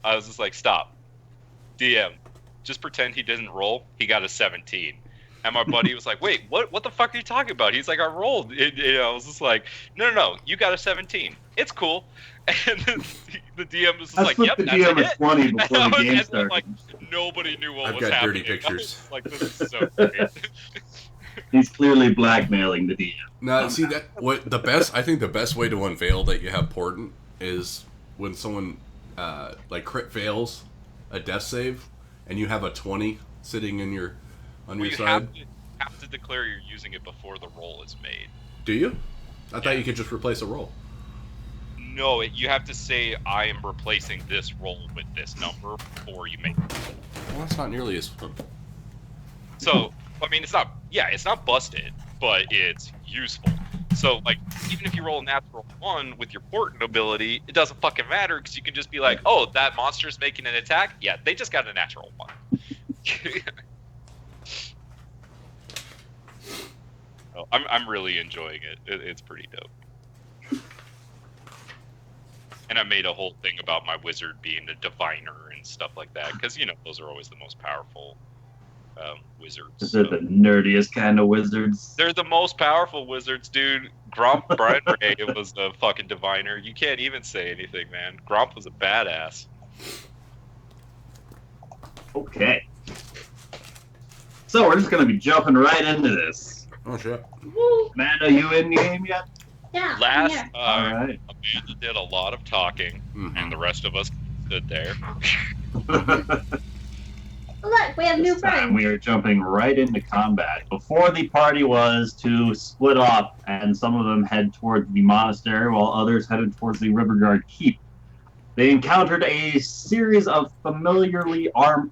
I was just like, stop. DM, just pretend he didn't roll. He got a 17. And my buddy was like, wait, what the fuck are you talking about? He's like, I rolled. I was just like, no, you got a 17. It's cool. And the DM was just like, yep, that's DM a at hit. 20 before the game started. Like, nobody knew what I've was got happening. dirty pictures. Like, this is so great. He's clearly blackmailing the DM. No, see that I think the best way to unveil that you have Portent is when someone like crit fails a death save and you have a 20 sitting in your on your side. Have to declare you're using it before the roll is made. Do you? I thought you could just replace a roll. No, you have to say I am replacing this roll with this number before you make it. Well, that's not nearly as fun. So, I mean, it's not busted, but it's useful. So, like, even if you roll a natural 1 with your Portent ability, it doesn't fucking matter because you can just be like, oh, that monster's making an attack? Yeah, they just got a natural 1. So, I'm really enjoying it. It's pretty dope. And I made a whole thing about my wizard being a diviner and stuff like that, because, those are always the most powerful wizards. They're the nerdiest kind of wizards. They're the most powerful wizards, dude. Gromp Brian Ray was a fucking diviner. You can't even say anything, man. Gromp was a badass. Okay. So we're just going to be jumping right into this. Oh, shit. Man, are you in the game yet? Yeah. Last yeah. All right. Amanda did a lot of talking, and the rest of us stood there. Look, we have new This time friends. we are jumping right into combat. Before the party was to split off, and some of them head towards the monastery while others headed towards the Riverguard Keep. They encountered a series of familiarly armored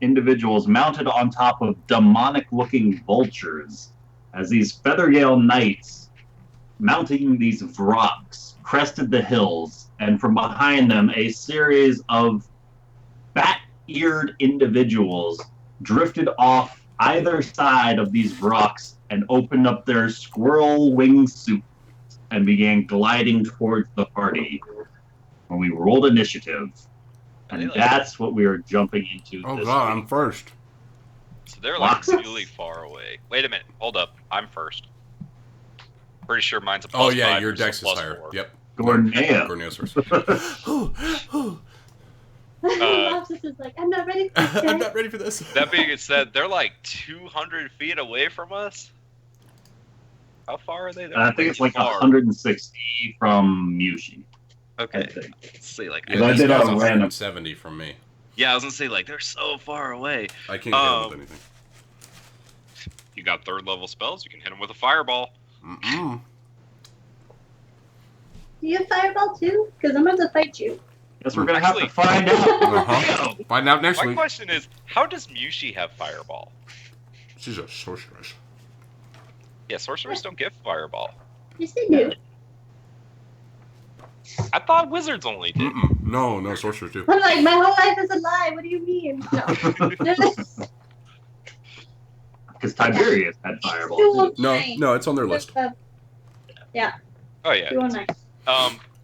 individuals mounted on top of demonic-looking vultures, as these Feathergale knights, mounting these vrocks, crested the hills, and from behind them a series of bat-eared individuals drifted off either side of these vrocks and opened up their squirrel wing suits and began gliding towards the party. When we rolled initiative, and that's what we are jumping into. Oh this god, week. I'm first. So they're like really far away. Wait a minute. Hold up. I'm first. Pretty sure mine's a plus Oh yeah, 5 your or some dex is plus higher. 4. Yep. Gornea. Gornea's first. Lobster is like, I'm not ready for this. I'm guys." not ready for this. That being said, they're like 200 feet away from us. How far are they? I think it's like far. 160 from Mushi. Okay. I think. Let's see, like, Yeah, I this did guy's a random- 170 from me. yeah, I was gonna say, like, they're so far away. I can't hit him with anything. You got 3rd level spells, you can hit them with a fireball. Mm-mm. Do you have fireball too? Because I'm about to fight you. Guess we're gonna have to Actually- find out. Uh-huh. Find out next My week. question is, how does Mushi have fireball? She's a sorceress. Yeah, sorcerers don't get fireball. Yes, they do. I thought wizards only did. Mm-mm. No, sorcerers do. I'm like, my whole life is a lie. What do you mean? No. Because Tiberius had fireball. too. No, it's on their list. Yeah. Oh yeah. 209.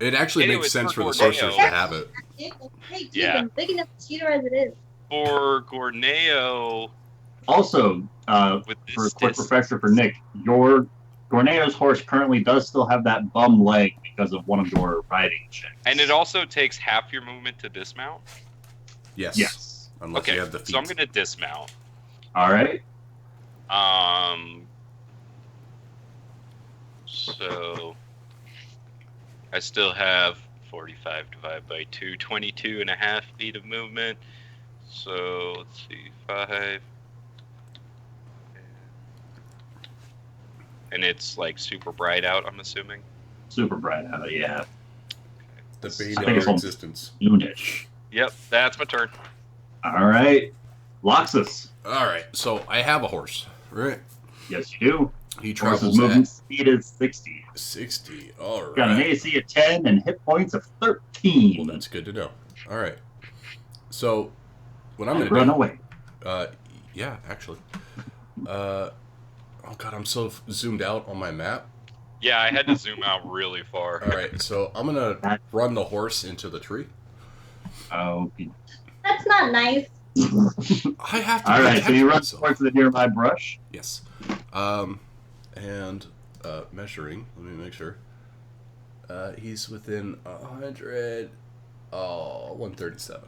It actually Anyways, makes sense for for the sorcerers to Gorneo- have it. Hey, dude, Yeah. I'm big enough to cheater as it is. For Gorneo, Also, with for a this quick refresher for Nick, your Gorneo's horse currently does still have that bum leg because of one of your riding checks. and it also takes half your movement to dismount. Yes. Yes. Unless Okay, you have the feet. so I'm gonna dismount. All right. So I still have 45 divided by 2, 22 and a half feet of movement. So let's see, 5. And it's like super bright out, I'm assuming. Super bright out, yeah. The I bane think of it's our on- existence. Noonish. Yep, that's my turn. All right. Loxus. All right, so I have a horse, right? Yes, you do. He Horse's travels movement at speed is 60. 60. All Got an right. AC of 10 and hit points of 13. Well, that's good to know. All right. So, what I'm And going run to away. do... yeah, actually. Oh, God, I'm so zoomed out on my map. Yeah, I had to zoom out really far. All right, so I'm gonna run the horse into the tree. Oh. That's not nice. I have to. All right, so you run myself. towards the nearby brush. Yes. And measuring. Let me make sure. He's within 100. Oh, 137.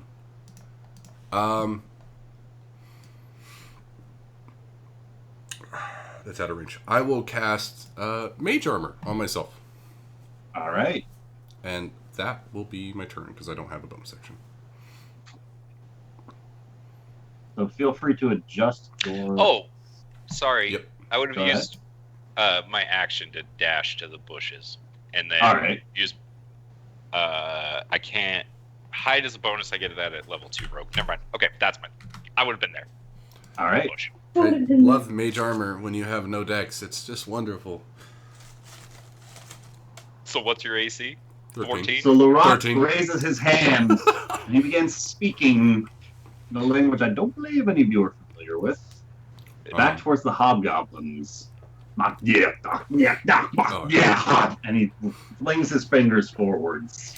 That's out of range. I will cast Mage Armor on myself. All right. And that will be my turn because I don't have a bonus action. So feel free to adjust your. Oh, sorry. Yep. I would Go have ahead. used my action to dash to the bushes, and then All right. use. I can't hide as a bonus. I get that at level 2 rogue. Never mind. Okay, that's mine. I would have been there. All right. Bush. I love Mage Armor when you have no dex. It's just wonderful. So what's your AC? 14? So Larock 13. raises his hand and he begins speaking the language I don't believe any of you are familiar with. Back towards the hobgoblins. Yeah, and he flings his fingers forwards.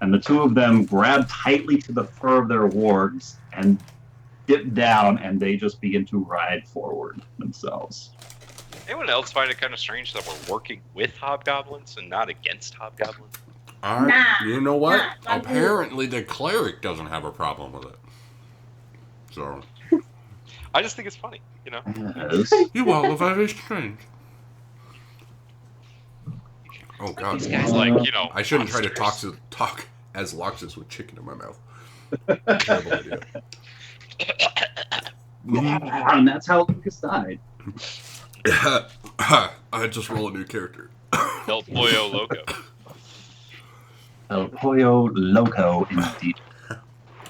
And the two of them grab tightly to the fur of their wargs and dip down, and they just begin to ride forward themselves. Anyone else find it kind of strange that we're working with hobgoblins and not against hobgoblins? Nah, You know what? nah, Apparently the cleric doesn't have a problem with it. So I just think it's funny, you know? Yes. you all are very strange. Oh god. These guys, like, you know, I shouldn't try to monsters. talk as Loxus with chicken in my mouth. Terrible idea. And that's how Lucas died. I just roll a new character. El Pollo Loco. El Pollo Loco, indeed.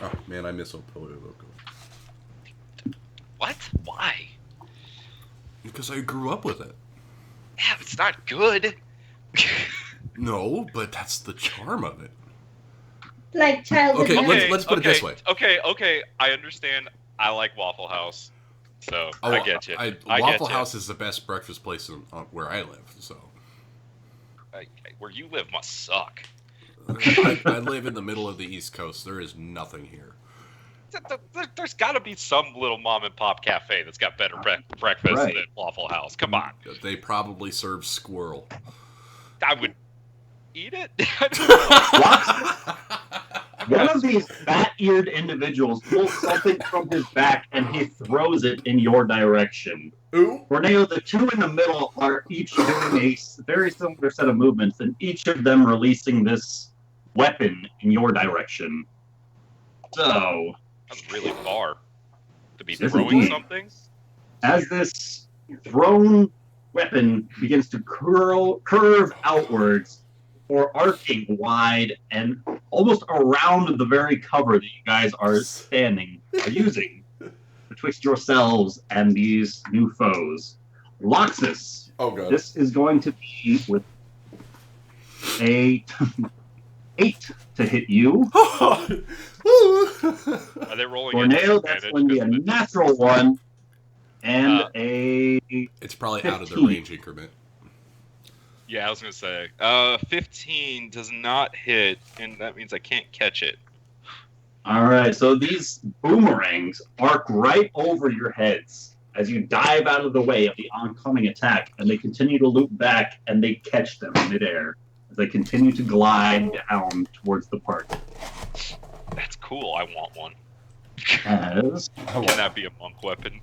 Oh man, I miss El Pollo Loco. What? Why? Because I grew up with it. Yeah, it's not good. No, but that's the charm of it. Like childhood. Okay, memories. let's put it this way. Okay. I understand. I like Waffle House, so I get you. I Waffle get you. House is the best breakfast place where I live. So Where you live must suck. I live in the middle of the East Coast. There is nothing here. There's got to be some little mom and pop cafe that's got better breakfast Right. than Waffle House. Come on, They probably serve squirrel. I would eat it. I don't know. One of these fat-eared individuals pulls something from his back and he throws it in your direction. Ooh. Corneo, the two in the middle are each doing a very similar set of movements, and each of them releasing this weapon in your direction. So, That's really far to be Yes, throwing indeed. something. as this thrown weapon begins to curve outwards, or arcing wide and almost around the very cover that you guys are using betwixt yourselves and these new foes. Loxus, Oh god. this is going to be with a 8 to hit you. Are they rolling Corneo, at that's disadvantage going to be a because of it? natural 1 and a It's probably out of the 15. range increment. Yeah, I was gonna say. 15 does not hit, and that means I can't catch it. All right, so these boomerangs arc right over your heads as you dive out of the way of the oncoming attack, and they continue to loop back, and they catch them in midair as they continue to glide down towards the party. That's cool. I want one. As Can that be a monk weapon?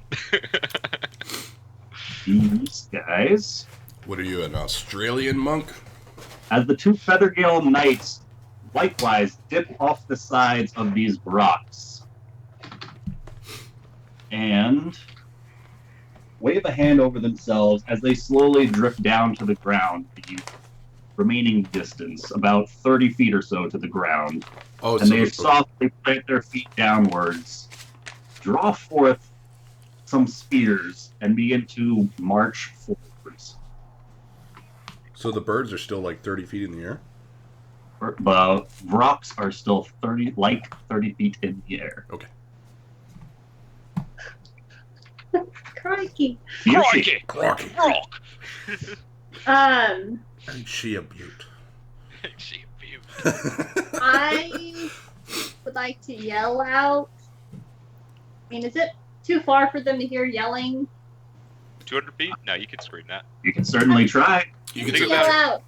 these guys, What are you, an Australian monk? as the two Feathergale Knights likewise dip off the sides of these rocks and wave a hand over themselves as they slowly drift down to the ground, the remaining distance, about 30 feet or so to the ground. Oh, And they softly plant their feet downwards, draw forth some spears, and begin to march forwards. so the birds are still like 30 feet in the air? The rocks are still 30 feet in the air. Okay. Crikey. Fierce. Crikey! Crocky. Rock! Ain't she a beaut? She a beaut. I would like to yell out. I mean, is it too far for them to hear yelling? 200 feet? No, you can scream that. You can certainly try. You Think can Yell about it. out.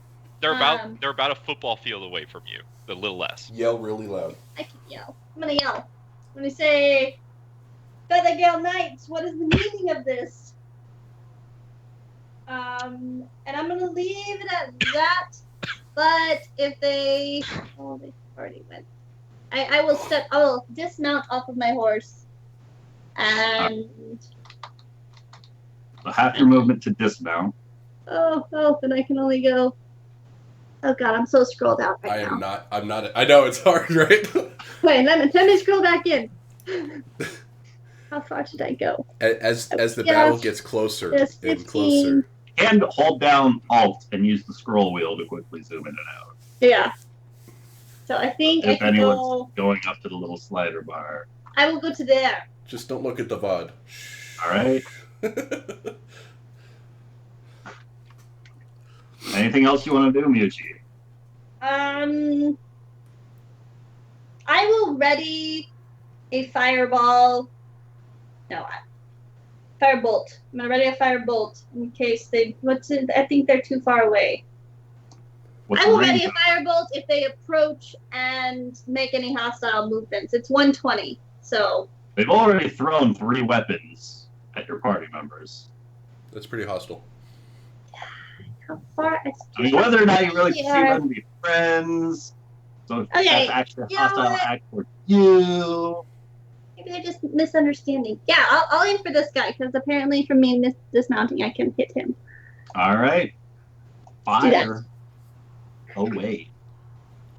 They're about a football field away from you. A little less. yell really loud. I can yell. I'm gonna yell. I'm gonna say, Feather Gale Knights, what is the meaning of this? And I'm gonna leave it at that. But if they already went. I will dismount off of my horse. And So half your movement to dismount. then I can only go. Oh god, I'm so scrolled out right now. I'm not. I know it's hard, right? Wait, let me scroll back in. How far should I go? As the Yes. battle gets closer Yes, and 15. closer. And hold down Alt and use the scroll wheel to quickly zoom in and out. Yeah. So I think I If can anyone's go. going up to the little slider bar. I will go to there. Just don't look at the VOD. All right. Anything else you want to do, Muji? I will ready a fireball. No, firebolt. I'm gonna ready a firebolt in case they. I think they're too far away. What's I the will range ready a firebolt if they approach and make any hostile movements. It's 120, so. They've already thrown 3 weapons at your party members. That's pretty hostile. How far? I mean, whether or not you really Yeah. consider them to be friends, so if Okay, that's actually a you know hostile what? act for you. Maybe they're just misunderstanding. Yeah, I'll aim for this guy because apparently from me dismounting, I can hit him. All right. Do that. Fire away.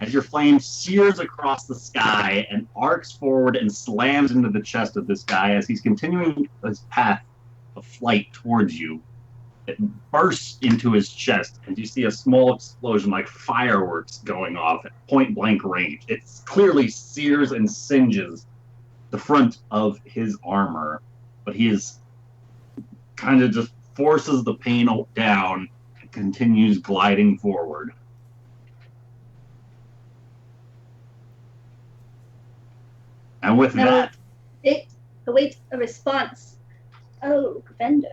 As your flame sears across the sky and arcs forward and slams into the chest of this guy as he's continuing his path of flight towards you. It bursts into his chest as you see a small explosion like fireworks going off at point blank range. It clearly sears and singes the front of his armor, but he is kind of just forces the pain down and continues gliding forward. And with No. that, It awaits a response. Oh, Bender.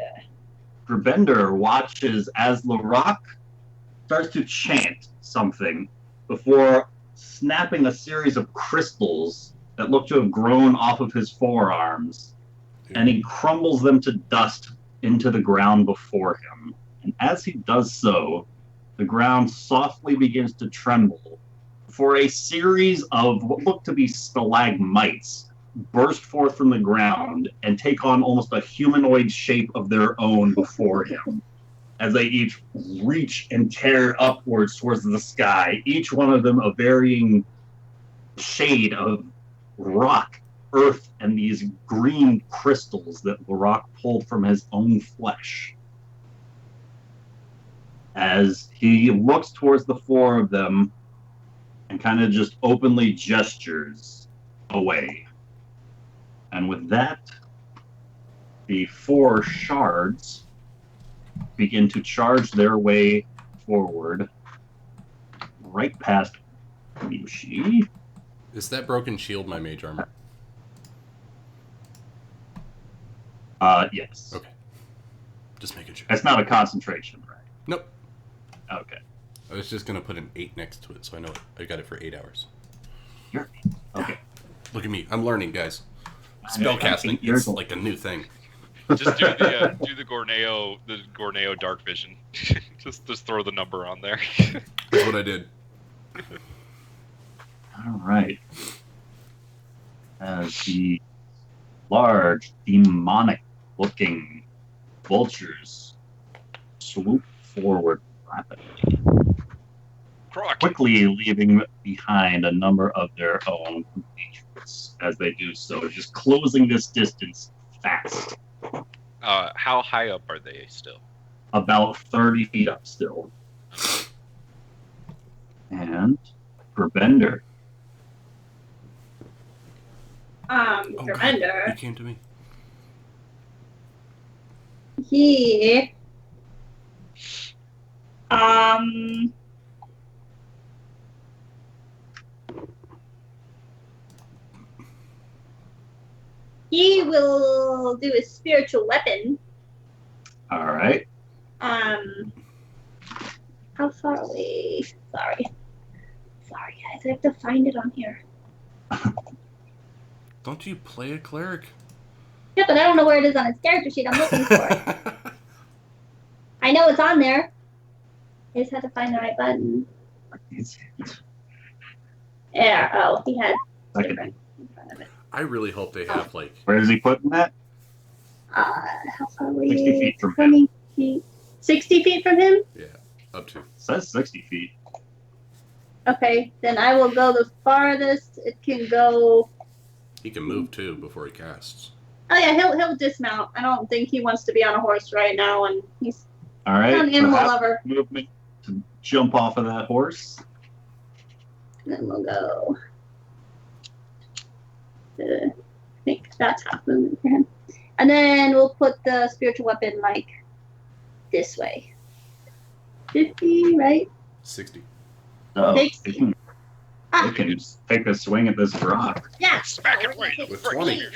Bender watches as Larock starts to chant something before snapping a series of crystals that look to have grown off of his forearms, and he crumbles them to dust into the ground before him. And as he does so, the ground softly begins to tremble before a series of what look to be stalagmites burst forth from the ground and take on almost a humanoid shape of their own before him as they each reach and tear upwards towards the sky, each one of them a varying shade of rock, earth, and these green crystals that the rock pulled from his own flesh. As he looks towards the 4 of them and kind of just openly gestures away. And with that, the 4 shards begin to charge their way forward right past Yushi. Is that broken shield my mage armor? Yes. Okay. Just making sure. That's not a concentration, right? Nope. Okay. I was just gonna put an 8 next to it, so I know I got it for 8 hours. Sure. Okay. Look at me, I'm learning, guys. Spellcasting, it's like a new thing. Just do the Gorneo dark vision. just throw the number on there. That's what I did. All right. As the large, demonic-looking vultures swoop forward rapidly, Croc. quickly leaving behind a number of their own compatriots as they do so, just closing this distance fast. How high up are they still? About 30 feet up still. And for Bender, Oh, for God, Bender, he came to me. he Um. He will do a spiritual weapon. All right. How far away? Sorry, guys. I have to find it on here. Don't you play a cleric? Yeah, but I don't know where it is on his character sheet. I'm looking for it. I know it's on there. I just had to find the right button. Yeah. Oh, he had different in front of it. I really hope they have like. Where is he putting that? How far away? 60 feet from 20 feet. 60 feet from him? Yeah, up to. It says 60 feet. Okay, then I will go the farthest it can go. He can move too before he casts. Oh yeah, he'll dismount. I don't think he wants to be on a horse right now, and he's All right. not an animal have lover. movement to jump off of that horse. And then we'll go. I think that's half movement for him. And then we'll put the spiritual weapon like this way. 50, right? 60. So 60. it can take a swing at this rock. Yeah. Smack it right With in 20. the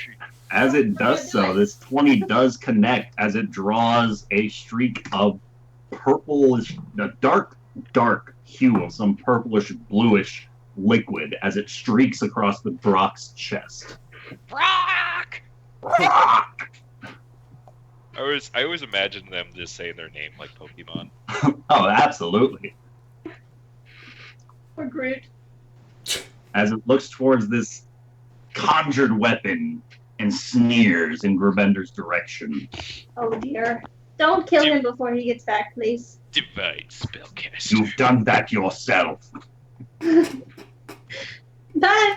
As it does so, this 20 does connect as it draws a streak of purplish, a dark hue of some purplish bluish liquid as it streaks across the Brock's chest. Brock! Brock! I always imagine them just saying their name like Pokemon. Oh, absolutely. Or Groot. As it looks towards this conjured weapon and sneers in Grabender's direction. Oh dear. Don't kill him before he gets back, please. Divine spellcaster. You've done that yourself. Time,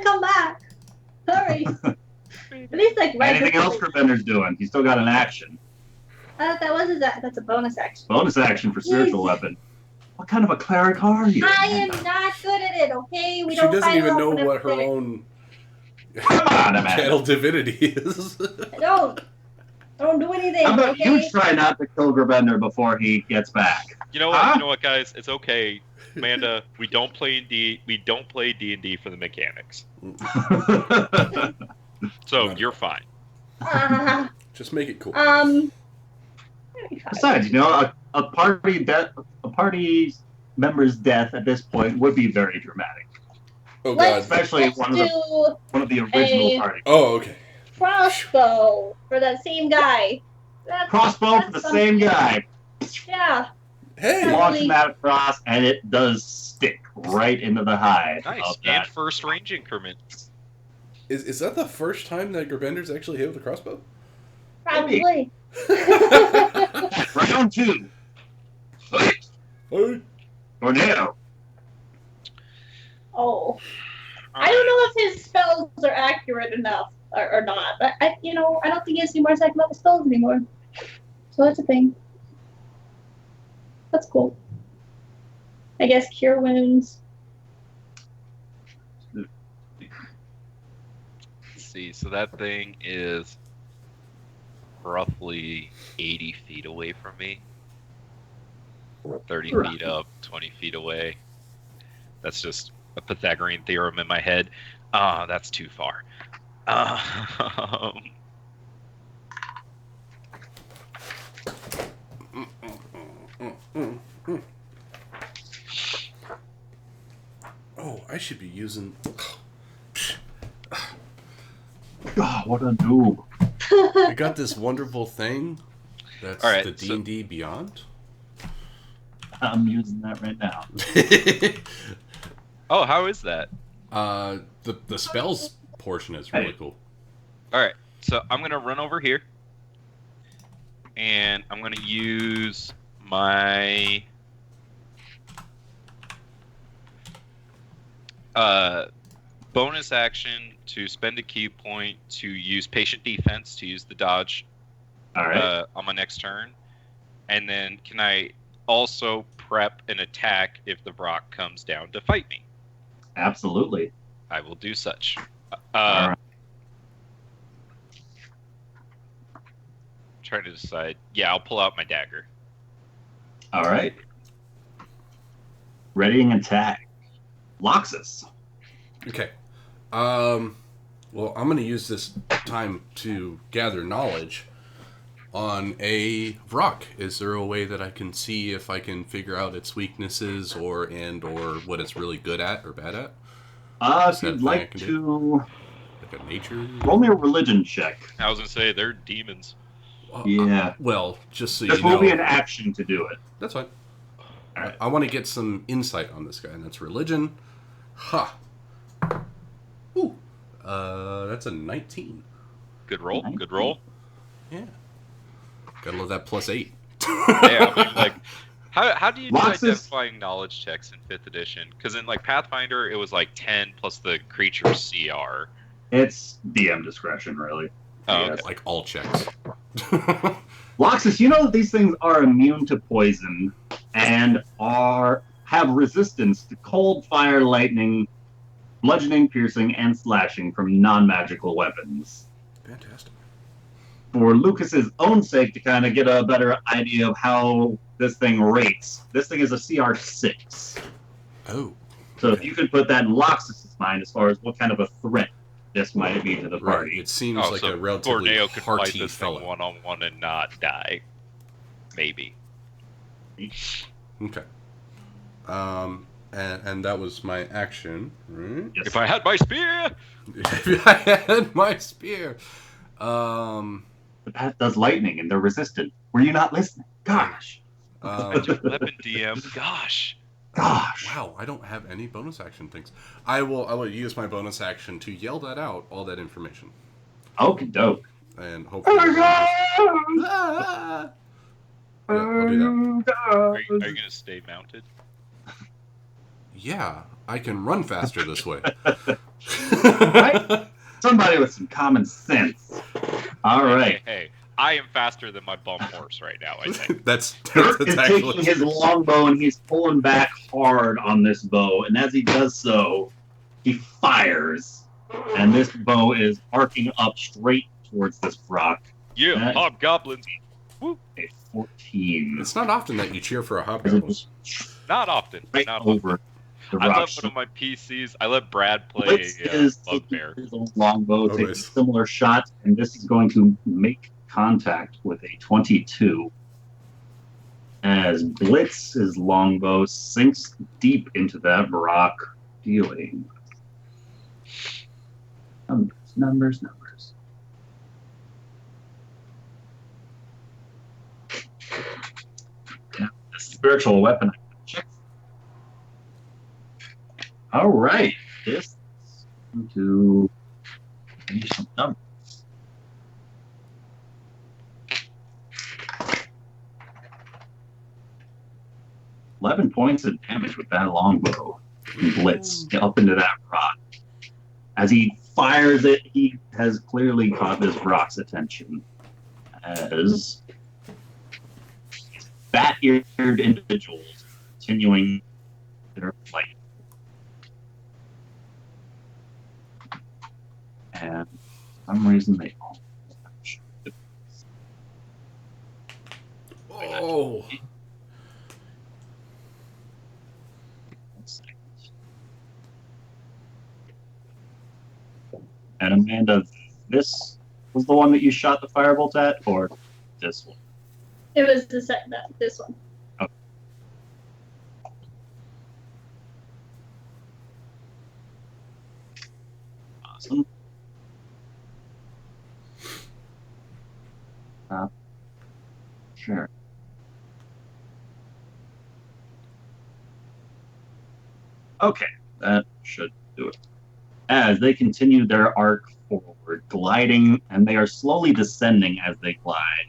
come back. Hurry. At least like right Anything else Grabender's doing? He's still got an action. I thought that was his that's a bonus action. Bonus action for spiritual weapon. What kind of a cleric are you? I am not good at it, okay? We She don't doesn't fight even off know when what her everything- own Come on, Amanda. channel divinity is. I don't do anything, How about okay? you try not to kill Grabender before he gets back? You know what? Huh? You know what, guys? It's okay, Amanda. We don't play D&D for the mechanics, so you're fine. Just make it cool. Besides, you know, a party member's death at this point would be very dramatic, Oh god. Let's especially one of the original party. Oh, okay. crossbow for that same guy. Crossbow for the that's same something. guy. Hey. Yeah. Launch him out across, and it does stick right into the hide Nice. of And that. first range increment. Is that the first time that Grabender's actually hit with a crossbow? Probably. Round 2. Hey. Tornado. Oh. I don't know if his spells are accurate enough or not. But I don't think he has any more second level spells anymore. So that's a thing. That's cool. I guess cure wounds. Let's see. So that thing is roughly 80 feet away from me. 30 feet up, 20 feet away. That's just a Pythagorean theorem in my head. That's too far. Oh, I should be using. God, what a noob. I got this wonderful thing. That's All right, the D&D Beyond. I'm using that right now. Oh, how is that? The spells portion is really cool. All right, so I'm gonna run over here, and I'm gonna use my bonus action to spend a key point to use patient defense to use the dodge All right. on my next turn, and then can I also prep an attack if the Brock comes down to fight me? Absolutely. I will do such. All right. Trying to decide. Yeah, I'll pull out my dagger. All right. Readying attack. Loxus. Okay. Well, I'm going to use this time to gather knowledge on a rock. Is there a way that I can see if I can figure out its weaknesses or what it's really good at or bad at? If you'd like to... Like a nature? Roll me a religion check. I was gonna say they're demons. Yeah. Well, just so this you know... will be an action to do it. That's fine. All right. I want to get some insight on this guy, and that's religion. Ha! Ooh. That's a 19. Good roll. 19. Good roll. Yeah. Gotta love that +8. Yeah, I mean, like, how do you do Loxus. identifying knowledge checks in 5th edition? Because in like Pathfinder, it was like 10 plus the creature's CR. It's DM discretion, really. Oh, Yes. okay. Like all checks. Loxus, you know that these things are immune to poison and have resistance to cold, fire, lightning, bludgeoning, piercing, and slashing from non-magical weapons. Fantastic. For Lucas's own sake, to kind of get a better idea of how this thing rates, this thing is a CR 6. Oh. So if you could put that in Loxus's mind as far as what kind of a threat this might be to the Right. party. It seems Oh, like so a relatively Gorneo could fight hearty this thing fellow. one-on-one and not die. Maybe. Okay. And that was my action, right? Yes. If I had my spear! If I had my spear. But that does lightning, and they're resistant. Were you not listening? Gosh. Magic weapon DM. Gosh. Gosh. Wow, I don't have any bonus action things. I will use my bonus action to yell that out, all that information. Okie doke. And hopefully... Ah! Yeah, I'll do that. Are you gonna stay mounted? Yeah, I can run faster this way. Right? Somebody with some common sense. All right. Hey, I am faster than my bum horse right now, I think. that's Dirk is actually taking his longbow and he's pulling back hard on this bow. And as he does so, he fires. And this bow is arcing up straight towards this rock. Yeah, That- hobgoblins. A 14. It's not often that you cheer for a As it hobgoblin. just Not often. right Not often. over the I rock. love one of my PCs. I let Brad play Blitz is Bugbear. taking his own longbow, taking a nice. similar shot, and this is going to make contact with a 22. As Blitz's longbow sinks deep into that rock, dealing numbers. Yeah, the spiritual weapon. Check. All right, this is going to give you some numbers. $11 points of damage with that longbow. Blitz up into that rock. As he fires it, he has clearly caught this rock's attention. As bat-eared individuals continuing their flight. And for some reason they all. Oh. And Amanda, this was the one that you shot the firebolt at, or this one? It was this one. Awesome. Sure. Okay, that should do it. As they continue their arc forward, gliding, and they are slowly descending as they glide,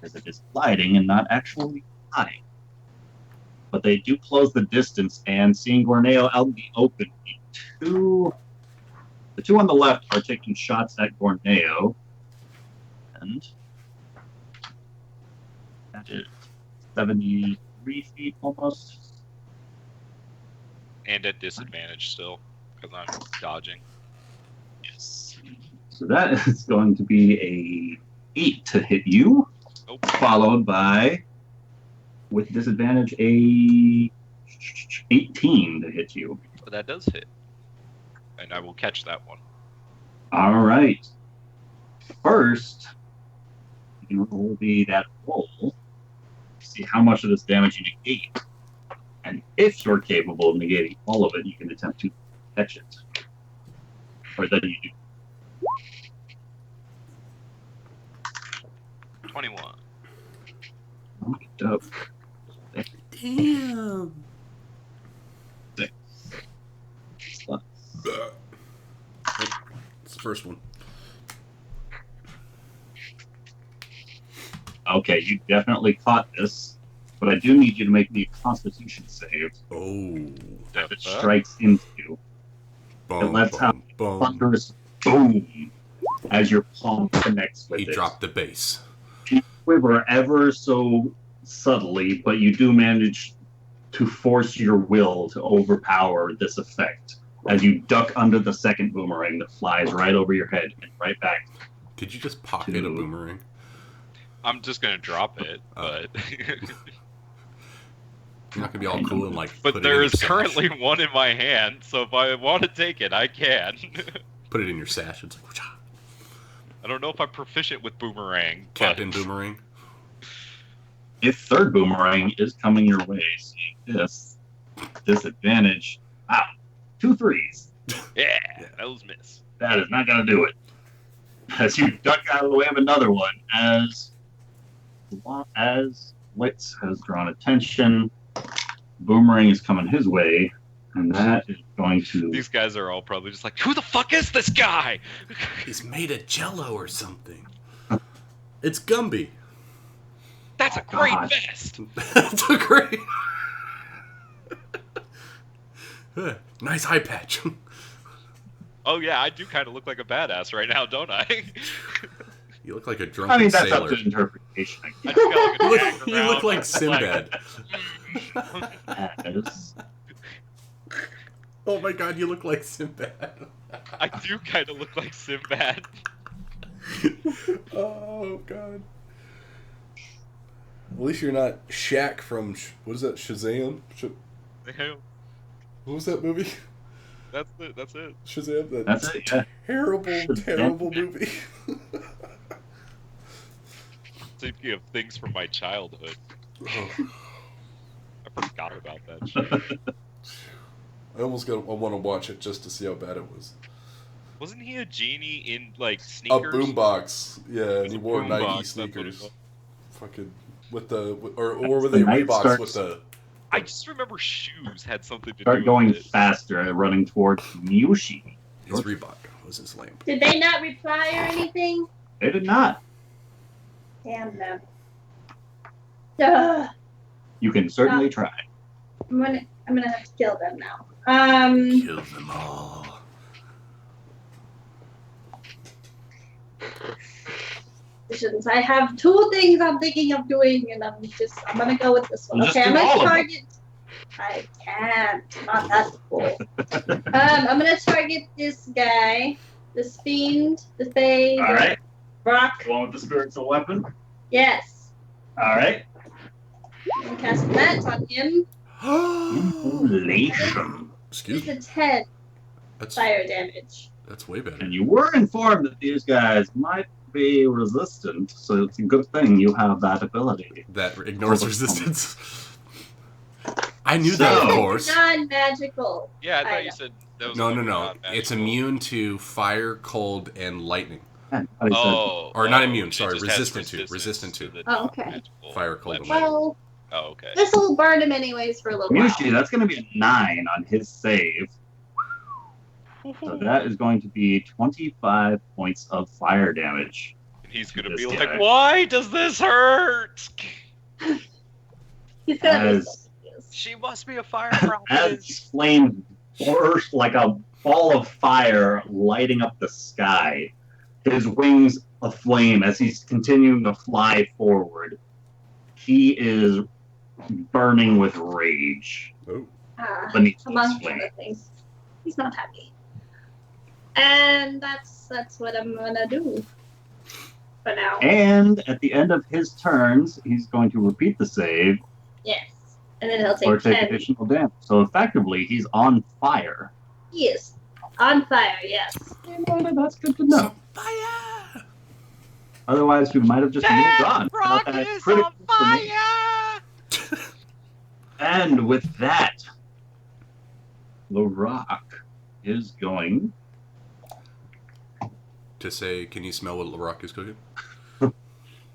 because it is gliding and not actually flying. But they do close the distance, and seeing Gorneo out in the open, the two on the left are taking shots at Gorneo, and that is 73 feet almost. And at disadvantage still, because I'm dodging. Yes. So that is going to be a 8 to hit you, Nope. followed by, with disadvantage, a 18 to hit you. But that does hit. And I will catch that one. All right. First, you can roll that roll. See how much of this damage you negate. And if you're capable of negating all of it, you can attempt to catch it. Or then you do. 21. Dope. Damn. 6. It's the first one. Okay, you definitely caught this, but I do need you to make me a Constitution save. Oh. If it strikes into you, it lets out a thunderous boom as your palm connects with He it. dropped the base. You quiver ever so subtly, but you do manage to force your will to overpower this effect as you duck under the second boomerang that flies right over your head and right back. Did you just pocket a boomerang? I'm just gonna drop it, but You're not gonna be all cool and like. but put there it in is your sash. currently one in my hand, so if I want to take it, I can. Put it in your sash. It's like wha-cha. I don't know if I'm proficient with boomerang. Captain but... Boomerang. If third boomerang is coming your way, seeing this disadvantage. Wow, 2 3s. Yeah, those miss. That is not going to do it. As you duck out of the way of another one, as Litz has drawn attention, boomerang is coming his way, and that is going to. These guys are all probably just like, who the fuck is this guy? He's made of Jello or something. It's Gumby. That's a great vest. That's a great. Nice eye patch. Oh yeah, I do kind of look like a badass right now, don't I? You look like a drunken that's sailor. up to interpretation. I I guess. just got like a jack You around. look like Sinbad. As Oh my god, you look like Sinbad. I do kind of look like Sinbad. Oh god. At least you're not Shaq from what is that? Shazam? What was that movie? That's it. That's it. Shazam. That's it. Yeah. Terrible movie. Speaking of things from my childhood, Oh, I forgot about that shit. I want to watch it just to see how bad it was. Wasn't he a genie in like A sneakers? boombox. Yeah, and was he a wore boombox, Nike that's what it sneakers. was. Fucking with the or were the they night Reeboks starts- with the? I just remember shoes had something to Start do going with it. faster, running towards Miyoshi. His Reebok was his lamp. Did they not reply or anything? They did not. Damn them. Ugh. You can certainly try. I'm gonna have to kill them now. Kill them all. Decisions. I have 2 things I'm thinking of doing, and I'm gonna go with this one. Well, just Okay, I'm do all gonna of them. target. I can't. Not that cool. I'm gonna target this guy, this fiend, the Fae, All right. rock. Going with the spiritual weapon. Yes. All right. I'm gonna cast that on him. Immolation. Excuse It's me. a 10 That's fire damage. That's way better. And you were informed that these guys might be resistant, so it's a good thing you have that ability. That ignores resistance. I knew that, of So- course. Non-magical. Yeah, I thought you item. said that was No. non-magical. It's immune to fire, cold, and lightning. And I said, Or not immune, it sorry, just has resistant to, resistant to. the Oh, okay. non-magical Fire, cold, and weapon. Well, Oh, okay. this will burn him anyways for a little while. Miyoshi, that's going to be a 9 on his save. So that is going to be 25 points of fire damage. And he's gonna This be guy. like, "Why does this hurt?" He's gonna be As- so confused. She must be a fire As prophetess. these flames burst like a ball of fire lighting up the sky, his wings aflame as he's continuing to fly forward. He is burning with rage Oh. beneath these Among flames. other things. He's not happy. And that's what I'm gonna do for now. And at the end of his turns, he's going to repeat the save, Yes. And then he'll or take take 10. additional damage. So effectively, he's on fire. He is on fire, yes. That's good to know. Fire! Otherwise, we might have just moved on. Rock Not that is critical on for me. fire! And with that, the rock is going To say, can you smell what LaRock is cooking?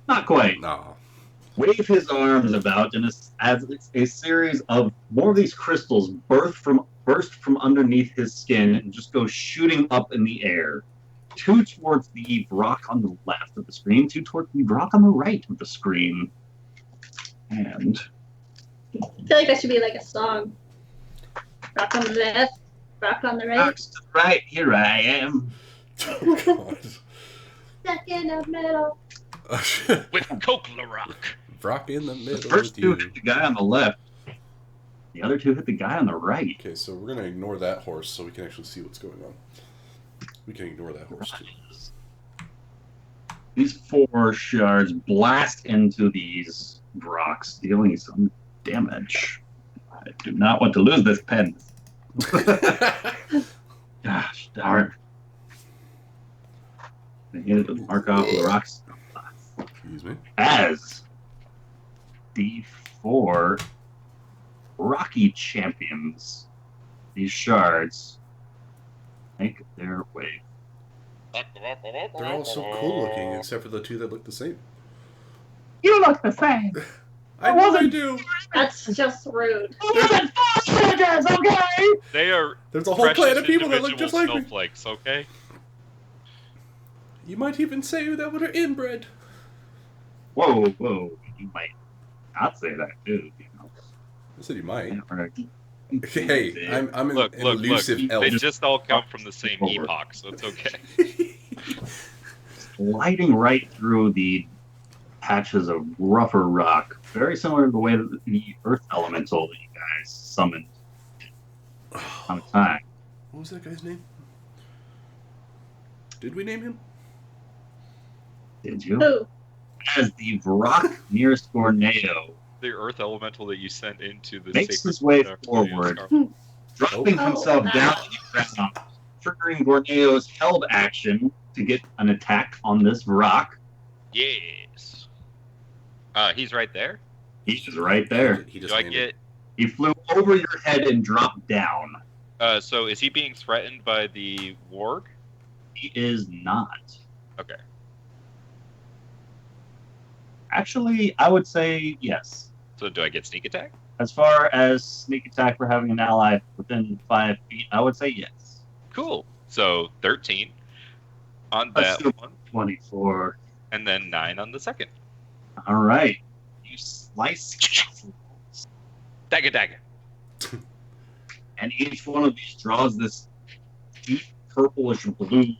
not quite. No. Wave his arms about, and as a series of more of these crystals burst from underneath his skin and just go shooting up in the air. 2 towards the rock on the left of the screen, 2 towards the rock on the right of the screen. And I feel like that should be like a song. Rock on the left, rock on the right. rocks to the right, here I am. Oh, God. Stuck in the middle. With Coke LaRock. Rock in the The middle first with 2 you. hit the guy on the left. The other 2 hit the guy on the right. Okay, so we're gonna ignore that horse so we can actually see what's going on. We can ignore that horse too. These 4 shards blast into these rocks, dealing some damage. I do not want to lose this pen. Gosh darn. I needed to mark off the rocks. Excuse me. As the 4 Rocky champions, these shards, make their way. They're all so cool looking, except for the 2 that look the same. You look the same. I know I do. That's just rude. Okay. They are There's a whole precious clan of people that look individual just like me. snowflakes, okay? You might even say that we're inbred. Whoa, whoa! You might not say that, too. You know. I said you might. Right. Hey, I'm an Look, elusive look. elf. They just all come from the same epoch, so it's okay. Sliding right through the patches of rougher rock, very similar to the way that the earth elemental that you guys summoned on a time. What was that guy's name? Did we name him? Did you? Who? As the rock nearest Gorneo The earth elemental that you sent into the makes sacred his way dark forward, place. dropping Oh. himself down to the ground, triggering Gorneo's held action to get an attack on this rock. Yes. He's right there. He's just right there. He just Do I landed. get? He flew over your head and dropped down. So is he being threatened by the warg? He is not. Okay. Actually, I would say yes. So do I get sneak attack? As far as sneak attack for having an ally within 5 feet, I would say yes. Cool. So 13 on that Assume one, 24. and then 9 on the second. All right. You slice, Dagger, dagger. and each one of these draws this deep purplish blue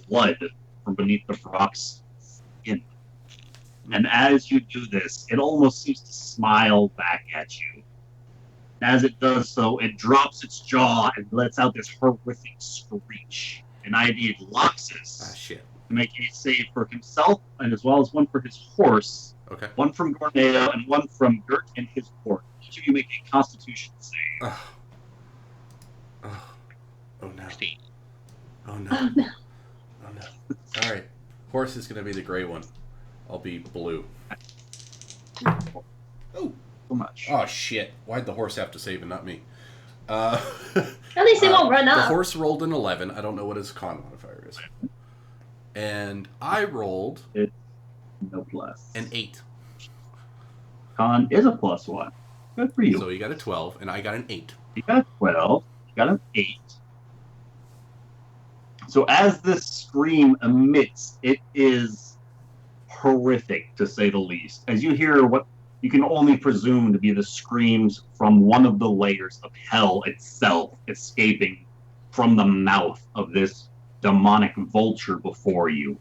blood from beneath the rock's skin. And as you do this, it almost seems to smile back at you. As it does so, it drops its jaw and lets out this horrific screech. And I need Ah, Loxus shit. to make a save for himself, and as well as one for his horse, Okay. one from Gorneo, and one from Gert and his horse. Each of you make a Constitution save. Oh. Oh. Oh no. 16. Oh no. Oh no. Oh no. All right. Horse is gonna be the gray one. I'll be blue. Oh. So much. Oh shit! Why'd the horse have to save and not me? At least it won't run The up. horse rolled an 11. I don't know what his con modifier is. And I rolled No plus. an 8. Con is a +1. Good for you. So you got a 12, and I got an 8. You got a 12. You got an 8. So as this scream emits, it is horrific, to say the least. As you hear what you can only presume to be the screams from one of the layers of hell itself escaping from the mouth of this demonic vulture before you.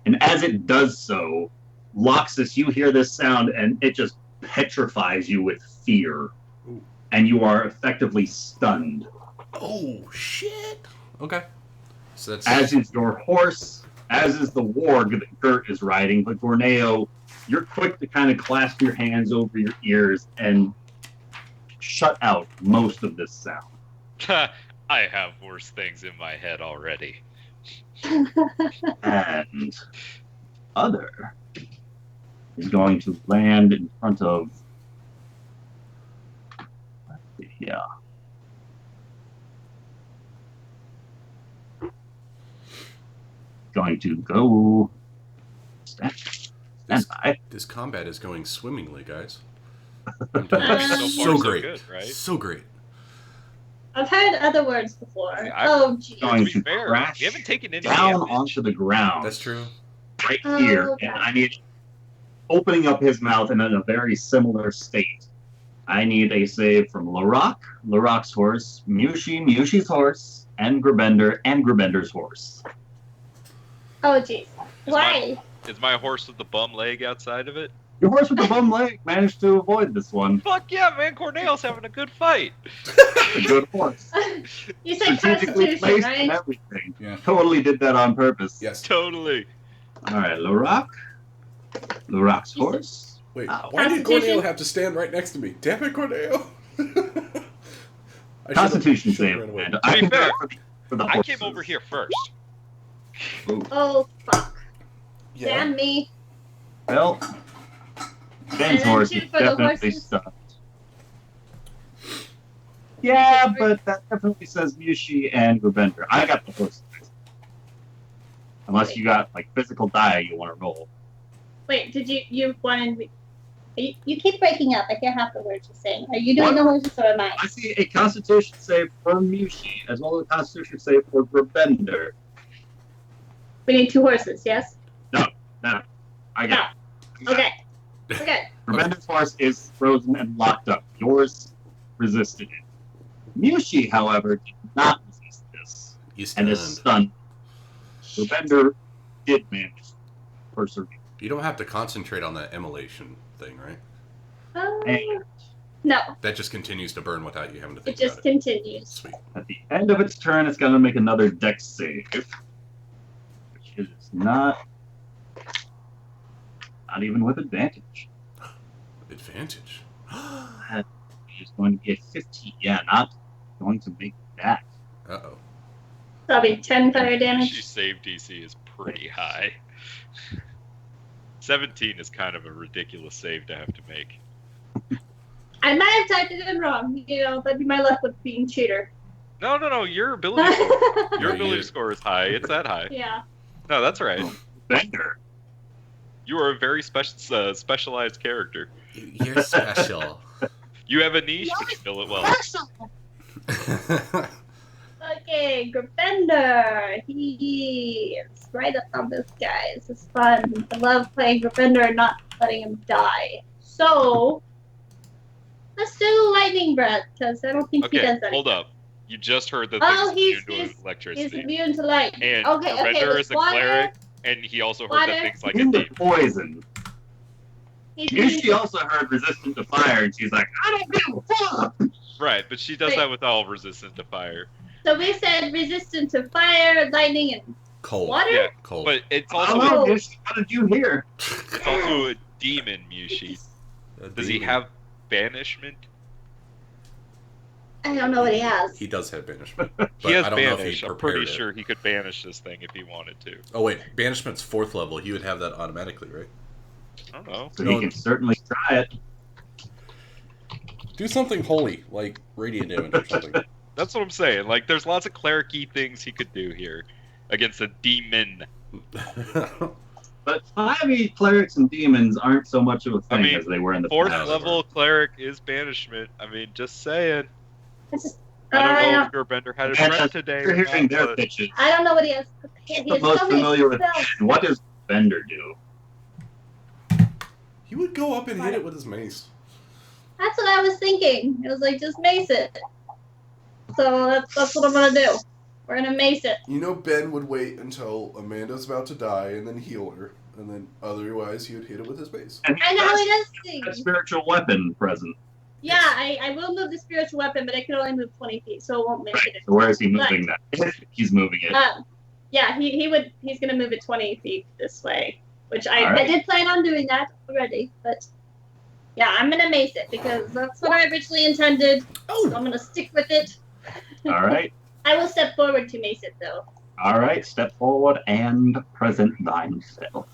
And as it does so, Loxus, you hear this sound and it just petrifies you with fear. Ooh. And you are effectively stunned. Oh shit! Okay. So that's As is your horse, as is the warg that Gert is riding, but Gorneo, you're quick to kind of clasp your hands over your ears and shut out most of this sound. I have worse things in my head already. And other is going to land in front of. Yeah. Going to go. Stand by. This combat is going swimmingly, guys. I'm So far, so great. good, right? So great. I've heard other words before. Yeah, oh, geez. Going To to be fair, crash we haven't taken any down damage. onto the ground. That's true. Right Oh, here, okay. and I need opening up his mouth and in a very similar state. I need a save from Larok, Larok's horse, Mushi, Mushi's horse, and Grabender's horse. Oh, jeez. Why? Is my horse with the bum leg outside of it? Your horse with the bum leg managed to avoid this one. Fuck yeah, man! Cornell's having a good fight. A good horse. You said Strategically Constitution, placed and right? everything. Yeah. Totally did that on purpose. Yes. Totally. All right, Larok's horse. Wait, Ow. why did Constitution? Corneo have to stand right next to me? Damn it, Corneo! Constitution save. ran away. And To I be can do fair, it for the I horses. came over here first. Ooh. Oh, fuck. Yeah. Damn me. Well, Ben's And then horse two is for the definitely horses. stunned. Yeah, but that definitely says Mushi and Grubender. I got the horses. Unless you got like physical die you want to roll. Wait, did you wanted me? You keep breaking up. I hear half the words you're saying. Are you doing the horses or am I? I see a Constitution save for Mushi as well as a Constitution save for Grubender. We need 2 horses, yes? No, I got. Okay. Okay. Grubender's horse is frozen and locked up. Yours resisted it. Mushi, however, did not resist this He's and is stunned. Grubender did manage to persevere. You don't have to concentrate on that immolation thing, right? And No, That just continues to burn without you having to it think just about it. continues. Sweet. at the end of its turn, it's going to make another dex save. Which is not even with advantage. Advantage. It's going to be a 15. Yeah, not going to make that. Uh-oh. Probably 10 fire She damage. save DC is pretty high. 17 is kind of a ridiculous save to have to make. I might have typed it in wrong. You know, that'd be my luck with being cheater. No. Your ability score, your Yeah, ability you- score is high. It's that high. Yeah. No, that's right. Bender. You are a very specialized character. You're special. You have a niche, but you fill it well. Okay, Grubender. He is right up on this guy. This is fun. I love playing Grubender and not letting him die. So, let's do Lightning Breath, because I don't think he Okay, does that. hold up. You just heard that Oh, things he's immune to electricity. immune to light. And Okay, Bender with is a water, cleric, and he also heard water. that things like a Into demon. poison. He's She also heard resistant to fire, and she's like, I don't give a fuck. Right, but she does Wait. that with all resistance to fire. So we said resistant to fire, lightning, and Cold. water? Yeah, Cold. but it's I also don't know, Oh. Mish, what did you hear? it's also a demon, Mushi. Does he have banishment? I don't know what he has. He does have banishment. But He has I don't know if banish. he I'm pretty prepared it. sure he could banish this thing if he wanted to. Oh wait, banishment's 4th level. He would have that automatically, right? I don't know. So No. he can certainly try it. Do something holy, like radiant damage or something. That's what I'm saying. Like, there's lots of cleric-y things he could do here against a demon. But 5e clerics and demons aren't so much of a thing mean, as they were in the Fourth past. level cleric is banishment. I mean, just saying. It's just- I don't know uh, if Gerbender had a And friend today. You're or hearing not, their but- pitches. I don't know what he has. He The has most so many familiar with spells. Ben. What does Bender do? He would go up and hit it with his mace. That's what I was thinking. It was like, just mace it. So that's what I'm going to do. We're going to mace it. You know, Ben would wait until Amanda's about to die and then heal her, and then otherwise he would hit it with his mace. And I know does he does have a things. spiritual weapon present. Yeah, I will move the spiritual weapon, but I can only move 20 feet, so it won't make Right. it. So where is he moving that? If he's moving it. Yeah, he's going to move it 20 feet this way, which I All right. did plan on doing that already, but Yeah, I'm gonna mace it because that's what I originally intended. So I'm gonna stick with it. All right. I will step forward to mace it though. All right. Step forward and present thyself.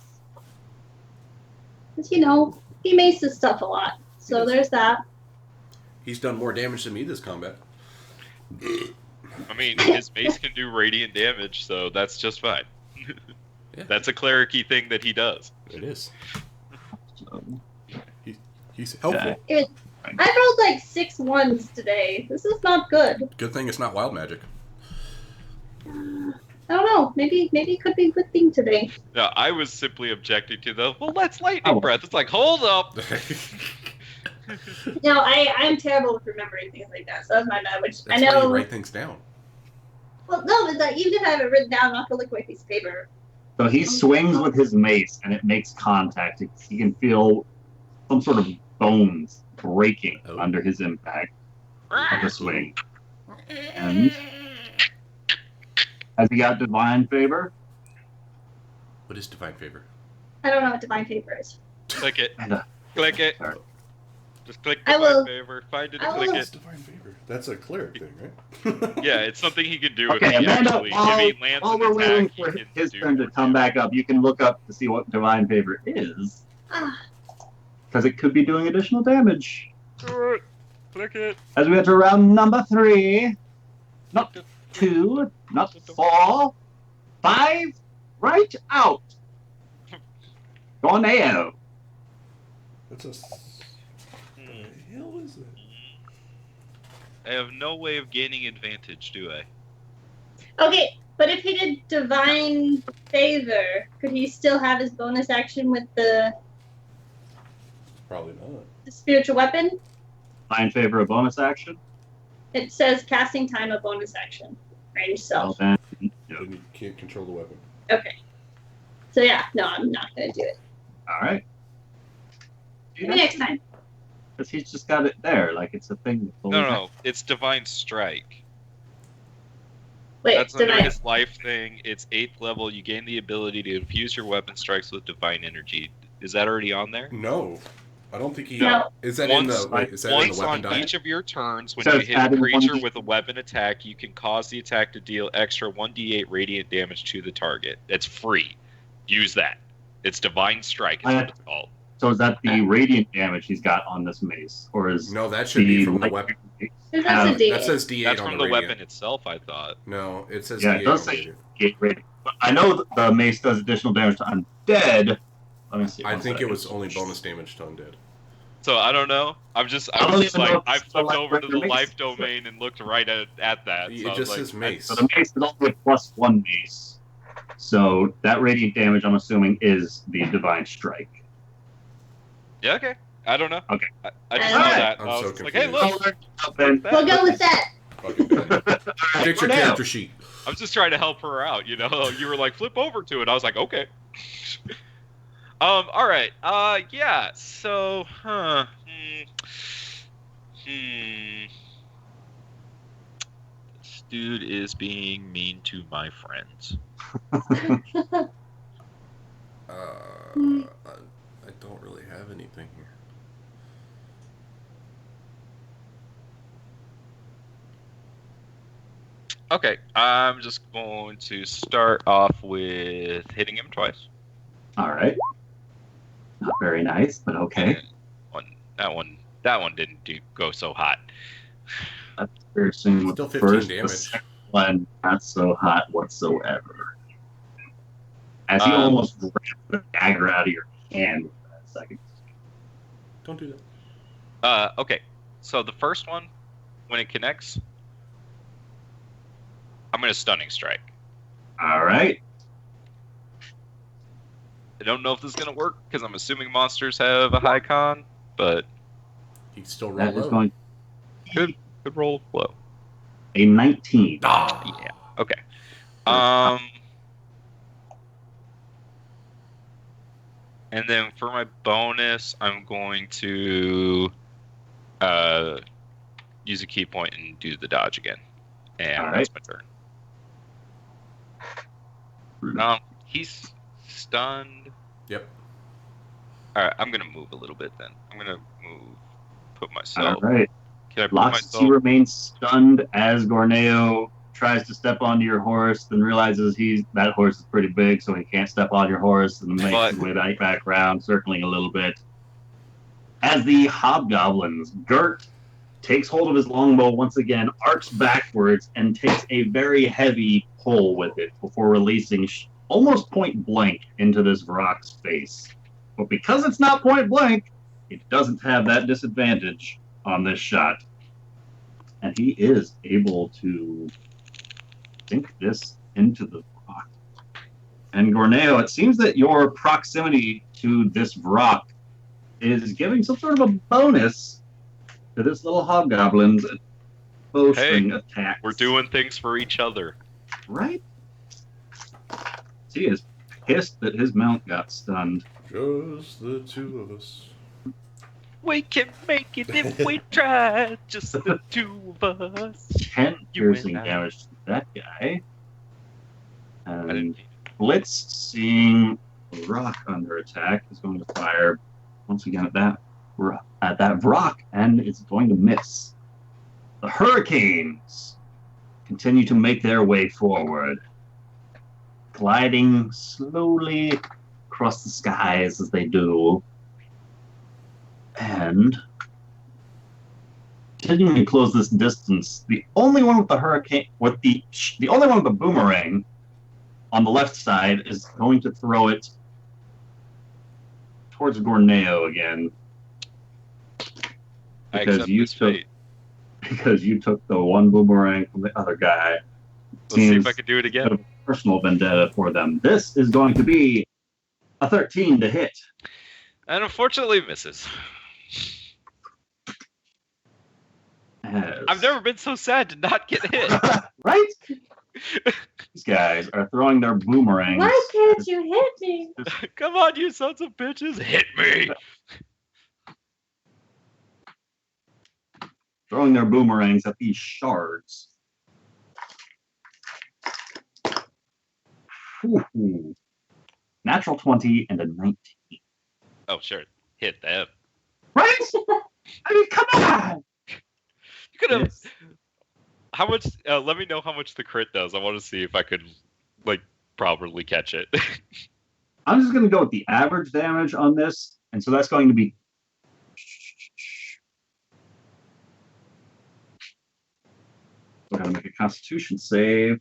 Because he maces stuff a lot. So there's that. He's done more damage than me this combat. I mean, his mace can do radiant damage, so that's just fine. Yeah. That's a clericy thing that he does. It is. So, He's helpful. okay. I rolled like 6 ones today. This is not good. Good thing it's not wild magic. I don't know. Maybe it could be a good thing today. No, I was simply objecting to let's lightning breath. It's like, hold up. No, I'm terrible with remembering things like that. So that's my bad. Which That's I know. why you write things down. Well, no, but that even if I have it written down, I'm not gonna look at my piece of paper. So he swings with his mace, and it makes contact. He can feel some sort of bones breaking under his impact of the swing. And has he got divine favor? What is divine favor? I don't know what divine favor is. Click it. And, Click it. Sorry. Just click I divine will- favor. Find it I and will- click What's it. divine favor? That's a cleric thing, right? Yeah, it's something he can do Okay, if he Amanda, actually, if he lands while an we're waiting attack, he for can his do turn to more come damage. back up, you can look up to see what divine favor is, Ah, because it could be doing additional damage. Do it. Click it. As we enter round number 3, not 2, not 4, 5, right out. Tornado. That's a. What the hell is that? I have no way of gaining advantage, do I? okay, but if he did divine favor, could he still have his bonus action with the Probably not. spiritual weapon? Divine favor a bonus action. It says casting time a bonus action. Range Well, self. then, Then you can't control the weapon. Okay. So yeah, no, I'm not gonna do it. all right. Maybe next time. Because he's just got it there, like it's a thing. That's always No, it's divine strike. Wait, That's under divine. his life thing. It's 8th level. You gain the ability to infuse your weapon strikes with divine energy. Is that already on there? No, I don't think he. No. Is that Once- in the? Wait, is that in the Once weapon on die? each of your turns, when So you it's hit a added creature 1d8. with a weapon attack, you can cause the attack to deal extra 1d8 radiant damage to the target. It's free. Use that. It's divine strike is what it's called. So is that the radiant damage he's got on this mace, or is No, that should be from the light- weapon. That's have- a D8. That says D8 That's on from the the radiant. weapon itself, I thought. No, it says Yeah, it D8 does on say the radiant. gate rating. But I know the mace does additional damage to undead. Let me see. I one think it second. was only bonus damage to undead. So I don't know. I was don't just even know like, if I it's the flipped life over to the mace. life domain and looked right at that. So It I was just like, says mace. So the mace is only a +1 mace. So that radiant damage, I'm assuming, is the divine strike. Yeah, okay. I don't know. Okay. I just Alright. saw that. I'm I was so just like, hey, confused. look. Then, We'll go with that. Fucking bad. Alright, Get your now. character sheet. I'm just trying to help her out, you know. You were like, flip over to it. I was like, okay. All right. Yeah. So, This dude is being mean to my friends. I don't really have anything here. Okay, I'm just going to start off with hitting him twice. All right. Not very nice, but okay. That one didn't go so hot. That's piercing with Still the 15 first. damage. The second one, not so hot whatsoever. As he Um, almost ripped the dagger out of your hand with that second. Don't do that. Okay, so the first one, when it connects, I'm gonna stunning strike. All right. I don't know if this is gonna work because I'm assuming monsters have a high con, but He'd still roll That is low. going could roll low. a 19. Ah! Yeah. Okay. And then for my bonus, I'm going to use a key point and do the dodge again, and All that's my turn. He's stunned. Yep. All right, I'm gonna move a little bit then. I'm gonna move. Put All myself. right. Can I put Loxus, you myself? remain stunned as Gorneo tries to step onto your horse, then realizes that horse is pretty big, so he can't step on your horse, and makes But his way back around, circling a little bit. As the hobgoblins, Gert takes hold of his longbow once again, arcs backwards, and takes a very heavy pull with it before releasing almost point blank into this rock's face. But because it's not point blank, it doesn't have that disadvantage on this shot. And he is able to sink this into the rock. And Gorneo, it seems that your proximity to this rock is giving some sort of a bonus to this little hobgoblin's bowstring attack. we're doing things for each other. Right? He is pissed that his mount got stunned. Just the two of us. We can make it if we try. Just the two of us. 10 You and piercing I. damage to that guy. I And didn't. Blitz, seeing the rock under attack, is going to fire once again at that rock, and it's going to miss. The hurricanes continue to make their way forward, gliding slowly across the skies as they do, and continuing to close this distance. The only one with the hurricane, the only one with the boomerang on the left side is going to throw it towards Gorneo again. I Because accept you this took fate. because you took the one boomerang from the other guy. Let's see if Seems I can do it again. a personal vendetta for them. This is going to be a 13 to hit. And unfortunately misses. As- I've never been so sad to not get hit. Right? These guys are throwing their boomerangs. Why can't you hit me? Come on, you sons of bitches, hit me! Throwing their boomerangs at these shards. Ooh. Natural 20 and a 19. Oh, sure, hit them. Right? I mean, come on! You could have. Yes. How much? Let me know how much the crit does. I want to see if I could, like, properly catch it. I'm just going to go with the average damage on this, and so that's going to be. We're going to make a Constitution save.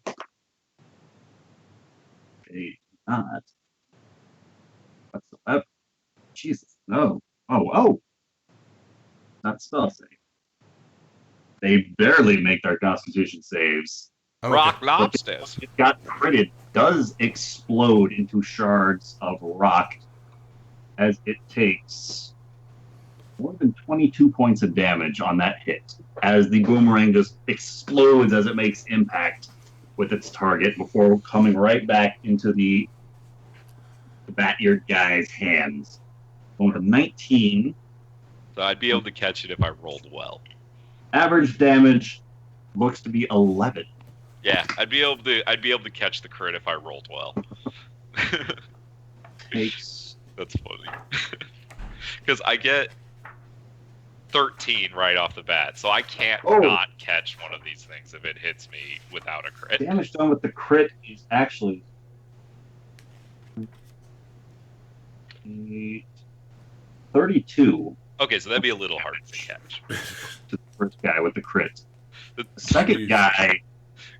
They not. Whatsoever. Jesus, no. Oh. Not spell save. They barely make their Constitution saves. Rock Okay. lobsters. It got critted, does explode into shards of rock as it takes more than 22 points of damage on that hit, as the boomerang just explodes as it makes impact with its target before coming right back into the bat-eared guy's hands. Going to 19. So I'd be able to catch it if I rolled well. Average damage looks to be 11. Yeah, I'd be able to catch the crit if I rolled well. Takes That's funny. Because I get 13 right off the bat, so I can't not catch one of these things if it hits me without a crit. damage done with the crit is actually 32 Okay, so that'd be a little hard to catch. to the first guy with the crit. The, The second guy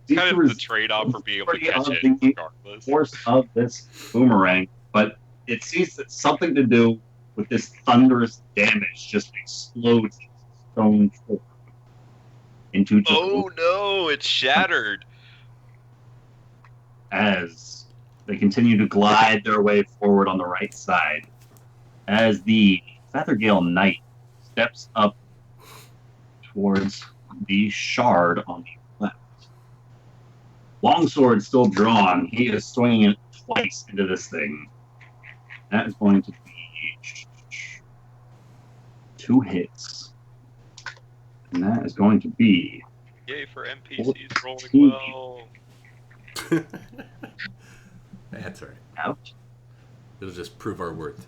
kind of the trade-off for being able to catch it the regardless. force of this boomerang, but it seems that something to do with this thunderous damage just explodes stone form into just Oh no, it's shattered. as they continue to glide their way forward on the right side. As the Feathergale Knight steps up towards the shard on the left. Longsword still drawn. He is swinging it twice into this thing. That is going to be 2 hits. And that is going to be Yay for NPCs rolling well. That's all right. out. It'll just prove our worth.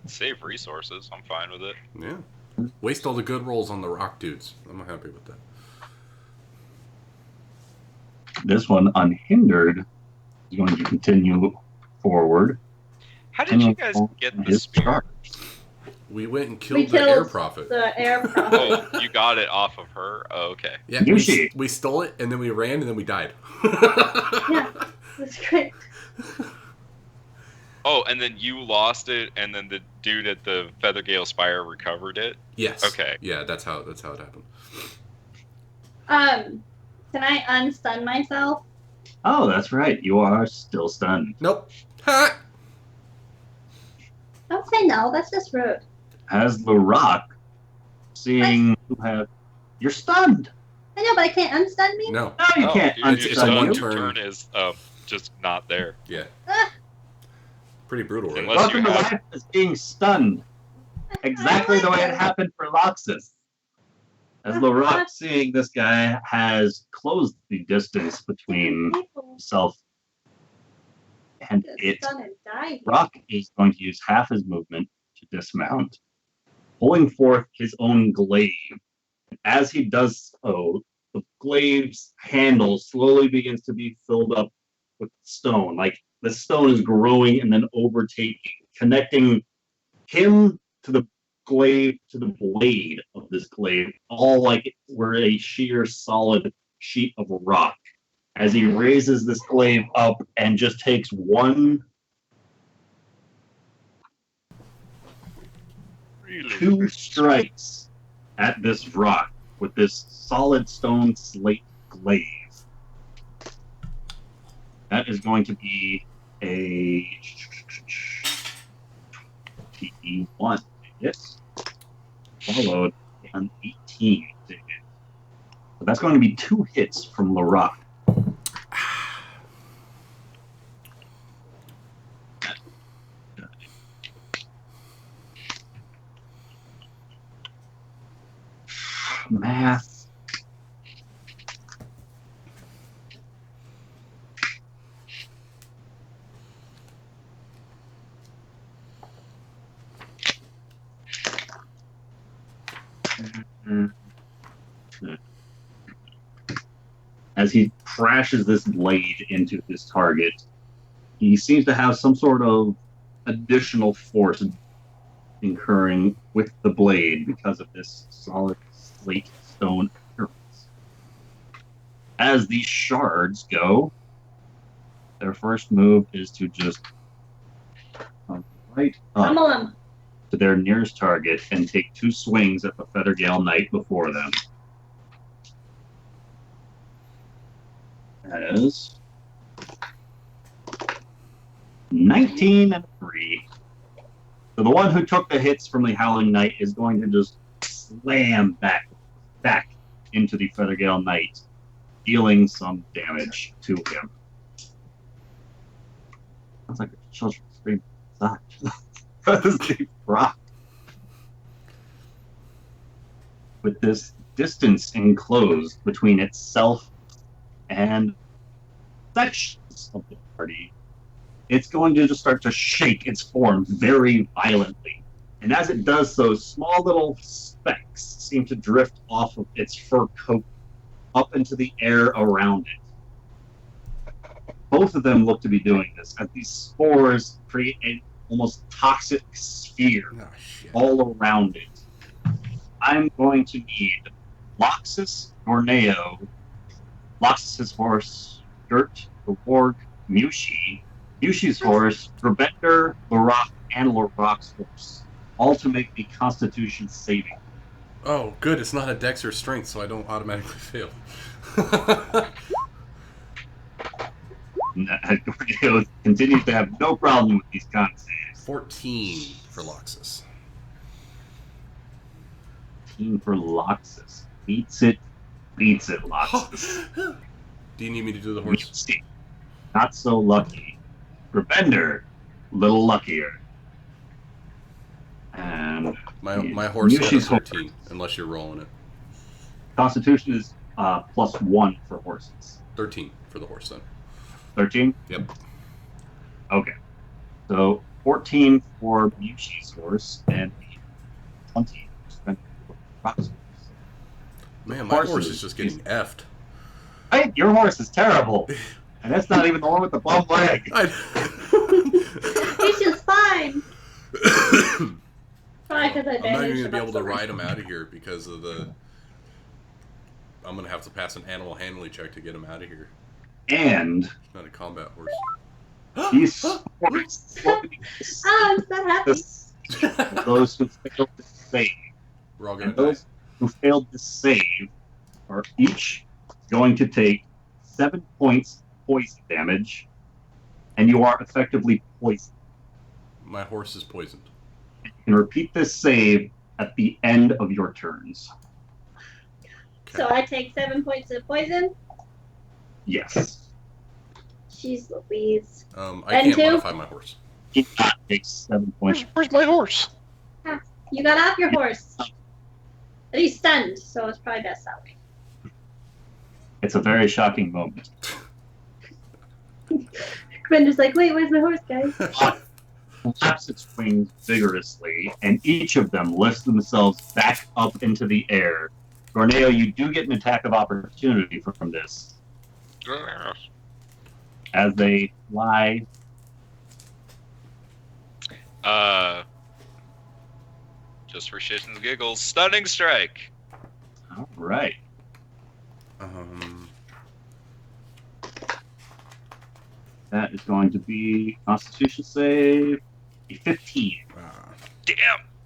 Save resources. I'm fine with it. Yeah. Waste all the good rolls on the rock dudes. I'm happy with that. This one, unhindered, is going to continue forward. How did you guys get the His spear? charge. We went and We killed the air killed prophet. the air prophet. Oh, you got it off of her? Oh, okay. Yeah, Yoshi. we stole it, and then we ran, and then we died. Yeah, that's great. Oh, and then you lost it, and then the dude at the Feathergale Spire recovered it? Yes. Okay. Yeah, that's how it happened. Can I unstun myself? Oh, that's right. You are still stunned. Nope. Ha! Don't say no. That's just rude. As the rock, seeing you have, you're stunned. I know, but I can't unstun me. No. No, you can't Dude, It's your a one unstun you. your turn. turn is just not there. Yeah. Ah, Pretty brutal, right? Unless Welcome you to have- life as being stunned. Exactly the way it happened for Loxus. As Larock, seeing this guy, has closed the distance between himself and it. Stun and die. Rock is going to use half his movement to dismount, pulling forth his own glaive. As he does so, the glaive's handle slowly begins to be filled up with stone. Like the stone is growing and then overtaking, connecting him to the glaive, to the blade of this glaive, all like it were a sheer solid sheet of rock. As he raises this glaive up and just takes two strikes at this rock with this solid stone slate glaive. That is going to be a 21 to hit, followed by an 18 to hit. So that's going to be 2 hits from Larock. Math. As he crashes this blade into his target, he seems to have some sort of additional force incurring with the blade because of this solid slate stone appearance. As these shards go, their first move is to just come right up Pummel him. to their nearest target and take 2 swings at the Feathergale Knight before them. That is 19 and 3. So the one who took the hits from the Howling Knight is going to just slam back into the Feathergale Knight, dealing some damage to him. Sounds like a children's scream inside. That is the rock. With this distance enclosed between itself and sections of the party, it's going to just start to shake its form very violently. And as it does so, small little specks seem to drift off of its fur coat up into the air around it. Both of them look to be doing this, as these spores create an almost toxic sphere Oh, shit. all around it. I'm going to need Loxus, Gorneo, Loxus's horse, Gert, the Warg, Mushi's horse, Rebender, Larock, and Larock's horse, all to make the Constitution saving. Oh, good. It's not a dex or strength, so I don't automatically fail. Gorneo continues to have no problem with these con saves. 14 for Loxus. 15 for Loxus. Beats it, Loxus. Do you need me to do the horse? Mushy, not so lucky. Rebender, little luckier. And My horse got a Mushi's 13, unless you're rolling it. Constitution is +1 for horses. 13 for the horse, then. 13? Yep. Okay. So 14 for Mushi's horse, and 20 for Fox's horse. Man, my horse is just getting effed. Right? Your horse is terrible. And that's not even the one with the bum leg. He's just fine. Probably because I I'm not even bandaged going to him be up able so to much. ride him out of here because of the... I'm going to have to pass an animal handling check to get him out of here. And Not a combat horse. he's forced slowly Oh, I'm so happy. those who failed to save. We're all going And to die. those who failed to save are each going to take 7 points poison damage, and you are effectively poisoned. My horse is poisoned. You can repeat this save at the end of your turns. So I take 7 points of poison. Yes. Jeez Louise. I And can't two? modify my horse. He not takes 7 points. Where's my horse? You got off your horse. But he's stunned, so it's probably best that way. It's a very shocking moment. Gwender's like, wait, where's my horse, guys? Flaps its wings vigorously, and each of them lifts themselves back up into the air. Gorneo, you do get an attack of opportunity from this as they fly. Just for shits and giggles, stunning strike. All right. That is going to be Constitution save, a 15. Damn,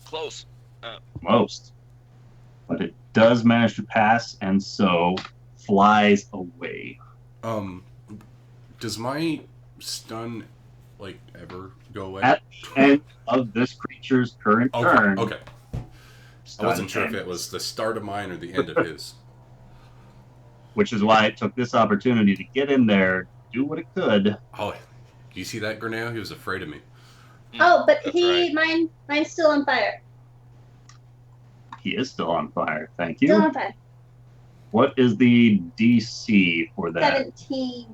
close. Most. But it does manage to pass, and so flies away. Does my stun like ever go away? At the end of this creature's current turn. Okay. I wasn't sure if it was the start of mine or the end of his. Which is why it took this opportunity to get in there, do what it could. Oh, do you see that, Grenell? He was afraid of me. Oh, but That's right. mine's still on fire. He is still on fire. Thank you. Still on fire. What is the DC for that? 17.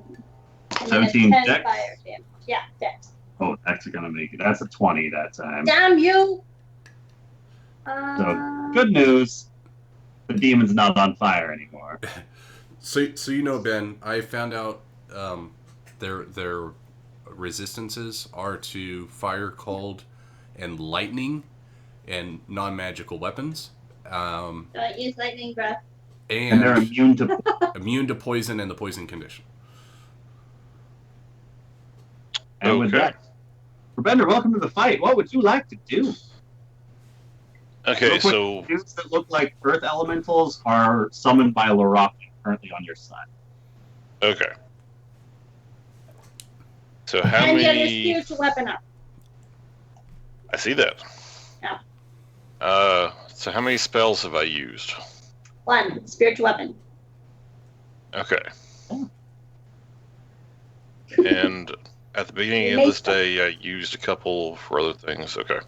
And 17 then a 10 dex? fire damage. Yeah, dex. Oh, that's gonna make it. That's a 20 that time. Damn you! Good news. The demon's not on fire anymore. So you know, Ben, I found out their resistances are to fire, cold, and lightning, and non-magical weapons. Don't use lightning breath. And they're And immune to immune to poison and the poison condition. And with Okay. that, Rebender, welcome to the fight. What would you like to do? Okay, Real quick, so dudes that look like earth elementals are summoned by Laraki, currently on your side. okay. So how And you have your many? spiritual weapon up. I see that. Yeah. So how many spells have I used? 1. Spiritual weapon. Okay. Oh. And at the beginning of this day, I used a couple for other things. Okay.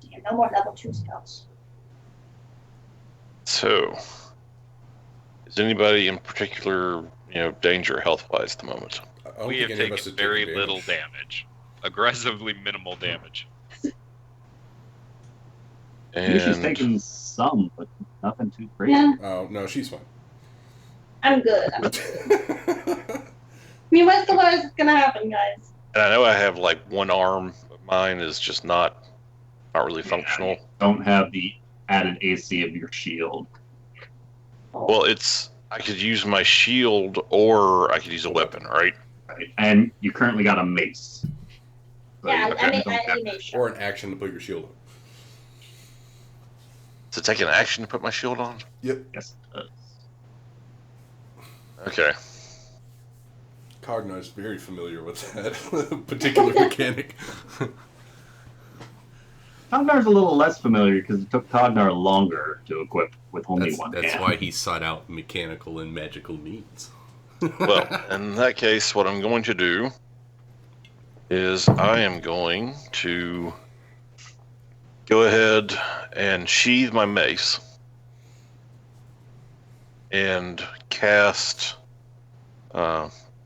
Yeah, no more level 2 spells. So, is anybody in particular, danger health-wise at the moment? I don't We think have any of us taken have very taken little damage. Aggressively minimal damage. She's And taken some, but nothing too crazy. Yeah, Oh no, she's fine. I'm good. I mean, what's the worst that's gonna happen, guys? I know I have like one arm of mine is just not really functional. Don't have the added AC of your shield. Well, I could use my shield or I could use a weapon, right? Right? And you currently got a mace. So Yeah, you I don't have need that. make sure. Or an action to put your shield on. To take an action to put my shield on? Yep. Yes, it does. Okay. Cognar is very familiar with that particular mechanic. Cognar's a little less familiar because it took Cognar longer to equip with only one That's hand. why he sought out mechanical and magical means. Well, in that case, what I'm going to do is I am going to go ahead and sheathe my mace and cast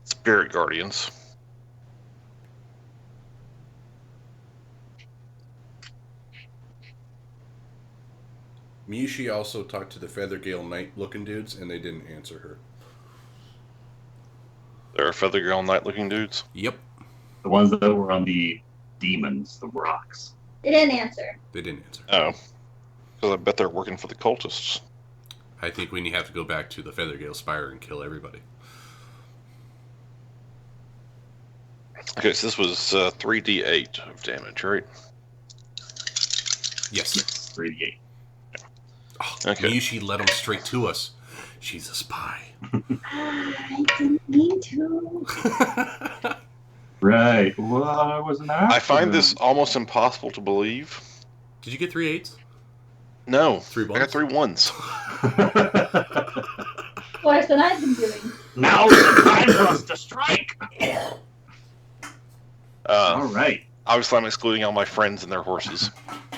Spirit Guardians. Miyushi also talked to the Feathergale Knight-looking dudes, and they didn't answer her. There are Feathergale Knight-looking dudes. Yep, The ones that were on the demons, the rocks. They didn't answer. they didn't answer. Oh. Because I bet they're working for the cultists. I think we have to go back to the Feathergale Spire and kill everybody. Okay, so this was 3d8 of damage, right? Yes. Yes, 3d8. Oh, Okay. Miyushi led them straight to us. She's a spy. I didn't mean to. Right. Well, I wasn't after I find them. this almost impossible to believe. Did you get 3 8s? No. 3 I got 3 1s. Worse than I've been doing. Now's the time for us to strike! All right. Obviously, I'm excluding all my friends and their horses.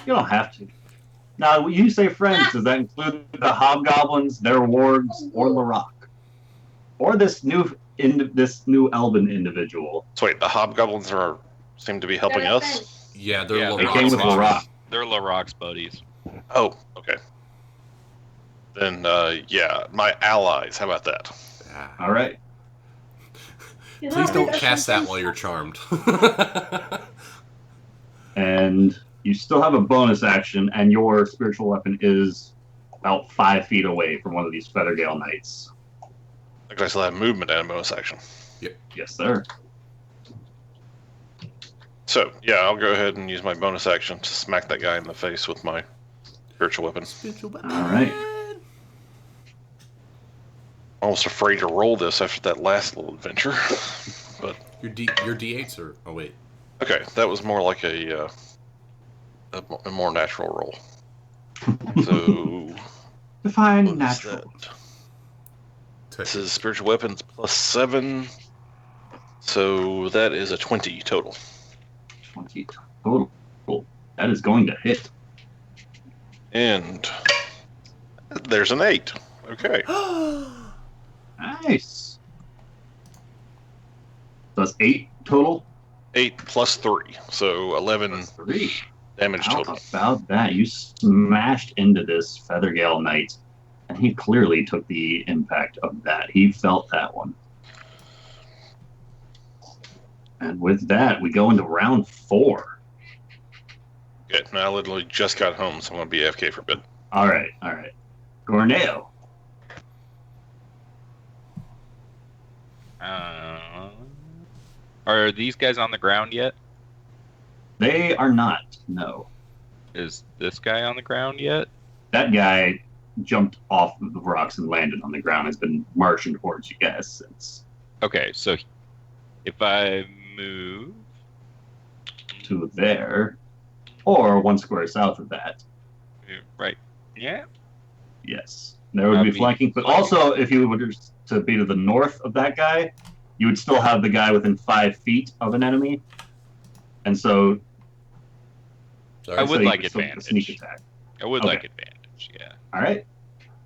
You don't have to. Now, when you say friends, does that include the hobgoblins, their wargs, or Larok? Or this new elven individual? So wait, the hobgoblins seem to be helping They're us? friends. Yeah, they're Yeah, They Larok's came with buddies. Larok. They're Larok's buddies. Oh, okay. Then, yeah, my allies. How about that? Ah. All right. You Please know, don't there's cast that something- while you're charmed. And you still have a bonus action, and your spiritual weapon is about 5 feet away from one of these Feathergale Knights. I still have movement and a bonus action. Yes, sir. So, yeah, I'll go ahead and use my bonus action to smack that guy in the face with my spiritual weapon. All right. Almost afraid to roll this after that last little adventure. But Your D8s are. Oh wait. okay, that was more like a more natural roll. So Define what is natural. that? This is spiritual weapons plus 7. So that is a 20 total. 20 total. That is going to hit. And there's an 8. Okay. Nice. That's 8 total. 8 plus 3. So 11 Plus 3. damage How total. about that? You smashed into this Feathergale Knight, and he clearly took the impact of that. He felt that one. And with that, we go into round 4. Good. Now I literally just got home, so I'm going to be AFK for a bit. All right. Gorneo. Are these guys on the ground yet? They are not. No. Is this guy on the ground yet? That guy jumped off of the rocks and landed on the ground. Has been marching towards you guys since. Okay, so if I move, To there, or 1 square south of that. right, yeah, Yes, there would I'd be be flanking. But flanking. also, if you were to be to the north of that guy, you would still have the guy within 5 feet of an enemy, and so Sorry. I would you like could still get a advantage. sneak attack. I would Okay. like advantage, yeah. All right,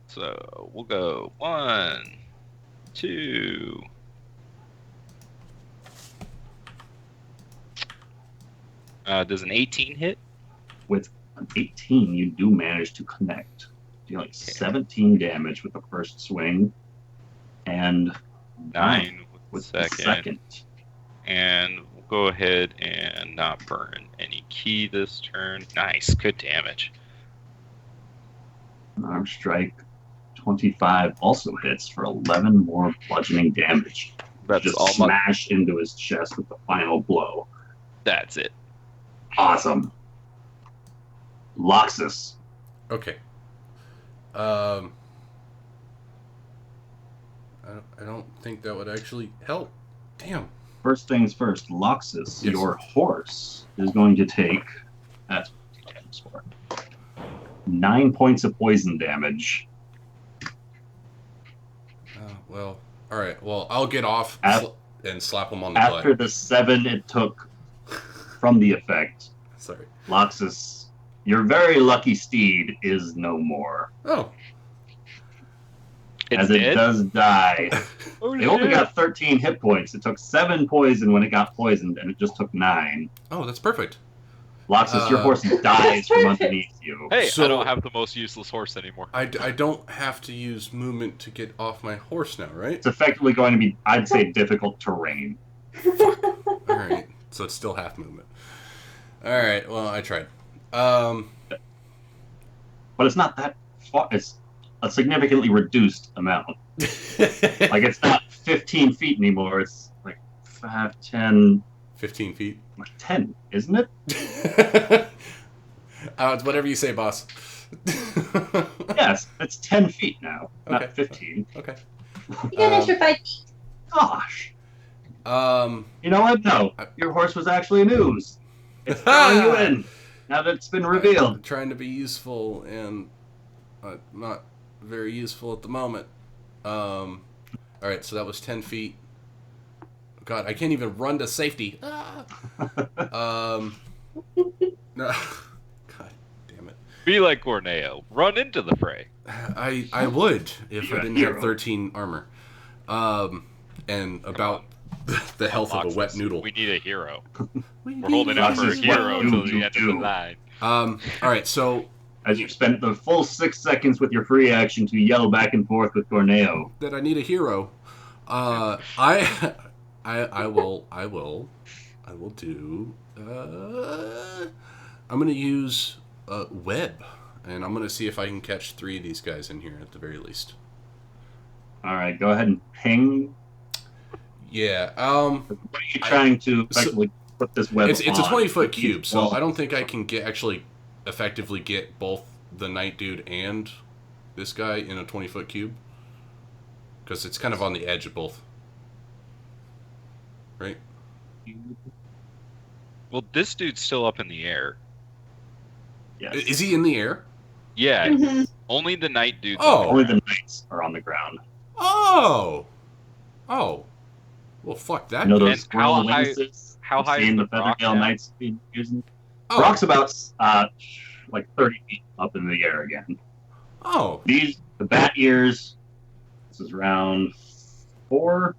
So we'll go 1, 2. Does an 18 hit? with an 18, you do manage to connect, dealing 17 damage with the first swing, and 9 with with the the second. And we'll go ahead and not burn any key this turn. Nice, good damage. An arm strike 25 also hits for 11 more bludgeoning damage. That's Just all my. smash into his chest with the final blow. That's it. Awesome. Loxus. Okay. I don't think that would actually help. Damn. First things first, Loxus, Yes. your horse is going to take that's what damage for 9 points of poison damage. Well, all right. Well, I'll get off Af- and slap him on the After butt. the 7 it took from the effect, Sorry. Loxus, your very lucky steed is no more. Oh. It's as it dead? does die. Oh, It only shit. got 13 hit points. It took 7 poison when it got poisoned, and it just took 9. Oh, that's perfect. Loxus, your horse dies from underneath you. Hey, So- I don't have the most useless horse anymore. I don't have to use movement to get off my horse now, right? It's effectively going to be, I'd say, difficult terrain. All right, so it's still half movement. All right, well, I tried. But it's not that far. It's a significantly reduced amount. Like, it's not 15 feet anymore. It's like 5, 10, 15 feet. like 10, isn't it? It's whatever you say, boss. Yes, it's 10 feet now, Okay. not 15. Okay. You got an extra 5 feet. Gosh. Um. You know what? No, your horse was actually an ooze. It's drawing you in. Now that it's been revealed. I'm trying to be useful and not very useful at the moment. All right, so that was 10 feet. God, I can't even run to safety. No. God damn it. Be like Corneo. Run into the fray. I would if You're I a didn't hero. have 13 armor. And about the health of a wet Loxus, noodle. We need a hero. We We're holding out for a Loxus, hero what until do the you end of the do? line. All right, so As you spent the full 6 seconds with your free action to yell back and forth with Corneo. that I need a hero. I will do. I'm gonna use web, and I'm gonna see if I can catch 3 of these guys in here at the very least. Alright, go ahead and ping. Yeah. What are you trying to effectively put this web It's a on? 20-foot cube, so Well, I don't think I can actually effectively get both the night dude and this guy in a 20-foot cube, because it's kind of on the edge of both. Right? Well, this dude's still up in the air. Yes. Is he in the air? Yeah, Mhm. only the night dude's Oh. up Only there. the knights are on the ground. Oh. Oh. Well, fuck that. You know dude. those And how squirrel high- wings how you've high is seen the the rock Feathertail now? Knights be using? Oh. Rock's about like 30 feet up in the air again. Oh. The bat ears. This is round 4.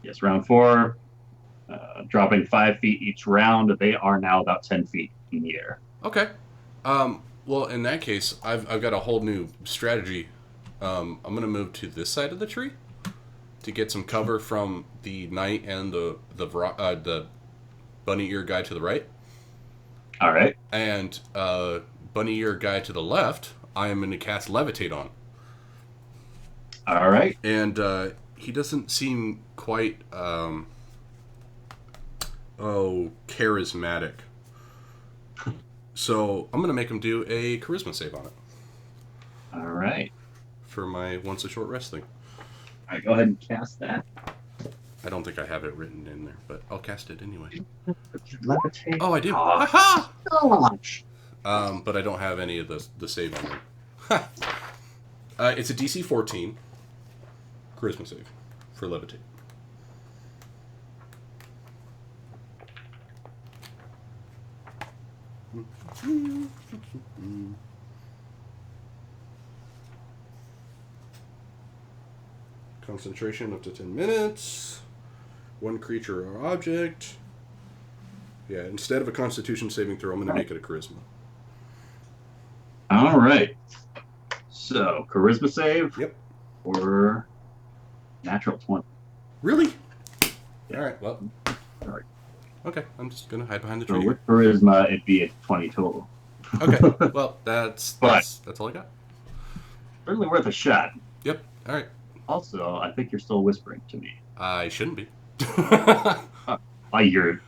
Yes, round 4. Dropping 5 feet each round. They are now about 10 feet in the air. Okay. Well, in that case, I've got a whole new strategy. I'm gonna move to this side of the tree to get some cover from the knight and the bunny ear guy to the right, All right. and bunny ear guy to the left. I am going to cast levitate on, All right. and he doesn't seem quite charismatic. So I'm gonna make him do a charisma save on it All right. for my once a short rest thing. All right. Go ahead and cast that. I don't think I have it written in there, but I'll cast it anyway. Levitate. Oh, I do. Aw. Ha Gosh. But I don't have any of the save on there. It's a DC 14 charisma save for levitate. Concentration up to 10 minutes. One creature or object. Yeah, instead of a Constitution saving throw, I'm going to make it a charisma. All right. So, charisma save. Yep. Or natural 20. Really? All right. Well. Sorry. Okay. I'm just going to hide behind the So tree. with charisma, it'd be a 20 total. Okay. Well, that's all I got. Certainly worth a shot. Yep. All right. Also, I think you're still whispering to me I shouldn't be. by your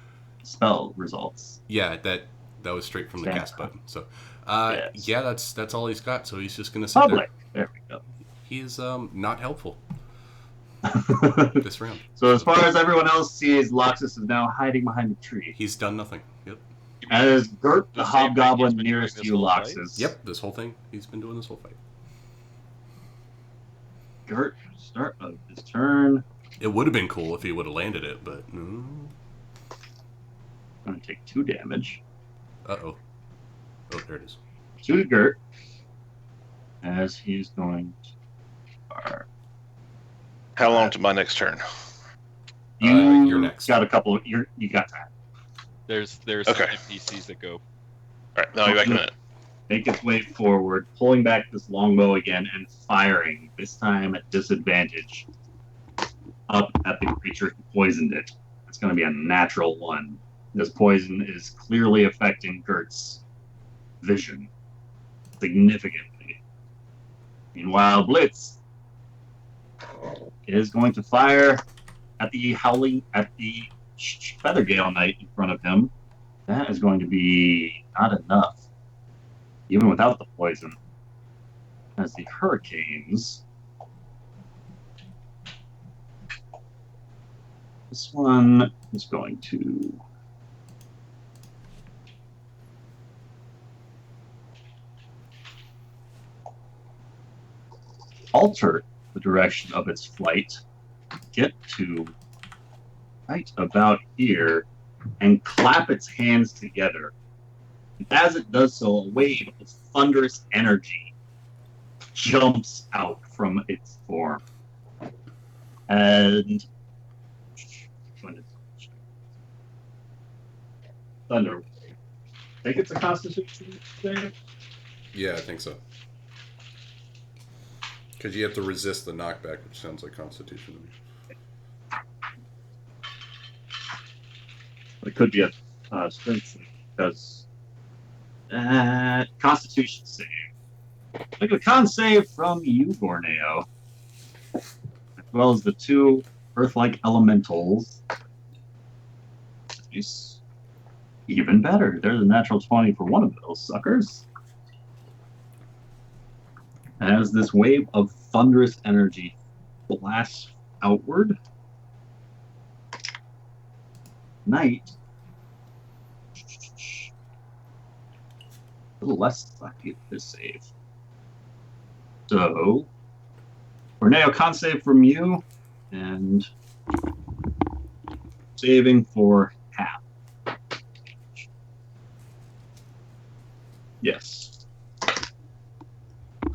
spell results. Yeah, that was straight from the Stand cast up. button. So, Yes. yeah, that's all he's got. So he's just gonna sit there. Public. There we go. He is not helpful this round. So as far as everyone else sees, Loxus is now hiding behind a tree. He's done nothing. Yep. As Gert, the The same thing hobgoblin he's been doing nearest this you, whole fight? Loxus. Yep. This whole thing he's been doing this whole fight. Gert, start of his turn. It would have been cool if he would have landed it, but no. Going to take 2 damage. Oh, there it is. 2 to Gert. As he's going to fire. How long to my next turn? You You're next. got a couple. You got time. There's Okay. some NPCs that go. All right, now I'll be back in a minute. Make its way forward, pulling back this longbow again and firing, this time at disadvantage, up at the creature who poisoned it. It's going to be a natural one. This poison is clearly affecting Gert's vision significantly. Meanwhile, Blitz is going to fire at the Feathergale Knight in front of him. That is going to be not enough, even without the poison. As the hurricanes, this one is going to alter the direction of its flight, get to right about here, and clap its hands together. And as it does so, a wave of thunderous energy jumps out from its form. And Thunder. I think it's a Constitution save. Yeah, I think so. Because you have to resist the knockback, which sounds like Constitution to me. It could be a strength save because Constitution save. Look at a con save from you, Borneo, as well as the two Earth-like elementals. Nice. Even better. There's a natural 20 for one of those suckers. As this wave of thunderous energy blasts outward, Knight, a little less lucky at this save. So, Borneo, con save from you, and saving for half. Yes.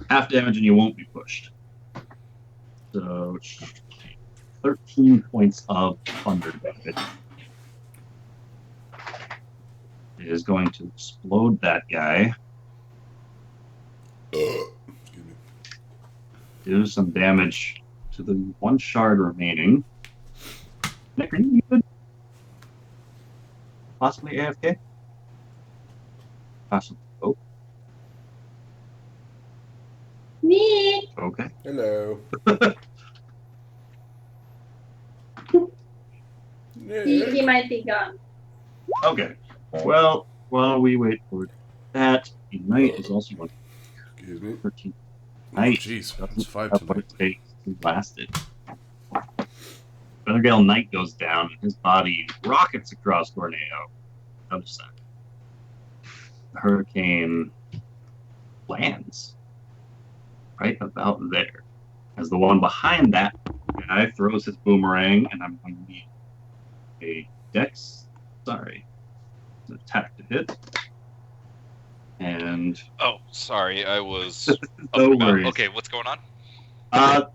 Half damage and you won't be pushed. So, 13 points of thunder damage. It is going to explode that guy. Excuse me. Do some damage to the one shard remaining. Nick, are you good? Possibly AFK? Possibly. Oh, Me. okay. Hello. He might be gone. Okay. Well, while we wait for that, the knight is also going Excuse me. to 13. Oh, Knight jeez. doesn't It's 5 have what tonight. it takes to blast it. Feathergale Knight goes down, and his body rockets across Borneo. Other side. The hurricane lands right about there. As the one behind that guy throws his boomerang, and I'm going to need a an attack to hit. And Oh, sorry, I was. no forgot. worries. Okay, what's going on?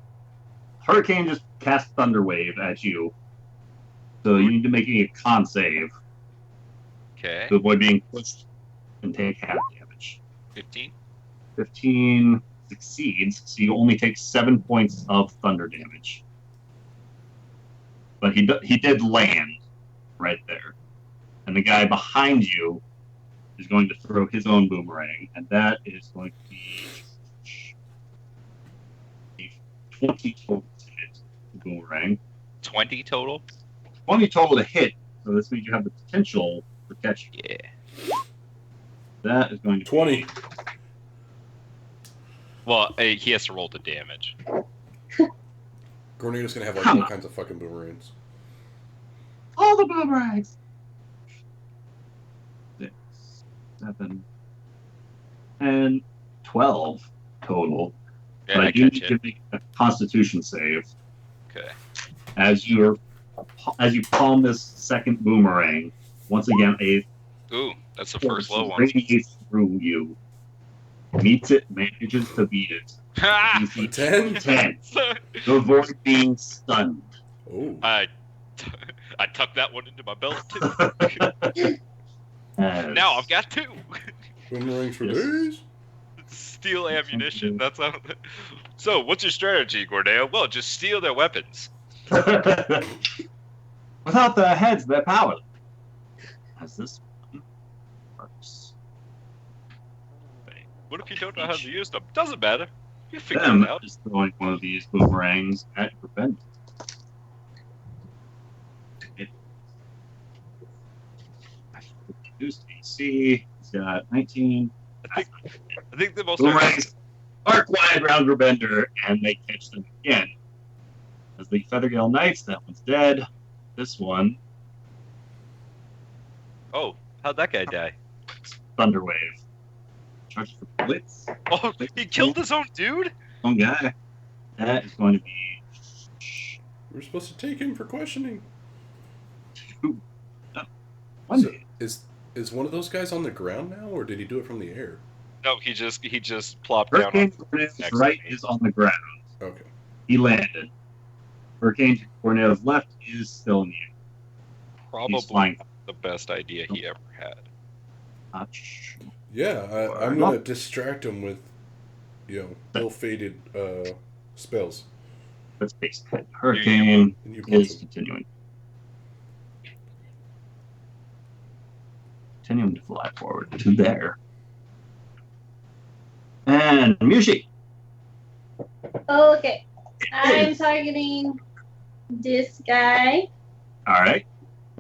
Hurricane just cast Thunder Wave at you. So you need to make a con save Okay, to avoid being pushed and take half damage. 15. 15 succeeds, so you only take 7 points of thunder damage. But he did land right there. And the guy behind you is going to throw his own boomerang, and that is going to be a 20 total to hit the boomerang. 20 total. 20 total to hit, so this means you have the potential for catching. Yeah. That is going to 20. Well, he has to roll the damage. Gornito's gonna have like all kinds of fucking boomerangs. all the boomerangs. 6, 7, and 12 total. Yeah, But I I do catch need it. to make a Constitution save Okay. as you palm this second boomerang. Once again, a Ooh, that's the first low one. radiates through you, meets it, manages to beat it. Ha! DC 10? 10 to avoid being stunned. Oh. I tucked that one into my belt too. Now I've got 2. Boomerangs for Yes. days. Steal ammunition. That's how. So, what's your strategy, Gordale? Well, just steal their weapons. Without the heads, they're powerless. As this one works. What if you don't know how to use them? Doesn't matter. You figure Them it out. is throwing one of these boomerangs at your bend. Reduced AC. He's got 19. I think the most. Boomerangs arc wide round Gravender, and they catch them again. As the Feathergale Knights, that one's dead. This one, Oh, how'd that guy die? Thunderwave. Charges for Blitz. Oh, he killed his own dude? One guy. That is going to be. We're supposed to take him for questioning. One So, day. is one of those guys on the ground now, or did he do it from the air? No, he just plopped down. Hurricane On Tornado's next right to me. is on the ground. Okay. He landed. Hurricane Tornado's left is still in the air. He's Probably flying. the best idea he ever had. Touch. Yeah, I'm gonna distract him with, ill-fated spells. Let's face it. Hurricane And you punch is him. continuing. Continuing to fly forward to there. And Mushi. Okay. I'm targeting this guy All right.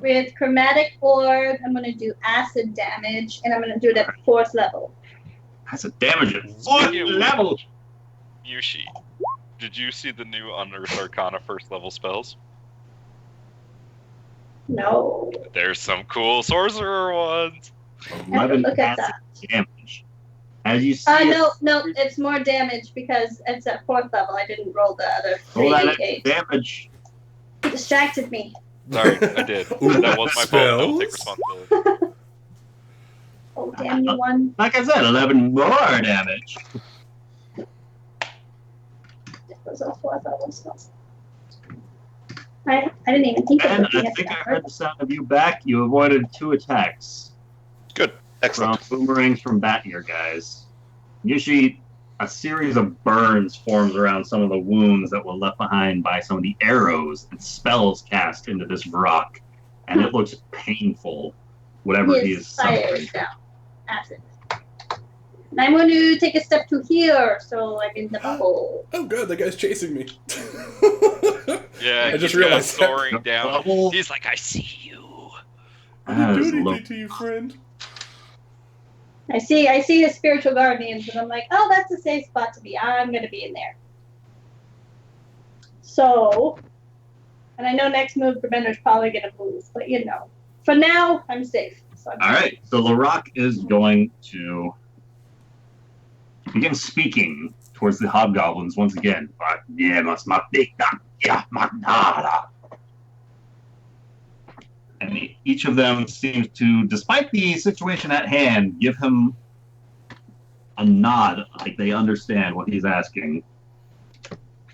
with Chromatic Orb. I'm going to do acid damage, and I'm going to do it at 4th level. That's a damage at 4th level. Yushi, did you see the new Unearth Arcana 1st level spells? No. There's some cool sorcerer ones. 11 Look at acid damage. As you see, No, it's more damage because it's at 4th level. I didn't roll the other all that 3d8. damage. It distracted me. Sorry, I did. Ooh, That was my fault. Don't take spells? responsibility. Oh, damn you one. Like I said, 11 more damage. It was a 4th level spell. I didn't even think of And looking I at think I that. heard the sound of you back. You avoided 2 attacks Good. Excellent. from boomerangs from Bat Ear guys. Usually, a series of burns forms around some of the wounds that were left behind by some of the arrows and spells cast into this rock, and it looks painful. Whatever he is fire suffering. is down. Acid. And I'm going to take a step to here, so I'm in the bubble. Oh god, that guy's chasing me. Yeah, I just he's realized that. soaring down. Bubble. He's like, I see you. I That didn't is do anything low. to you, friend. I see the spiritual guardians, and I'm like, oh, that's a safe spot to be. I'm going to be in there. So, and I know next move, Prevender's probably going to move, but for now, I'm safe. So I'm All right, so LaRock is going to begin speaking towards the hobgoblins once again. And each of them seems to, despite the situation at hand, give him a nod, like they understand what he's asking.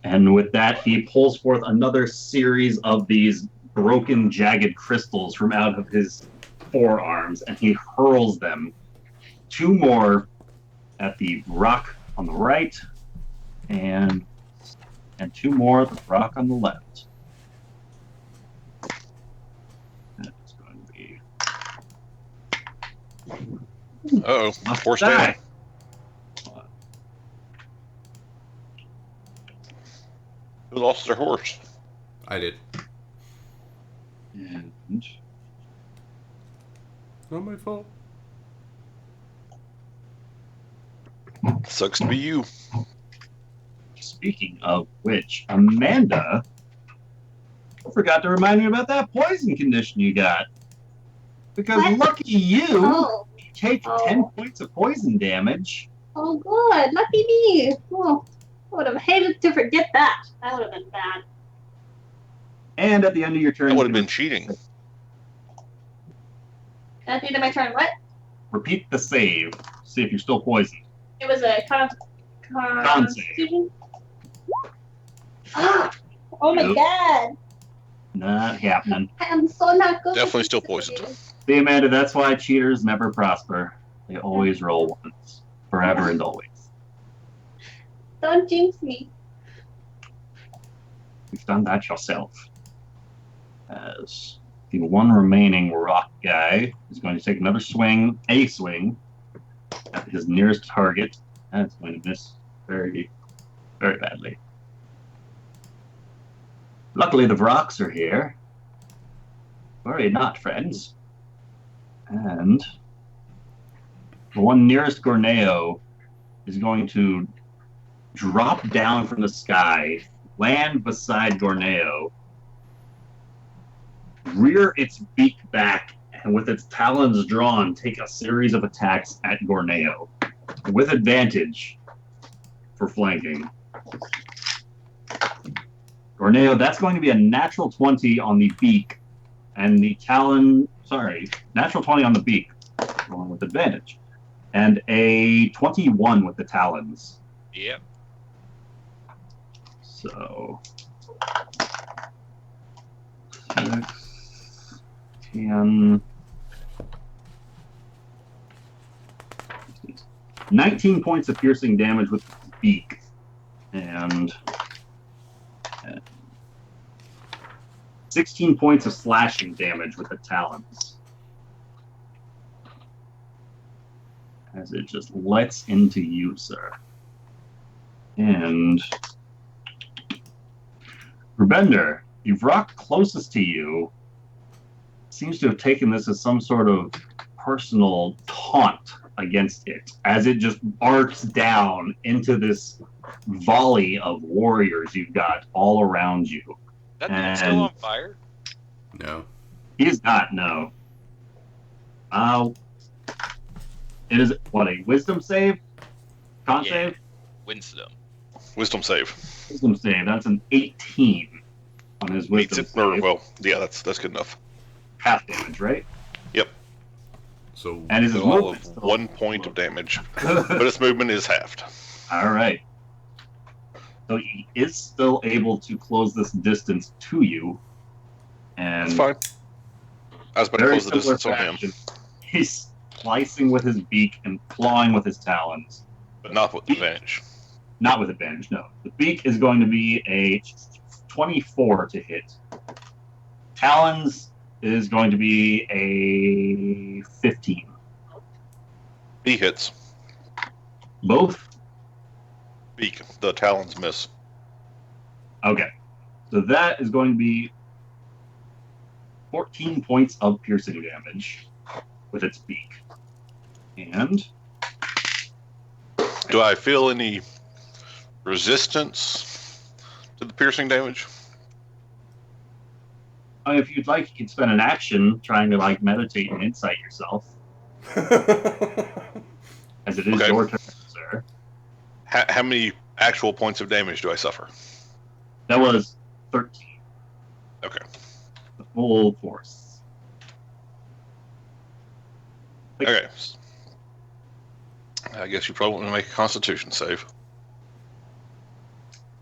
And with that, he pulls forth another series of these broken, jagged crystals from out of his forearms, and he hurls them. 2 more at the rock on the right, and 2 more at the rock on the left. That's going to be Uh-oh. must Horse die. down. Who lost their horse? I did. And Not my fault. Sucks to be you. speaking of which, Amanda forgot to remind me about that poison condition you got. Because What? lucky you, Oh, you take 10 points of poison damage. oh, good. Lucky me. Oh, I would have hated to forget that. That would have been bad. And at the end of your turn, That would have you been cheating. At the end of my turn, what? repeat the save. See if you're still poisoned. It was a Con constitution. Oh my Nope. god. Not happening. I am so not good. Definitely with still these poisoned. abilities. See, Amanda, that's why cheaters never prosper. They always roll once, forever and always. Don't jinx me. You've done that yourself. As the one remaining rock guy is going to take another swing, at his nearest target. And it's going to miss very, very badly. Luckily, the Vrocks are here. Worry not, friends. And the one nearest Gorneo is going to drop down from the sky, land beside Gorneo, rear its beak back, and with its talons drawn, take a series of attacks at Gorneo, with advantage for flanking. Gorneo, that's going to be a natural 20 on the beak, and the natural 20 on the beak, rolling with advantage, and a 21 with the talons. Yep. So 6, 10, 19 points of piercing damage with the beak, and 16 points of slashing damage with the talons. As it just lets into you, sir. And Rubender, the rock closest to you seems to have taken this as some sort of personal taunt against it, as it just arcs down into this volley of warriors you've got all around you. That thing's still on fire? No. He is not, no. It is, what, a wisdom save? Con Yeah. save? Wisdom. Wisdom save. Wisdom save. That's an 18 on his Meets wisdom it. Or, save. well, yeah, that's good enough. Half damage, right? Yep. So And his All movement of still- 1 point of damage, but its movement is halved. All right. So he is still able to close this distance to you. And That's fine. I was about to very close the similar distance on him, fashion, he's slicing with his beak and clawing with his talons. but not with advantage. Not with advantage, no. The beak is going to be a 24 to hit. Talons is going to be a 15. He hits. Both? Beak. The talons miss. Okay. So that is going to be 14 points of piercing damage with its beak. And Do I feel any resistance to the piercing damage? if you'd like, you could spend an action trying to meditate and insight yourself, as it is Okay. your turn, sir. How many actual points of damage do I suffer? That was 13. Okay. The full force. Okay. I guess you probably want to make a Constitution save.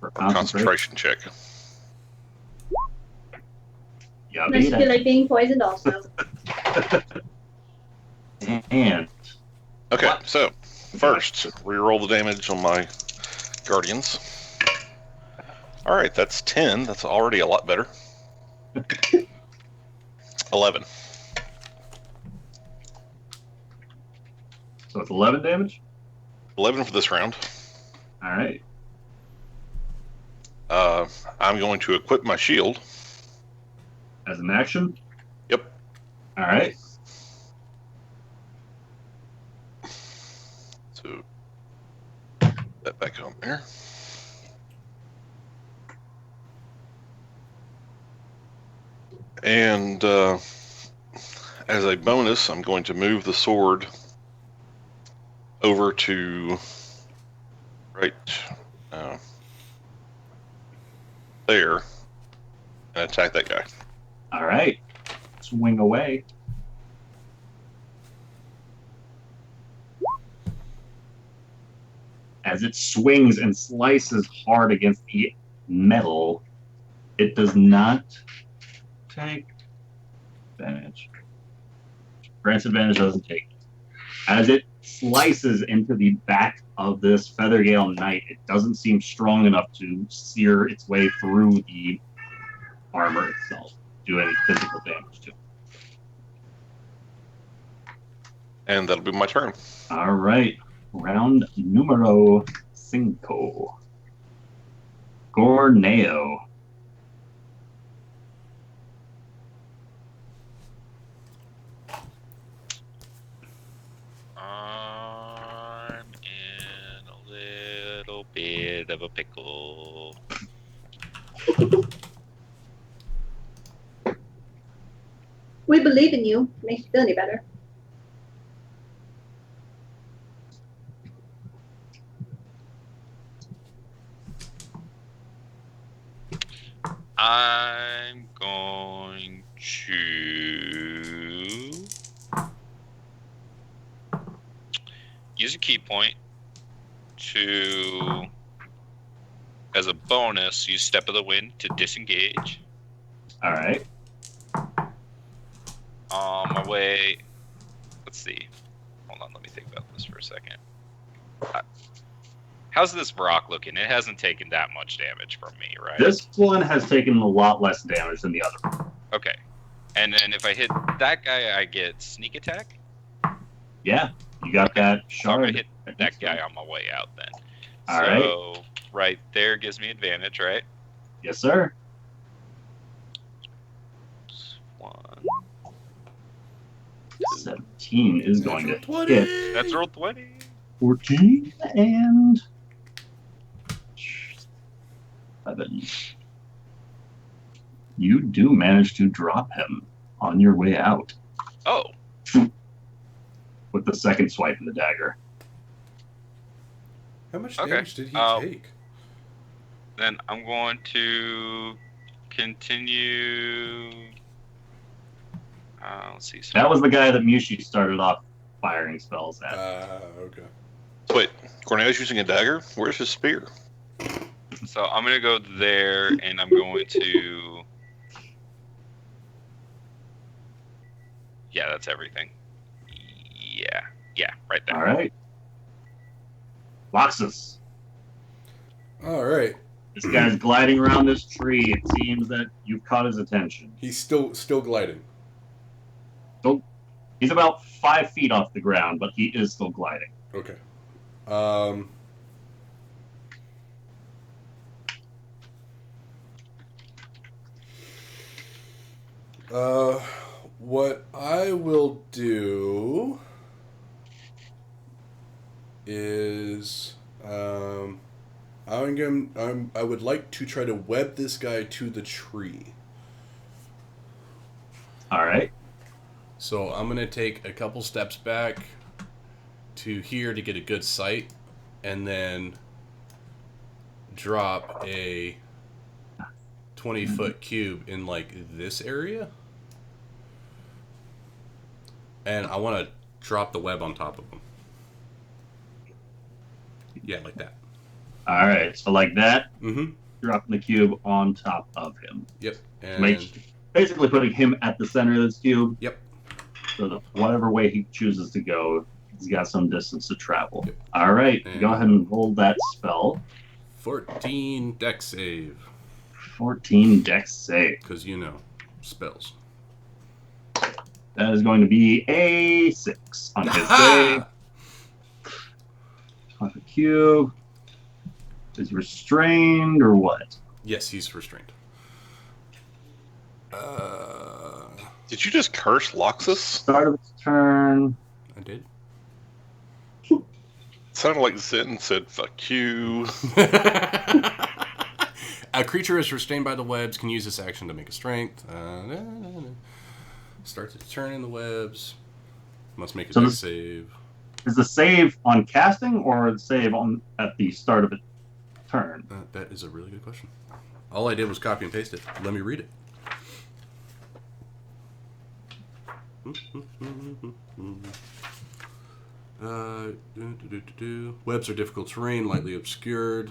For Or concentration check. Yeah, Makes you feel like being poisoned also. And Okay, What? so first, reroll the damage on my Guardians. Alright, that's 10. That's already a lot better. 11. so it's 11 damage. 11 for this round. All right. I'm going to equip my shield. As an action. Yep. All right. So, that back on there. And as a bonus, I'm going to move the sword over to right there and attack that guy. All right. Swing away. As it swings and slices hard against the metal, it does not take damage. grants advantage, doesn't take it. As it slices into the back of this Feathergale Knight, it doesn't seem strong enough to sear its way through the armor itself, do any physical damage to it. And that'll be my turn. All right, round numero 5. Gorneo. I'm in a little bit of a pickle. We believe in you. Makes you feel any better. I'm going to use a key point to, as a bonus, use Step of the Wind to disengage. All right. On my way, let's see. Hold on, let me think about this for a second. How's this rock looking? It hasn't taken that much damage from me, right? This one has taken a lot less damage than the other one. Okay. And then if I hit that guy, I get sneak attack? Yeah, you got that So I'm going shard. to hit that guy on my way out then. All So, right there gives me advantage, right? Yes, sir. 1. 17 is going to Natural 20. hit. That's roll 20. 14 and 7. You do manage to drop him on your way out Oh, with the second swipe of the dagger. How much Okay. damage did he take? then I'm going to continue. Let's see. That was the guy that Mushi started off firing spells at. Okay. Wait, Cornelius using a dagger? Where's his spear? So I'm going to go there, and I'm going to... Yeah, that's everything. Yeah, right there. All right. Loxus. All right. This guy's gliding around this tree. It seems that you've caught his attention. He's still gliding. He's about 5 feet off the ground, but he is still gliding. Okay. What I will do is I would like to try to web this guy to the tree. All right. So I'm going to take a couple steps back to here to get a good sight, and then drop a 20-foot cube in, like, this area. And I want to drop the web on top of him. Yeah, like that. All right. So like that, Mm-hmm. dropping the cube on top of him. Yep. And Basically putting him at the center of this cube. Yep. So that whatever way he chooses to go, he's got some distance to travel. Yep. All right. And- Go ahead and hold that spell. 14 dex save. 14 dex save. Because, spells. That is going to be a 6 on his save. On the cube. Is he restrained or what? Yes, he's restrained. Did you just curse Loxus? Start of its turn. I did. Sounded like Zen said, fuck you. A creature is restrained by the webs can use this action to make a strength. Starts its turn in the webs. Must make a So dex this- save. Is the save on casting or the save on at the start of its turn? That is a really good question. All I did was copy and paste it. Let me read it. Webs are difficult terrain, lightly obscured.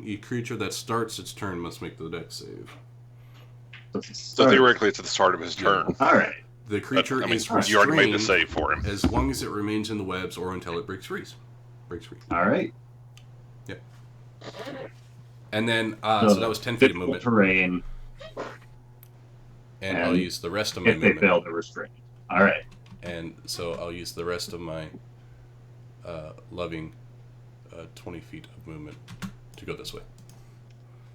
Each creature that starts its turn must make the dex save. So it's the So start. theoretically, it's at the start of his turn. All right. The creature is you already made the restrained save for him. as long as it remains in the webs or until it breaks free. All right. Yep. And then, so that was 10 feet of movement. Terrain. And I'll use the rest of my if movement. they fail to restrain. All right. And so I'll use the rest of my loving 20 feet of movement to go this way.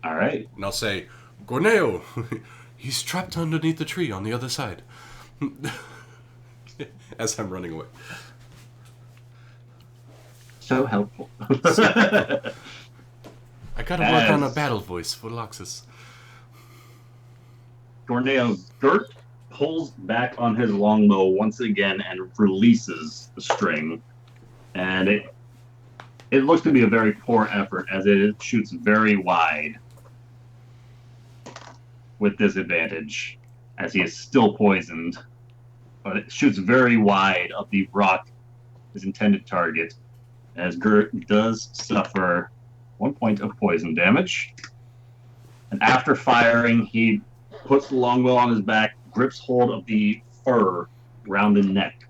All right. And I'll say, Gorneo, he's trapped underneath the tree on the other side. As I'm running away. So helpful. I gotta work on a battle voice for Loxus. Gorneo Gert pulls back on his longbow once again and releases the string. And it looks to be a very poor effort as it shoots very wide with disadvantage as he is still poisoned. But it shoots very wide of the rock, his intended target, as Gert does suffer 1 point of poison damage. And after firing, he puts the longbow on his back, grips hold of the fur around the neck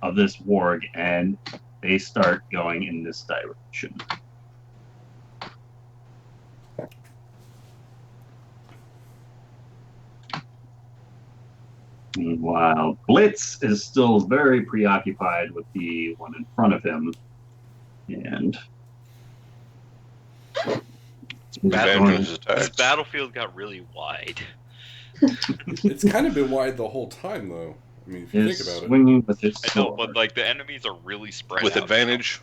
of this warg, and they start going in this direction. Meanwhile, Blitz is still very preoccupied with the one in front of him. And This This battlefield got really wide. It's kind of been wide the whole time, though. I mean, if you think about it. Swinging with his I know, sword. but like the enemies are really spread with out. advantage.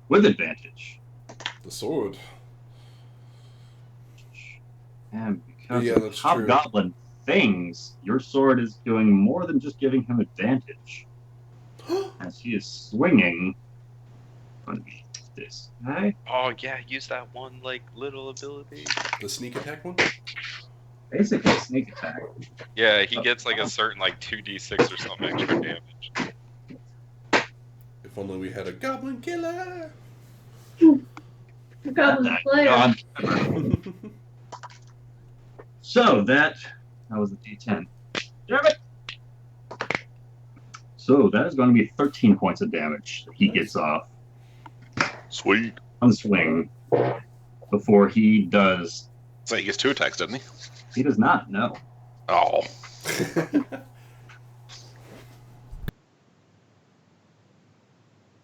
With advantage. The sword. And because Yeah, of that's true. Hobgoblin things, your sword is doing more than just giving him advantage. As he is swinging on this guy. Oh yeah, use that one like little ability. The sneak attack one? Basically a sneak attack. Yeah, he gets like a certain like 2d6 or something extra damage. If only we had a goblin killer. Goblin Slayer. So that was a D10. Damn it! So that is going to be 13 points of damage that he gets off Sweet. on swing before he does. So he gets 2 attacks, doesn't he? He does not, no. Oh.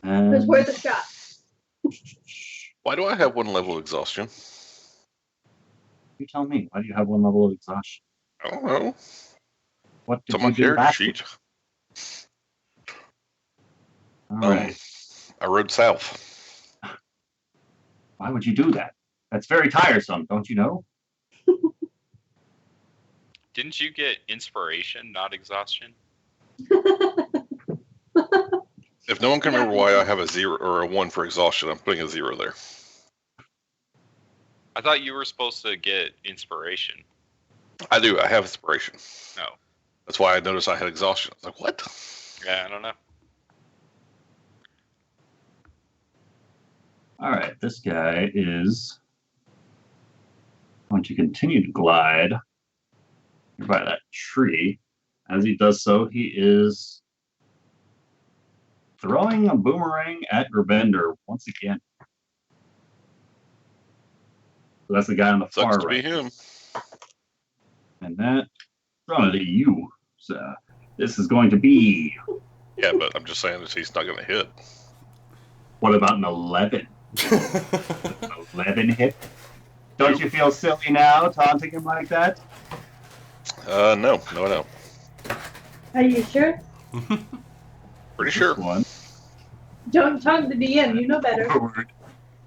And It was worth a shot. Why do I have 1 level of exhaustion? you tell me, why do you have 1 level of exhaustion? I don't know. What did It's on my you do character last sheet. All right. I rode south. Why would you do that? That's very tiresome, don't you know? Didn't you get inspiration, not exhaustion? If no one can remember why I have a 0 or a 1 for exhaustion, I'm putting a 0 there. I thought you were supposed to get inspiration. I do. I have inspiration. No. That's why I noticed I had exhaustion. I was like, what? Yeah, I don't know. All right, this guy is going to continue to glide by that tree. As he does so, he is throwing a boomerang at Gravender once again. So that's the guy on the far Sucks to right. be him. And that throwing it at you. So this is going to be, Yeah, but I'm just saying that he's not going to hit. what about an 11? 11 hit? Don't you feel silly now, taunting him like that? No, I don't. Are you sure? Pretty sure. One Don't talk to DM. You know better. forward.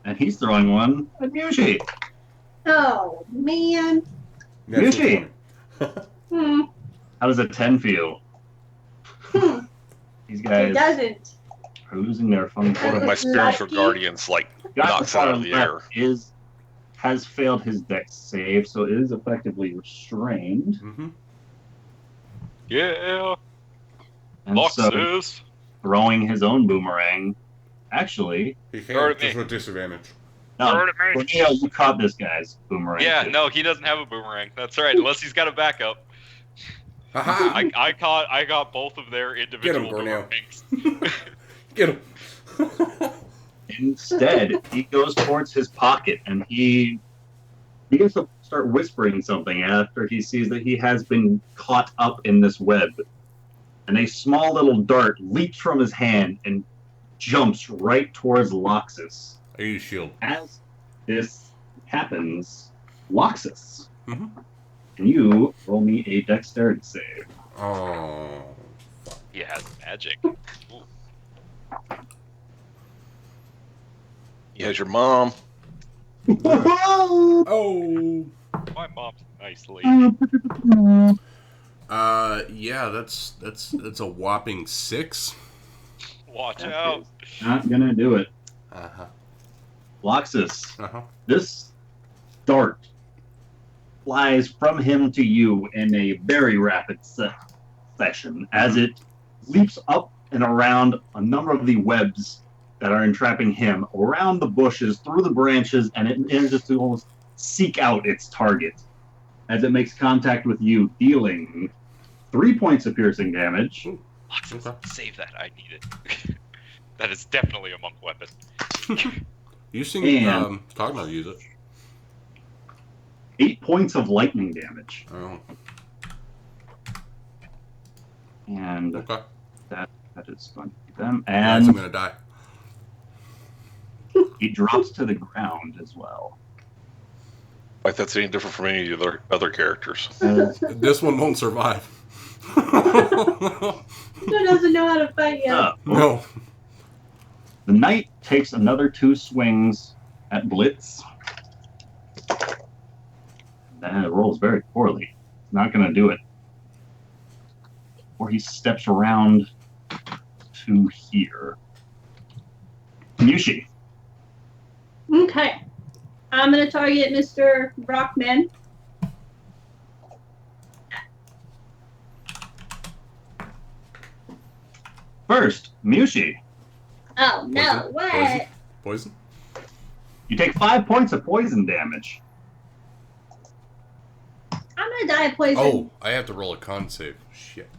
And he's throwing one at Mushi. Oh man. Mushi, Hmm. how does a 10 feel? Hmm. These It guys doesn't. are losing their fun. One of my spiritual guardians, like, knocks it out of the air. Has failed his dex save, so is effectively restrained. Mm-hmm. Yeah, And so Loxus. throwing his own boomerang. Actually, He Throw it can't, at just me. with disadvantage. no, Throw it at me. Corneo, you caught this guy's boomerang. Yeah, too. no, he doesn't have a boomerang. That's right, unless he's got a backup. Haha! I got both of their individual Cornell. rings. Get him! Instead, he goes towards his pocket and he begins to start whispering something after he sees that he has been caught up in this web. And a small little dart leaps from his hand and jumps right towards Loxus. I use shield. As this happens, Loxus, Mhm. can you roll me a dexterity save? Oh. He has magic. Ooh. He has your mom. Oh. My mom's a nice lady. Yeah, that's a whopping 6. Watch That out. is not gonna do it. Uh-huh. Loxus, Uh-huh. this dart flies from him to you in a very rapid session as it leaps up and around a number of the webs that are entrapping him, around the bushes, through the branches, and it manages to almost seek out its target as it makes contact with you, dealing 3 points of piercing damage. Loxus, Okay. save that. I need it. That is definitely a monk weapon. You seen And- Cogno use it. 8 points of lightning damage. Oh, And okay. that is going to be them. Guys, I'm And gonna die. he drops to the ground as well. Like that's any different from any of the other characters. This one won't survive. Who doesn't know how to fight yet? No. The knight takes another 2 swings at Blitz. And it rolls very poorly. It's not going to do it. Or he steps around to here. Yushi. Okay. I'm gonna target Mr. Brockman. First, Mushi. Oh no! Poison? What? Poison? You take 5 points of poison damage. I'm gonna die of poison. Oh, I have to roll a con save. Shit.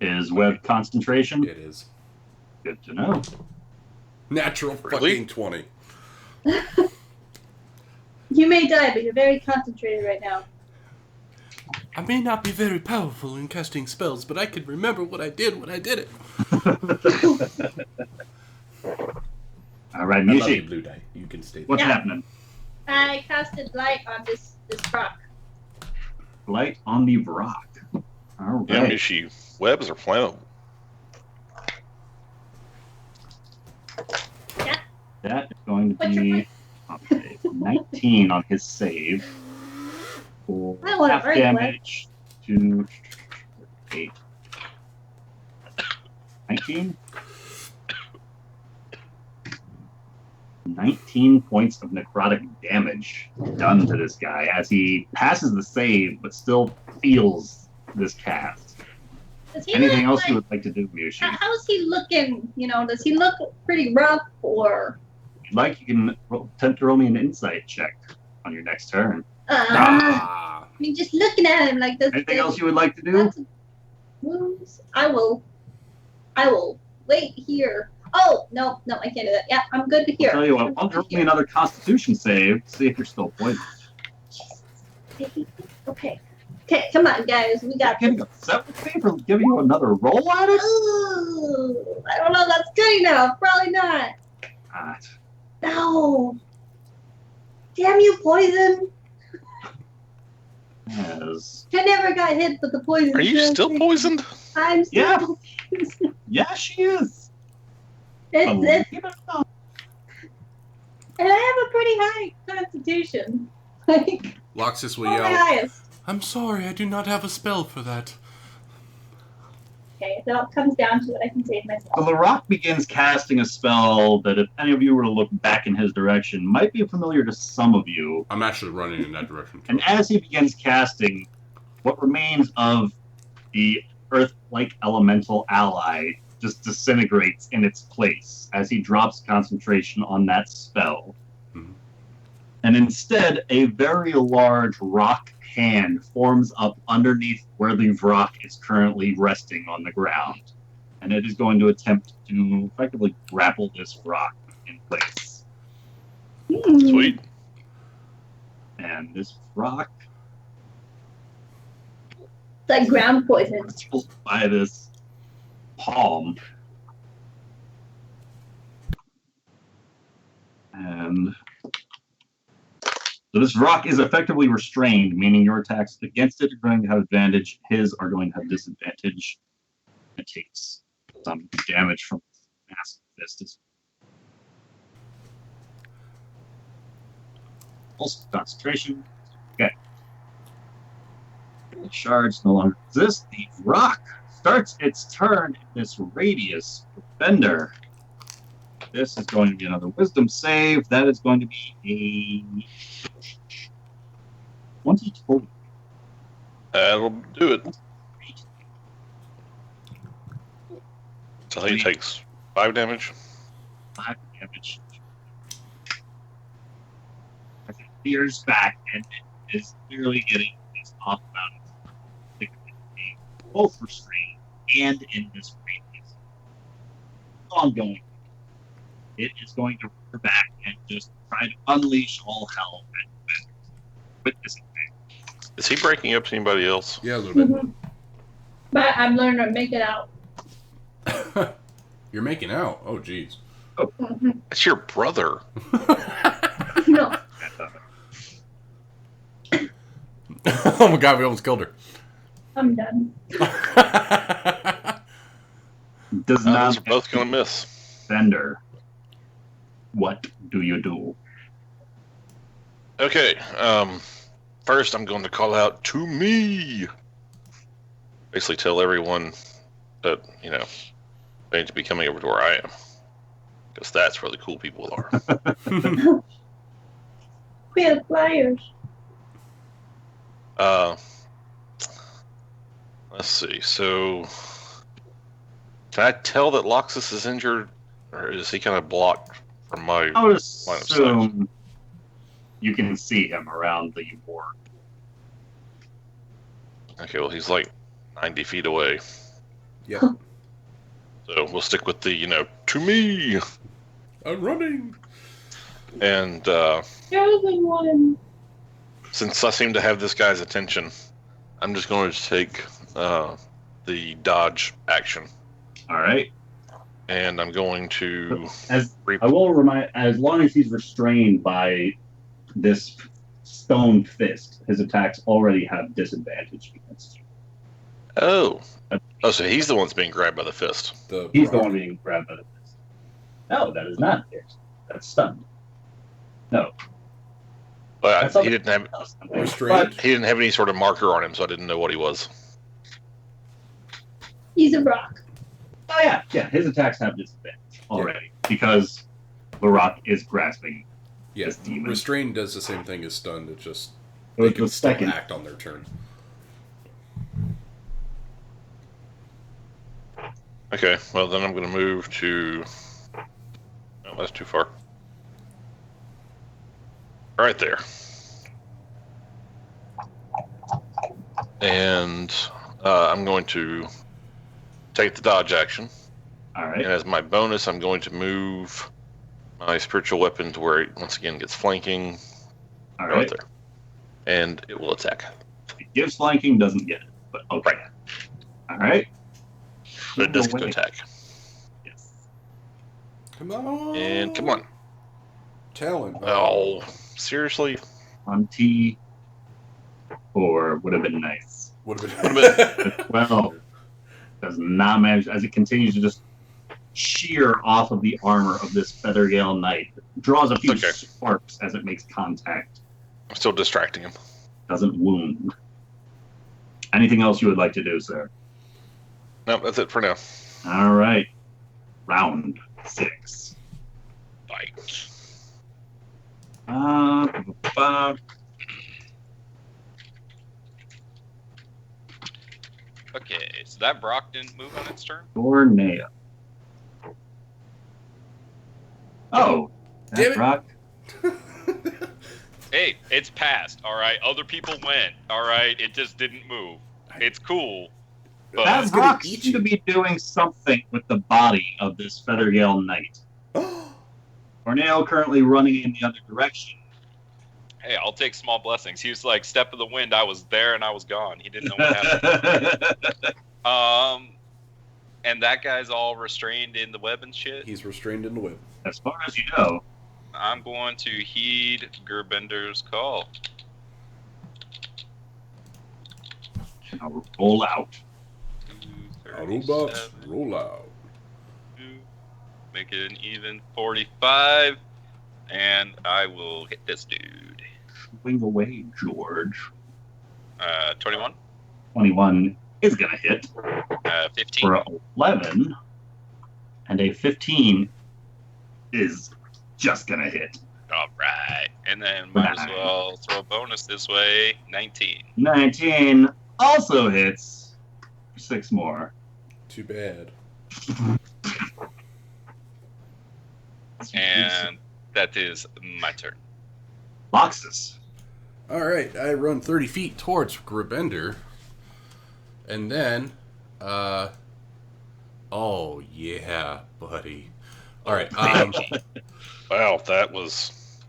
Is web concentration? It is. Good to know. Natural Really? fucking 20. You may die, but you're very concentrated right now. I may not be very powerful in casting spells, but I can remember what I did when I did it. All right, I love you, Mushi. Blue Die. You can stay there. What's Yeah. happening? I casted light on this rock. Light on the rock. All Yeah, right. is she webs or flammable? That is going to What's your be okay, 19 on his save. For I don't want to half break damage to 8. 19? 19 points of necrotic damage done to this guy as he passes the save but still feels this cast. Does he Anything look else you like, would like to do, Mushi? how's he looking? You know, does he look pretty rough or? If you'd like, you can attempt to roll me an insight check on your next turn. Ah! I mean, just looking at him like this. Anything else you would like to do? Lots of wounds. I will wait here. Oh no, I can't do that. Yeah, I'm good I'll here. tell you what, I'll roll me another Constitution save to see if you're still poisoned. Okay, come on, guys, we got Giving this. a 17 for giving you another roll at it? Ooh, I don't know. If that's good enough. Probably not. God. No. Damn you, poison! Yes. I never got hit with the poison. Are you still poisoned? I'm still Yeah. poisoned. Yeah, she is. It's, Believe it or not. and I have a pretty high constitution. Like, Loxus will one of my yell, highest. I'm sorry, I do not have a spell for that. Okay, so it comes down to it. I can save So myself. the rock begins casting a spell that, if any of you were to look back in his direction, might be familiar to some of you. I'm actually running in that direction. And as he begins casting, what remains of the earth-like elemental ally just disintegrates in its place as he drops concentration on that spell. Mhm. And instead, a very large rock hand forms up underneath where the rock is currently resting on the ground. And it is going to attempt to effectively grapple this rock in place. Sweet. And this rock, It's like ground poison. by this palm. And so this rock is effectively restrained, meaning your attacks against it are going to have advantage, his are going to have disadvantage. It takes some damage from massive fist. Also concentration. Okay. The shards no longer exist. The rock starts its turn in this radius with Bender. This is going to be another wisdom save. That is going to be a 22. That'll do it. So he takes 5 damage. 5 damage. As it veers back and it is clearly getting this off balance. Both restrained and in this radius. Ongoing. It is going to rear back and just try to unleash all hell with this advantage. Is he breaking up to anybody else? Yeah, a little bit. But I'm learning to make it out. You're making out. Oh, jeez. That's your brother. No. Oh my god, we almost killed her. I'm done. Does Those not are both going to miss. Bender. What do you do? Okay. First, I'm going to call out to me. Basically, tell everyone that they need to be coming over to where I am, because that's where the cool people are. We're flyers. Let's see. So, can I tell that Loxus is injured, or is he kind of blocked from my I would line of sight? assume you can see him around the board. Okay, well, he's like 90 feet away. Yep. So we'll stick with the, to me. I'm running. And Chosen one. since I seem to have this guy's attention, I'm just going to take the dodge action. All right. And I'm going to... As I will remind, as long as he's restrained by this stone fist, his attacks already have disadvantage against you. Oh, so he's the one that's being grabbed by the fist. He's the one being grabbed by the fist. No, that is not it. That's stunned. No. But That's he didn't have Restrained. he didn't have any sort of marker on him, so I didn't know what he was. He's a rock. Oh yeah, his attacks have disadvantage already because the rock is grasping Yeah, this demon. restrained does the same thing as stunned. It's just So they it's can the still second. act on their turn. Okay, well then I'm going to move to... No, that's too far. Right there. And I'm going to take the dodge action. All right. And as my bonus, I'm going to move my spiritual weapon to where it once again gets flanking. All Right right. there. And it will attack. It gives flanking, doesn't get it, but okay. Right. All right. But it does get to attack. Yes. Come on. And come on. Talon. Oh, seriously? 24 would have been nice. Would have been. Well, does not manage as it continues to just shear off of the armor of this Feathergale Knight. Draws a few Okay. sparks as it makes contact. I'm still distracting him. Doesn't wound. Anything else you would like to do, sir? No, that's it for now. All right. Round 6. Fight. Okay, so that Brock didn't move on its turn? Tornado. Oh, Damn that it. rock. Hey, it's passed. All right, other people went. All right, it just didn't move. It's cool. But That It's gonna rock eat seemed to you. be doing something with the body of this Feathergale Knight. Corneo currently running in the other direction. hey, I'll take small blessings. He was like, step of the wind. I was there and I was gone. He didn't know what happened. And that guy's all restrained in the web and shit. He's restrained in the web. As far as you know, I'm going to heed Gerbender's call. I'll roll out. Autobots, roll out. Make it an even 45. And I will hit this dude. Swing away, George. 21. 21 is going to hit 15. for 11. And a 15 is just going to hit. All right. And then might as well throw a bonus this way. 19. 19 also hits. 6 more. Too bad. And that is my turn. Loxus. All right, I run 30 feet towards Grabender, and then, oh yeah, buddy. All right, Wow, that was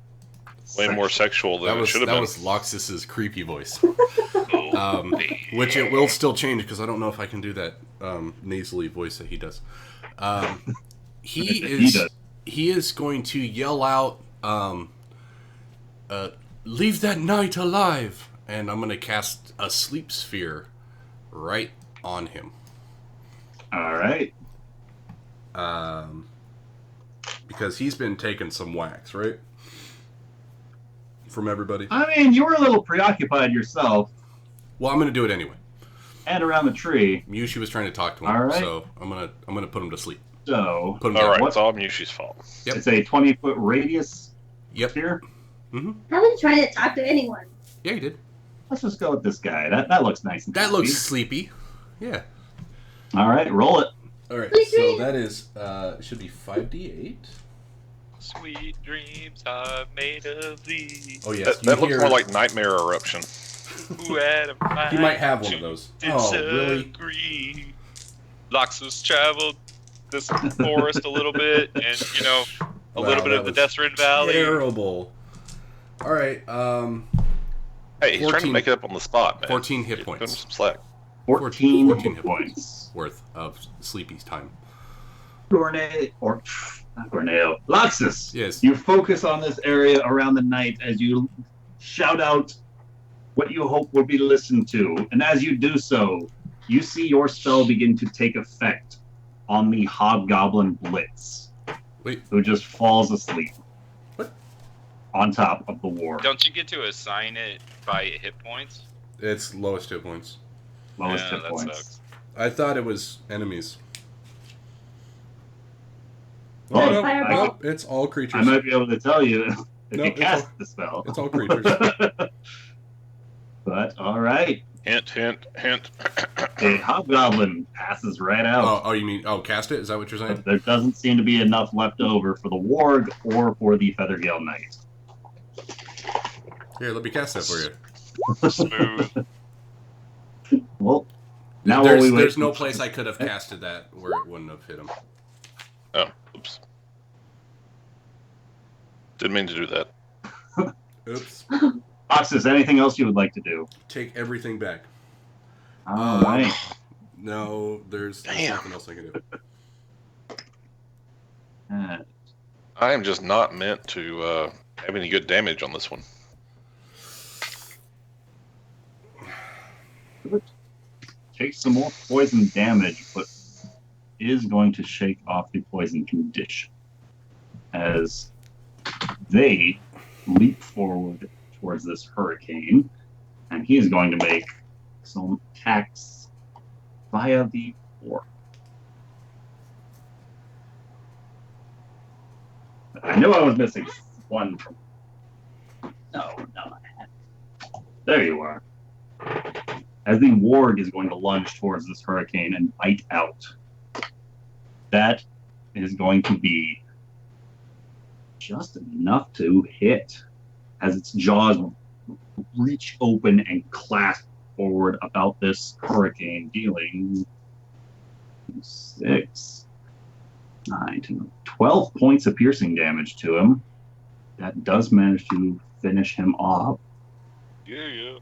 way more sexual than it should have that been. was Loxus's creepy voice, Oh, which it will still change because I don't know if I can do that nasally voice that he does. He is going to yell out, "Leave that knight alive!" And I'm going to cast a sleep sphere right on him. All right. Because he's been taking some wax, right? From everybody. I mean, you were a little preoccupied yourself Well, I'm going to do it anyway. and around the tree. Yushi was trying to talk to him, All right. so I'm gonna put him to sleep. So Put him All down. right, What? it's all Mushi's fault. Yep. it's a 20-foot radius Yep. here. Mm-hmm. I wasn't trying to talk to anyone. Yeah, you did. Let's just go with this guy. That looks nice and That comfy. looks sleepy. Yeah. All right, roll it. All right. Sweet So dreams. that is should be 5d8. sweet dreams are made of these. Oh yes. That looks hear- more like Nightmare Eruption. Who had a mind He might have one of those. to Oh, really? disagree. Loxus traveled this forest a little bit, and a Wow, little bit that of the was Deathrin Valley. Terrible. All right. Hey, he's trying 14 to make it up on the spot, man. 14 hit Give him points some slack. 14 14 hit points. worth of sleepy's time. Corneo. Loxus. Yes. You focus on this area around the night as you shout out what you hope will be listened to. And as you do so, you see your spell begin to take effect on the Hobgoblin Blitz. Wait. Who just falls asleep. What? On top of the war. Don't you get to assign it by hit points? It's lowest hit points. Lowest Yeah, hit that points. sucks. I thought it was enemies. Well, Oh, no, Fireball. no, it's all creatures. I might be able to tell you if No, you it's cast all- the spell. It's all creatures. But, alright. Hint, hint, hint. A Hobgoblin passes right out. Oh, you mean cast it? Is that what you're saying? But there doesn't seem to be enough left over for the Warg or for the Feathergale Knight. Here, let me cast that for you. Smooth. Well, now while we wait, There's no place I could have casted that where it wouldn't have hit him. Oh, oops. Didn't mean to do that. Oops. Oxus, anything else you would like to do? Take everything back. All right. No, there's Damn. nothing else I can do. I am just not meant to have any good damage on this one. Takes some more poison damage, but is going to shake off the poison condition as they leap forward towards this hurricane, and he is going to make some attacks via the orc. I knew I was missing one from. No, there you are. As the warg is going to lunge towards this hurricane and bite out. That is going to be just enough to hit as its jaws reach open and clasp forward about this hurricane, dealing 6, 9, 10, 12 points of piercing damage to him. That does manage to finish him off. Yeah.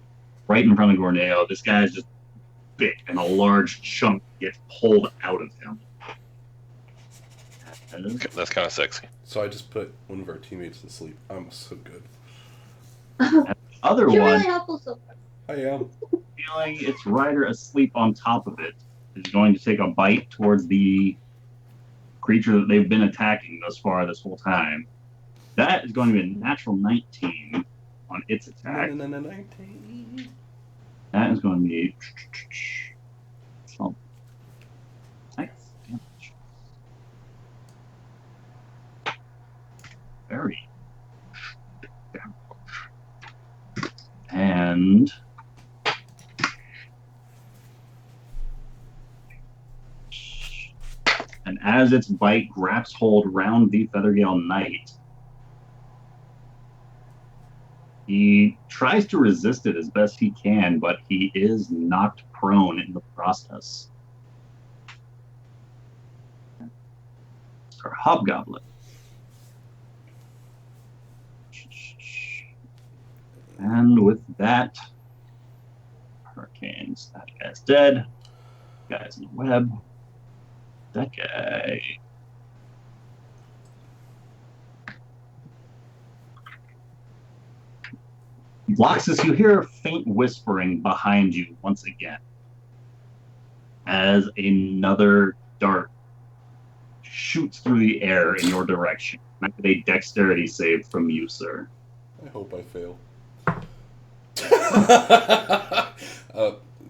Right in front of Gorneo. This guy is just bit, and a large chunk gets pulled out of him. That's kind of sexy. So I just put one of our teammates to sleep. I'm so good. Other You're one, really helpful so far. I am. feeling its rider asleep on top of it, is going to take a bite towards the creature that they've been attacking thus far this whole time. That is going to be a natural 19 on its attack. 19. That is going to be... Oh. Nice damage. Very damage. And... And as its bite grabs hold round the Feathergale Knight, he tries to resist it as best he can, but he is knocked prone in the process. Our Hobgoblin. And with that, Hurricanes. That guy's dead. Guy's in the web. That guy. Loxus, you hear a faint whispering behind you once again as another dart shoots through the air in your direction. Make a dexterity save from you, sir. I hope I fail.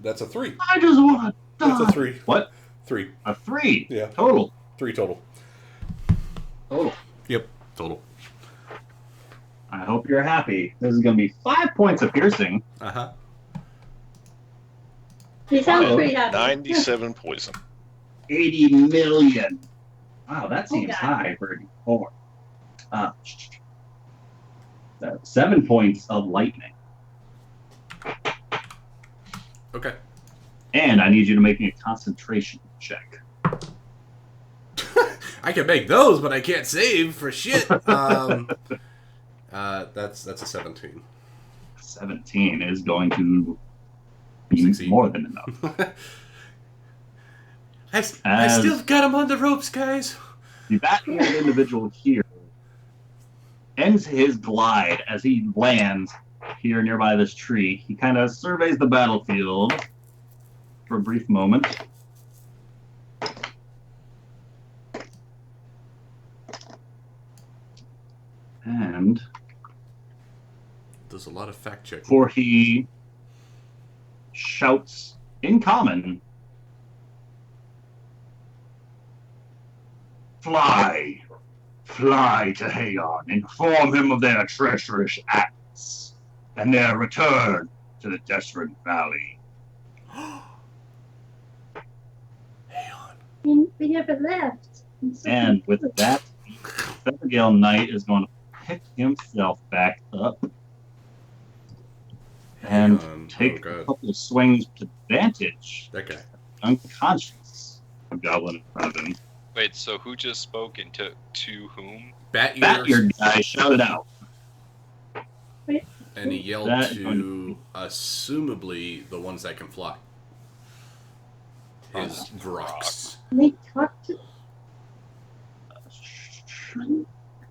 That's a 3. I just want to die. That's a 3. What? 3. A 3? Yeah. Total. 3 total. Total. Yep. Total. I hope you're happy. This is going to be 5 points of piercing. Uh-huh. He sounds pretty happy. 97 poison. 80 million. Wow, that seems God. high for a 4. 7 points of lightning. Okay. And I need you to make me a concentration check. I can make those, but I can't save for shit. That's a 17. 17 is going to be Succeed. more than enough. I still got him on the ropes, guys. The bat-eared individual here ends his glide as he lands here nearby this tree. He kind of surveys the battlefield for a brief moment. And There's a lot of fact checking. before he shouts in common, "Fly! Fly to Haon, inform him of their treacherous acts, and their return to the Desperate Valley." We never left. And with that, Feathergale Knight is going to pick himself back up and take a couple of swings to advantage. That guy. Unconscious. A goblin in front of him. Wait, so who just spoke and to whom? Bat-eared guy shouted out. And he yelled That- to, assumably, the ones that can fly. His Vrox. We talked to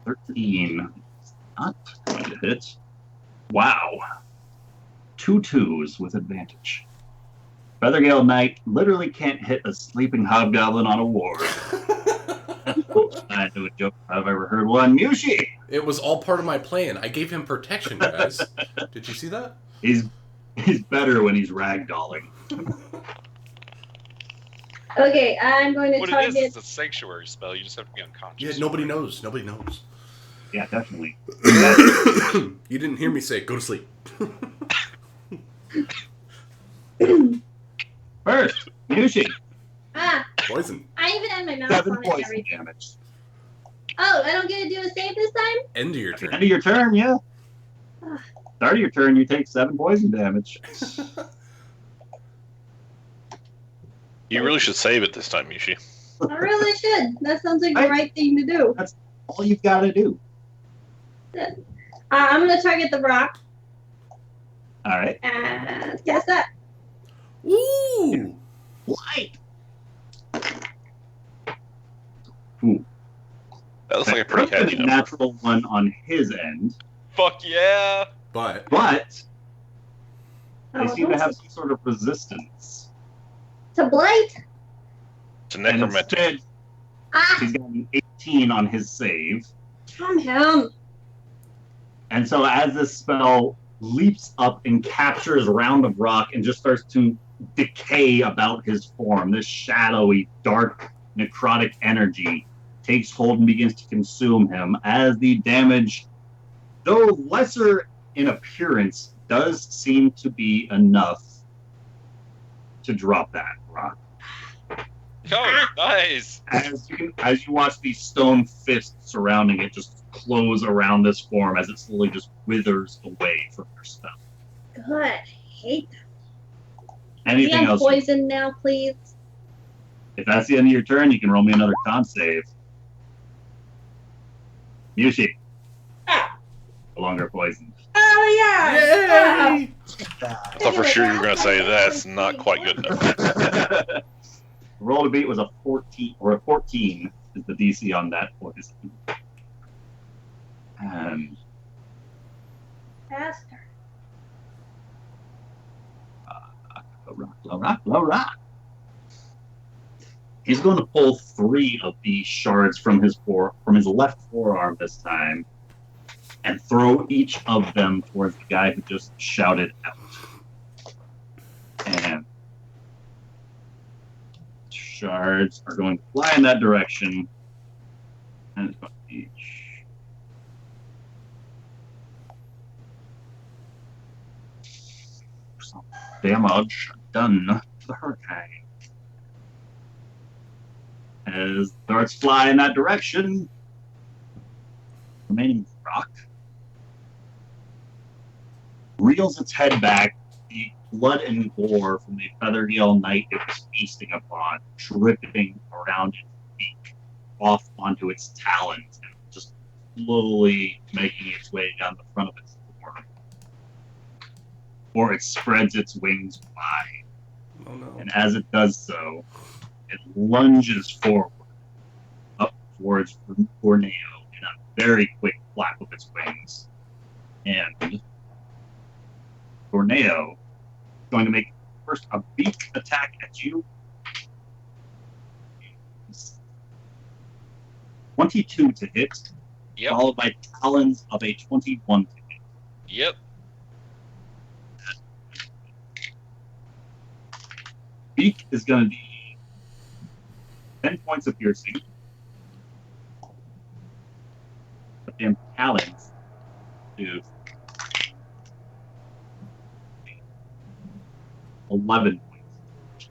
13. Not going to hit. Wow. 2 2s with advantage. Feathergale Knight literally can't hit a sleeping hobgoblin on a ward. I do a joke if I've ever heard one. Mushi! It was all part of my plan. I gave him protection, guys. Did you see that? He's better when he's ragdolling. Okay, I'm going to What target. it is a sanctuary spell. You just have to be unconscious. Yeah, nobody knows. Nobody knows. Yeah, definitely. You didn't hear me say, go to sleep. First, Mushi. Poison. I even had my mouth 7 on it and poison everything. damage. Oh, I don't get to do a save this time? End of your At the turn. end of your turn, yeah. Start of your turn, you take 7 poison damage. You really should save it this time, Yushi. I really should. That sounds like the right thing to do. That's all you've got to do. I'm going to target the rock. All right. And guess that. Ooh! Light. Ooh. That looks like a pretty heavy number. Natural one on his end, Fuck yeah! But but they Oh, seem to have some sort of resistance. to blight. It's a And necromantic. instead, Ah, he's got an 18 on his save. from him. And so as this spell leaps up and captures a round of rock and just starts to decay about his form, this shadowy, dark, necrotic energy takes hold and begins to consume him as the damage, though lesser in appearance, does seem to be enough to drop that rock. Oh, nice! As you watch these stone fists surrounding it just close around this form as it slowly just withers away from your spell. Good. I hate that. Is he Anything on else? poison now, please? If that's the end of your turn, you can roll me another con save. Yushi. Ah. No longer poisoned. Oh, yeah. yay! I thought for sure you were going to say that's not quite good enough. Roll to beat was a 14, or a 14 is the DC on that poison. And Faster. low rock. He's going to pull 3 of these shards from his left forearm this time, and throw each of them towards the guy who just shouted out. And shards are going to fly in that direction, and it's going to each. Some damage done to the hurricane. As darts fly in that direction, remaining rock reels its head back, the blood and gore from the Feathergale Knight it was feasting upon, dripping around its beak, off onto its talons, and just slowly making its way down the front of its form. Or it spreads its wings wide. Oh no. And as it does so, it lunges forward, up towards Borneo in a very quick flap of its wings. And Borneo is going to make first a beak attack at you. 22 to hit, Yep. followed by talons of a 21 to hit. Yep. Beak is going to be 10 points of piercing. But then talons do 11 points.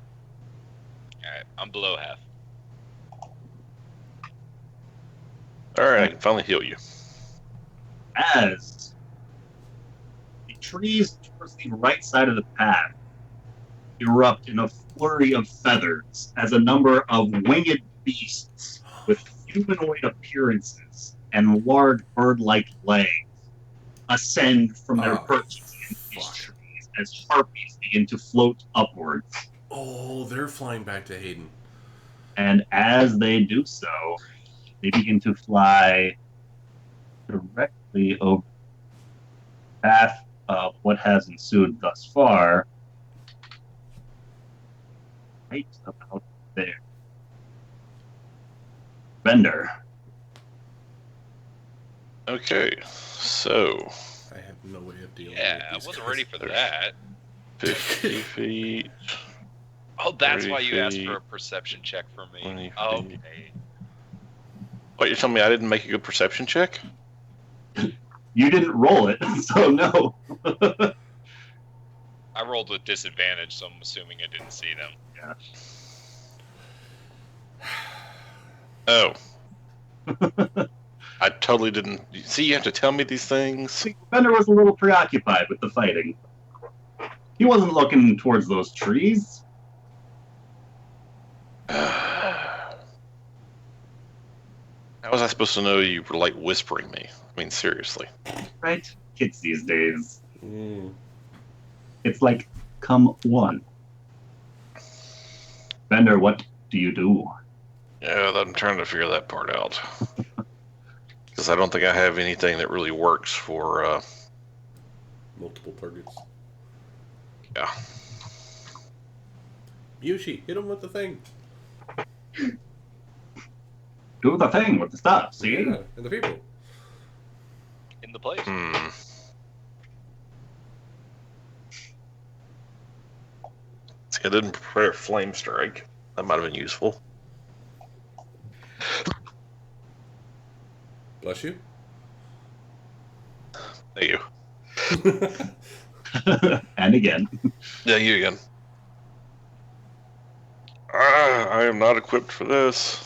Alright, I'm below half. Alright, I can finally heal you. As the trees towards the right side of the path erupt in a flurry of feathers as a number of winged beasts with humanoid appearances and large bird-like legs ascend from their perches in these trees as harpies begin to float upwards. Oh, they're flying back to Hayden. And as they do so, they begin to fly directly over the path of what has ensued thus far, right about there. Bender. Okay, so I have no way of dealing Yeah, with I these wasn't guys. ready for that. 50 feet. Oh, that's 30 why you asked feet, for a perception check from me. 20 feet. Okay. What, you're telling me I didn't make a good perception check? You didn't roll it, so no. I rolled with disadvantage, so I'm assuming I didn't see them. Oh. I totally didn't. See, you have to tell me these things. Bender was a little preoccupied with the fighting. He wasn't looking towards those trees. How was I supposed to know you were like whispering me? I mean, seriously. Right? Kids these days. Mm. It's like, come one. Bender, what do you do? Yeah, I'm trying to figure that part out. Because I don't think I have anything that really works for, Multiple targets. yeah. Yushi, hit him with the thing. Do the thing with the stuff, see? Yeah, and the people. In the place. See, I didn't prepare Flame Strike. That might have been useful. Bless you. Thank you. And again. Yeah, you again. I am not equipped for this.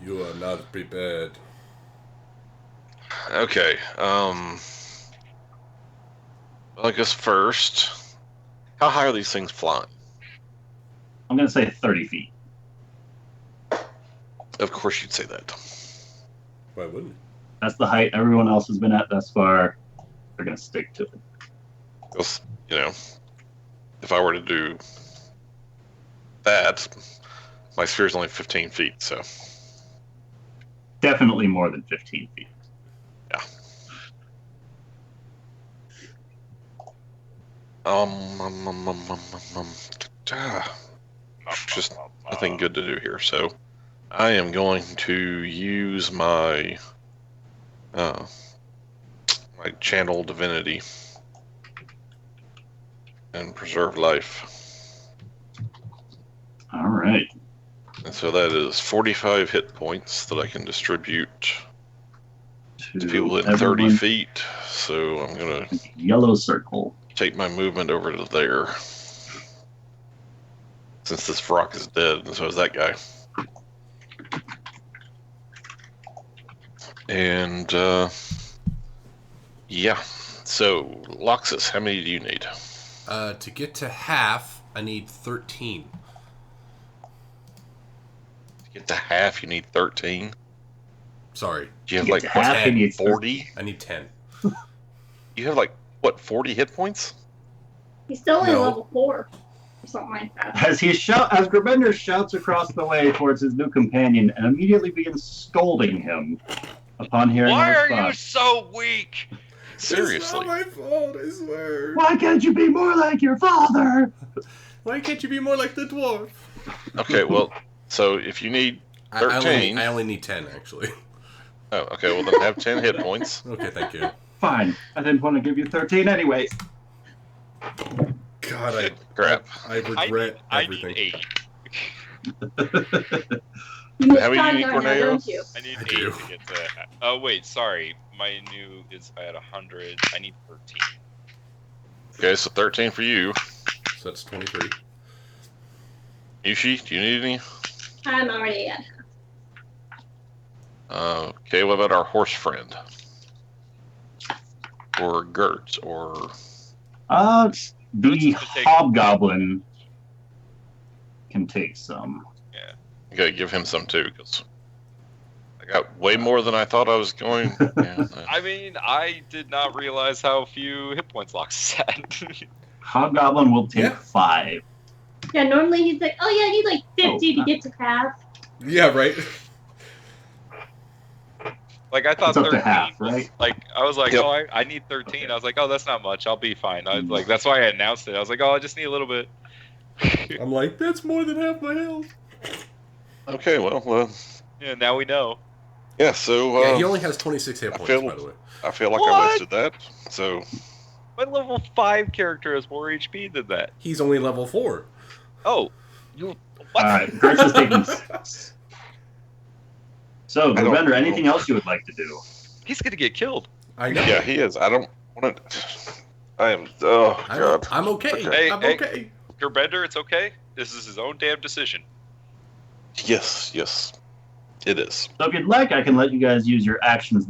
You are not prepared. Okay, well, I guess first, how high are these things flying? I'm going to say 30 feet. Of course you'd say that. Why wouldn't That's the height everyone else has been at thus far. They're going to stick to it. Because, you know, if I were to do that, my sphere is only 15 feet, so. Definitely more than 15 feet. Yeah. Just nothing good to do here, so I am going to use my my channel divinity and preserve life. All right. And so that is 45 hit points that I can distribute to people within 30 everyone. feet. So I'm going to Yellow circle. take my movement over to there. Since this rock is dead, and so is that guy. And, yeah. So, Loxus, how many do you need? To get to half, I need 13. To get to half, you need 13. Sorry, Do you have To like, get to half, what, he needs 40? I need 10. You have like, what, 40 hit points? He's still only No. level 4 or something like that. As Grbender shouts across the way towards his new companion and immediately begins scolding him upon hearing Why a are you response. so weak? Seriously. It's not my fault, I swear. Why can't you be more like your father? Why can't you be more like the dwarf? Okay, well, so if you need... 13. I only need 10, actually. Oh, okay, well then have 10 hit points. Okay, thank you. Fine. I didn't want to give you 13 anyway. God, Crap. I regret I everything. need 8. You How many do you need, now, Corneo? don't you? I need I 8 do. to get to. Oh wait, sorry. My new is I had 100. I need 13. Okay, so 13 for you. So that's 23. Yushi, do you need any? I'm already at. Okay, what about our horse friend? Or Gert, or... The Let's just take- hobgoblin can take some. Okay, give him some too, because I got way more than I thought I was going. Yeah, I mean, I did not realize how few hit points Lox had. Hobgoblin will take Yeah. 5. Yeah, normally he's like, oh yeah, I need like 50 to Oh. get to half. Yeah, right? Like I thought It's up to 13 half, was, right? like I was like, Yep. oh, I need 13. I was like, oh, that's not much. I'll be fine. I was like, that's why I announced it. I was like, oh, I just need a little bit. I'm like, that's more than half my health. Okay, well, Yeah, now we know. yeah, so Yeah, he only has 26 hit I points, feel- by the way. I feel like What? I wasted that. So, My level 5 character has more HP than that. He's only level 4. Oh, you what? Alright, Gertz is taking 6. So, I don't Grbender, know. anything else you would like to do? He's gonna get killed. I know. yeah, he is. I don't want to... I am... Oh, God. I'm okay. Hey, I'm hey. okay. Gerbender, it's okay. This is his own damn decision. Yes. It is. So if you'd like, I can let you guys use your actions,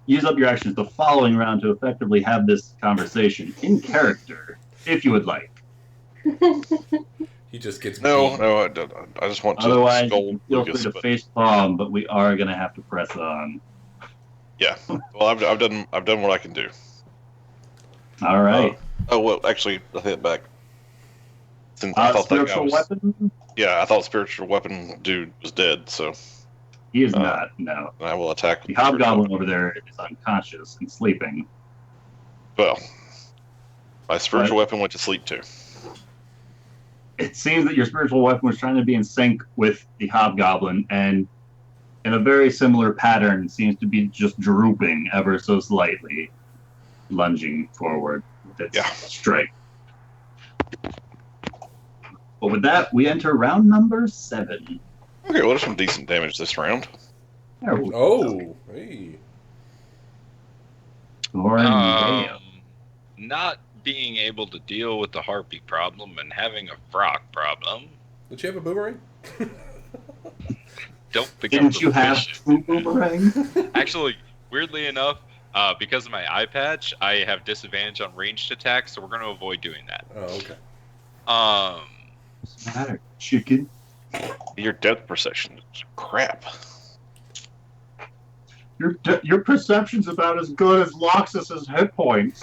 use up your actions the following round to effectively have this conversation in character, if you would like. He just gets No, beat. no, I just want to Otherwise, you scold can feel Lucas. free to But face palm, but we are going to have to press on. yeah, well, I've done what I can do. All right. Oh well, actually, I take it back. Since I thought that guy Spiritual was, weapon? yeah, I thought spiritual weapon dude was dead. So He is not, no. I will attack. The hobgoblin over there is unconscious and sleeping. Well, my spiritual weapon went to sleep too. It seems that your spiritual weapon was trying to be in sync with the hobgoblin, and in a very similar pattern, seems to be just drooping ever so slightly, lunging forward with its strike. But with that, we enter round number 7. Okay, well, there's some decent damage this round. There we go. Oh, hey. Not being able to deal with the harpy problem and having a frog problem. Did you have a boomerang? Don't think I'm Didn't you have proficient. 2 boomerangs? Actually, weirdly enough, because of my eye patch, I have disadvantage on ranged attacks, so we're going to avoid doing that. Oh, okay. What's the matter, chicken? Your depth perception is crap. Your perception's about as good as Loxus's hit points.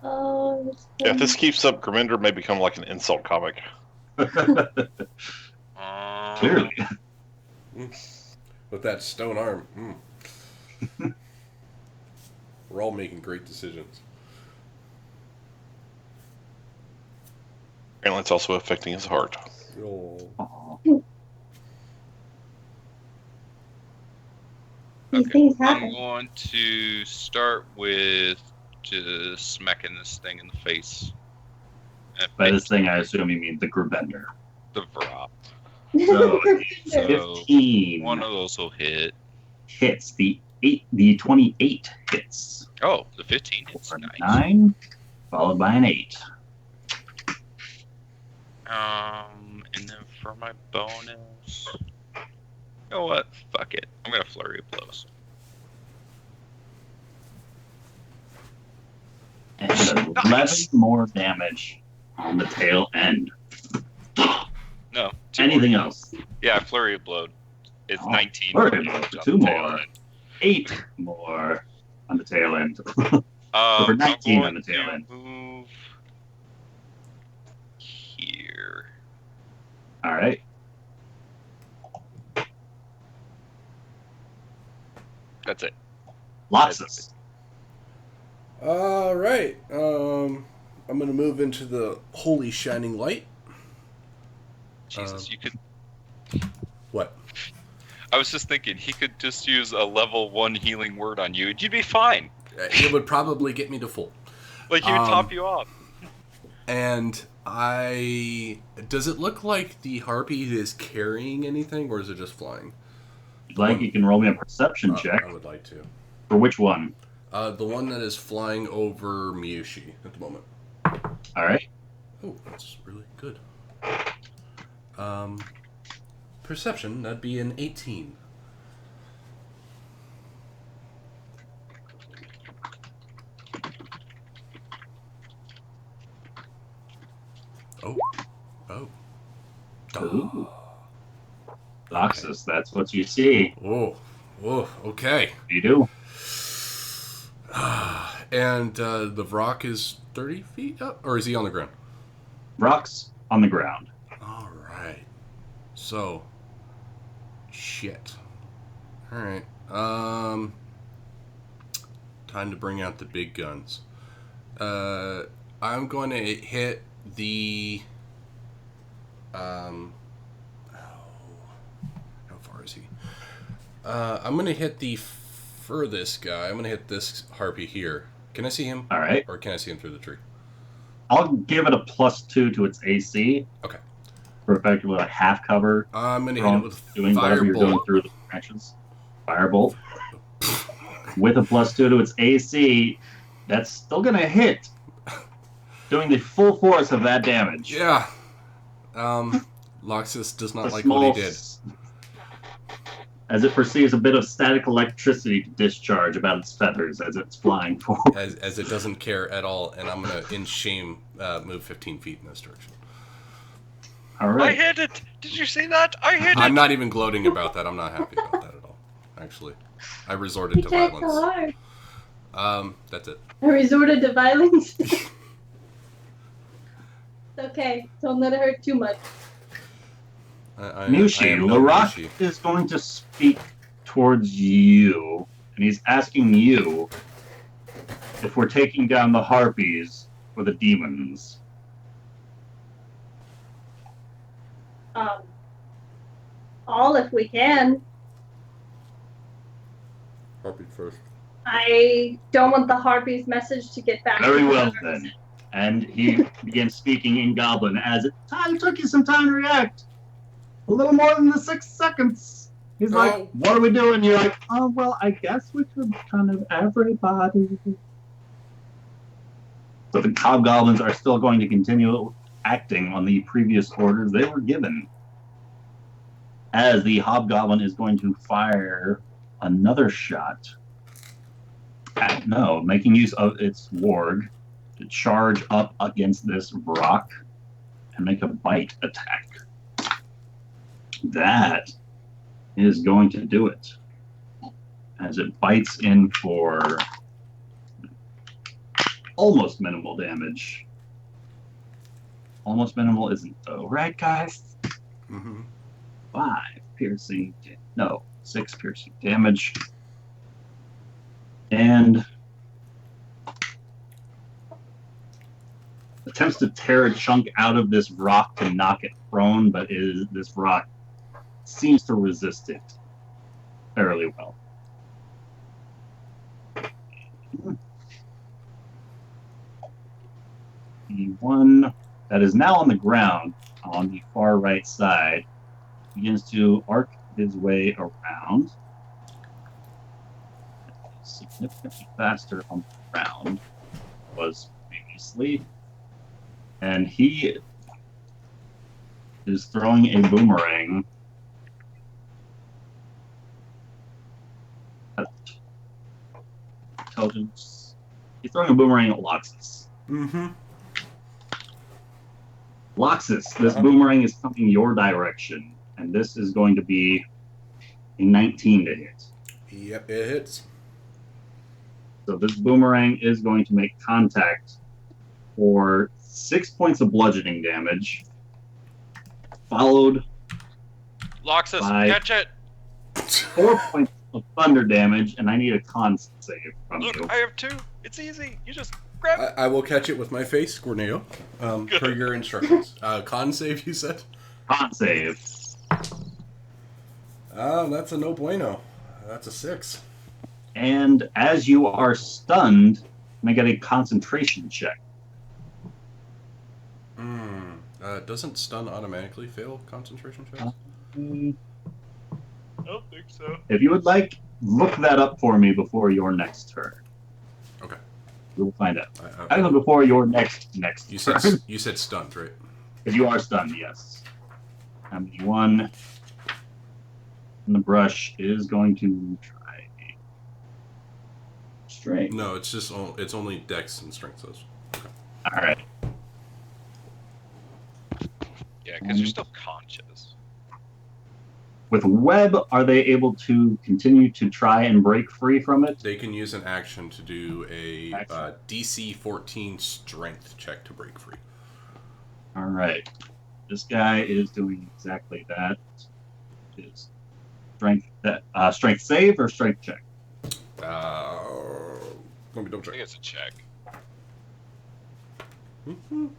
Oh, that's Yeah, if funny. this keeps up, Grimender may become like an insult comic. Clearly. With that stone arm. We're all making great decisions. Apparently, it's also affecting his heart. Oh. Aw. These Okay, things I'm happen. going to start with just smacking this thing in the face. By this thing, I assume you mean the Grubender. The Vrop. So, So, 15 one of those will hit. hits. The 28 hits. Oh, the 15 hits. For Nice. 9, followed by an 8. And then for my bonus, you know what? Fuck it. I'm gonna flurry of blows. And 11 more damage on the tail end. No. 2 Anything more. else? Yeah, flurry of blow. It's Oh, 19 flurry more of blow damage for on 2 the more. tail end. 8 more on the tail end. For I'm 19 on going the tail to end. Move here. All right. That's it. Loxus. All right. I'm going to move into the holy shining light. Jesus, you could. What? I was just thinking he could just use a level 1 healing word on you, and you'd be fine. It would probably get me to full. Like he would top you off. And does it look like the harpy is carrying anything, or is it just flying? If you'd like, you can roll me a perception check. I would like to. For which one? The one that is flying over Miyushi at the moment. All right. Oh, that's really good. Perception, that'd be an 18. Oh. Ooh. Loxus, that's what you see. Oh, okay. You do. And the Vrock is 30 feet up? Or is he on the ground? Rock's on the ground. All right. So, shit. All right. Time to bring out the big guns. I'm going to hit the. How far is he? I'm going to hit the furthest guy. I'm going to hit this harpy here. Can I see him? All right. Or can I see him through the tree? I'll give it a +2 to its AC. Okay. For effectively like half cover. I'm going to hit it with Doing whatever you're doing Firebolt. through the branches. Firebolt. With a +2 to its AC, that's still going to hit. Doing the full force of that damage. Yeah. Loxus does not A like small what he did. As it perceives a bit of static electricity to discharge about its feathers as it's flying forward. As it doesn't care at all, and I'm going to, in shame, move 15 feet in this direction. All I right. hit it! Did you see that? I hit it! I'm not even gloating about that. I'm not happy about that at all, actually. I resorted He to tried so violence. hard. That's it. I resorted to violence. Okay, don't let it hurt too much. I Mushi, am no Larak Mushi. is going to speak towards you, and he's asking you if we're taking down the harpies or the demons. All if we can. Harpy first. I don't want the harpies' message to get back. Very to well, the- then. And he begins speaking in Goblin as it took you some time to react. A little more than the 6 seconds. He's like, Oh. what are we doing? You're like, oh, well, I guess we could kind of everybody. So the hobgoblins are still going to continue acting on the previous orders they were given. As the hobgoblin is going to fire another shot. Making use of its warg to charge up against this rock and make a bite attack. That is going to do it. As it bites in for almost minimal damage. Almost minimal isn't though, right, guys? Mm-hmm. 6 piercing damage. And attempts to tear a chunk out of this rock to knock it prone, but this rock seems to resist it fairly well. The one that is now on the ground on the far right side begins to arc his way around. Significantly faster on the ground was previously. And he is throwing a boomerang at intelligence. He's throwing a boomerang at Loxus. Mm-hmm. Loxus, this boomerang is coming your direction, and this is going to be a 19 to hit. Yep, it hits. So this boomerang is going to make contact for 6 points of bludgeoning damage, followed Loxus, Bye. catch it! 4 points of thunder damage, and I need a con save from Look, you. I have 2. It's easy. You just grab it. I will catch it with my face, Corneo, per your instructions. Con save, you said? Con save. That's a no bueno. That's a 6. And as you are stunned, make a concentration check. Doesn't stun automatically fail concentration checks? I don't think so. If you would like, look that up for me before your next turn. Okay. We'll find out. I- Either before your next you turn. said you said stunned, right? If you are stunned, yes. And the one in the brush is going to try strength. No, it's only Dex and Strength those. All right. Yeah, because you're still conscious. With web, are they able to continue to try and break free from it? They can use an action to do a Action. DC 14 Strength check to break free. All right. This guy is doing exactly that. Is strength save or strength check? Let me double I think check. it's a check. Mhm.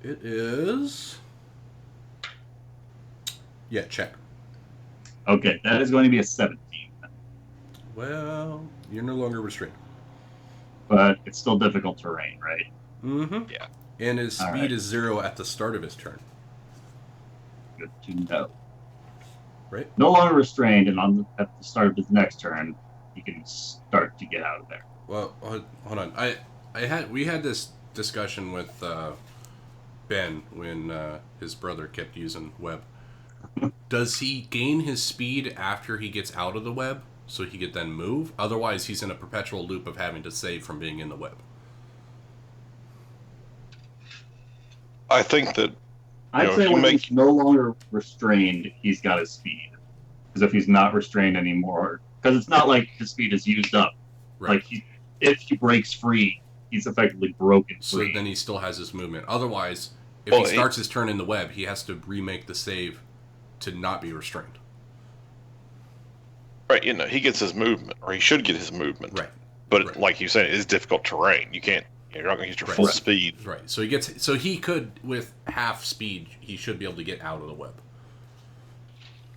It is. Yeah, check. Okay, that is going to be a 17, Well, you're no longer restrained. but it's still difficult terrain, right? Mm-hmm. Yeah. And his speed All right. is 0 at the start of his turn. Good to know. Right. No longer restrained, and at the start of his next turn, he can start to get out of there. Well, hold on. We had this discussion with Ben when his brother kept using web. Does he gain his speed after he gets out of the web so he could then move? Otherwise, he's in a perpetual loop of having to save from being in the web. I think that I'd say if you when make he's no longer restrained, he's got his speed. Because if he's not restrained anymore, because it's not like his speed is used up. Right. Like if he breaks free, he's effectively broken So free. then he still has his movement. Otherwise, if Well, he starts his turn in the web, he has to remake the save to not be restrained. right, he gets his movement, or he should get his movement. Right. But Right. like you said, it is difficult terrain. You're not going to get your Right. full Right. speed. Right. So he could, with half speed, he should be able to get out of the web.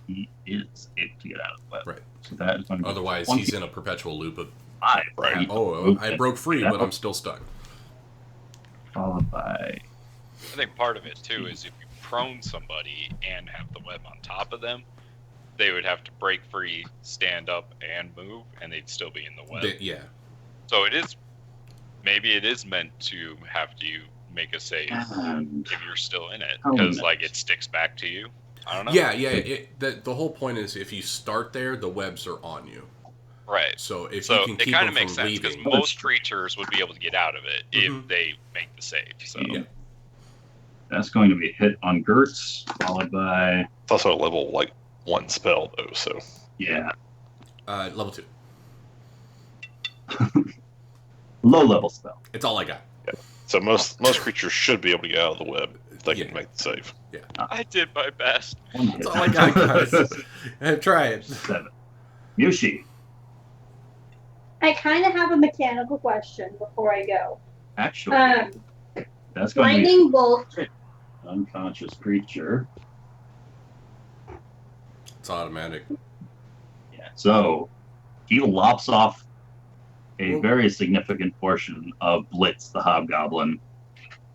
He is able to get out of the web. Right. So that is going to be Otherwise, he's in a perpetual loop of, 25. Right. oh, I broke free, but I'm still stuck. Followed by I think part of it too is if you prone somebody and have the web on top of them, they would have to break free, stand up, and move, and they'd still be in the web. Yeah. So maybe it is meant to have you make a save and if you're still in it, Oh, because no. like it sticks back to you. I don't know. Yeah. The whole point is if you start there, the webs are on you. Right. So if So you can it keep kind them of makes from sense because leaving, most creatures would be able to get out of it Mhm. if they make the save. So Yeah. that's going to be a hit on Gertz, followed by It's also a level 1 spell though, so yeah, level 2. low level spell. It's all I got. so most creatures should be able to get out of the web if they Yeah. can make the save. I did my best. One hit. That's all I got, guys. Try it. 7. Mushi, I kind of have a mechanical question before I go. actually, that's going to be Lightning bolt. an unconscious creature. It's automatic. Yeah. So he lops off a Well- very significant portion of Blitz, the hobgoblin,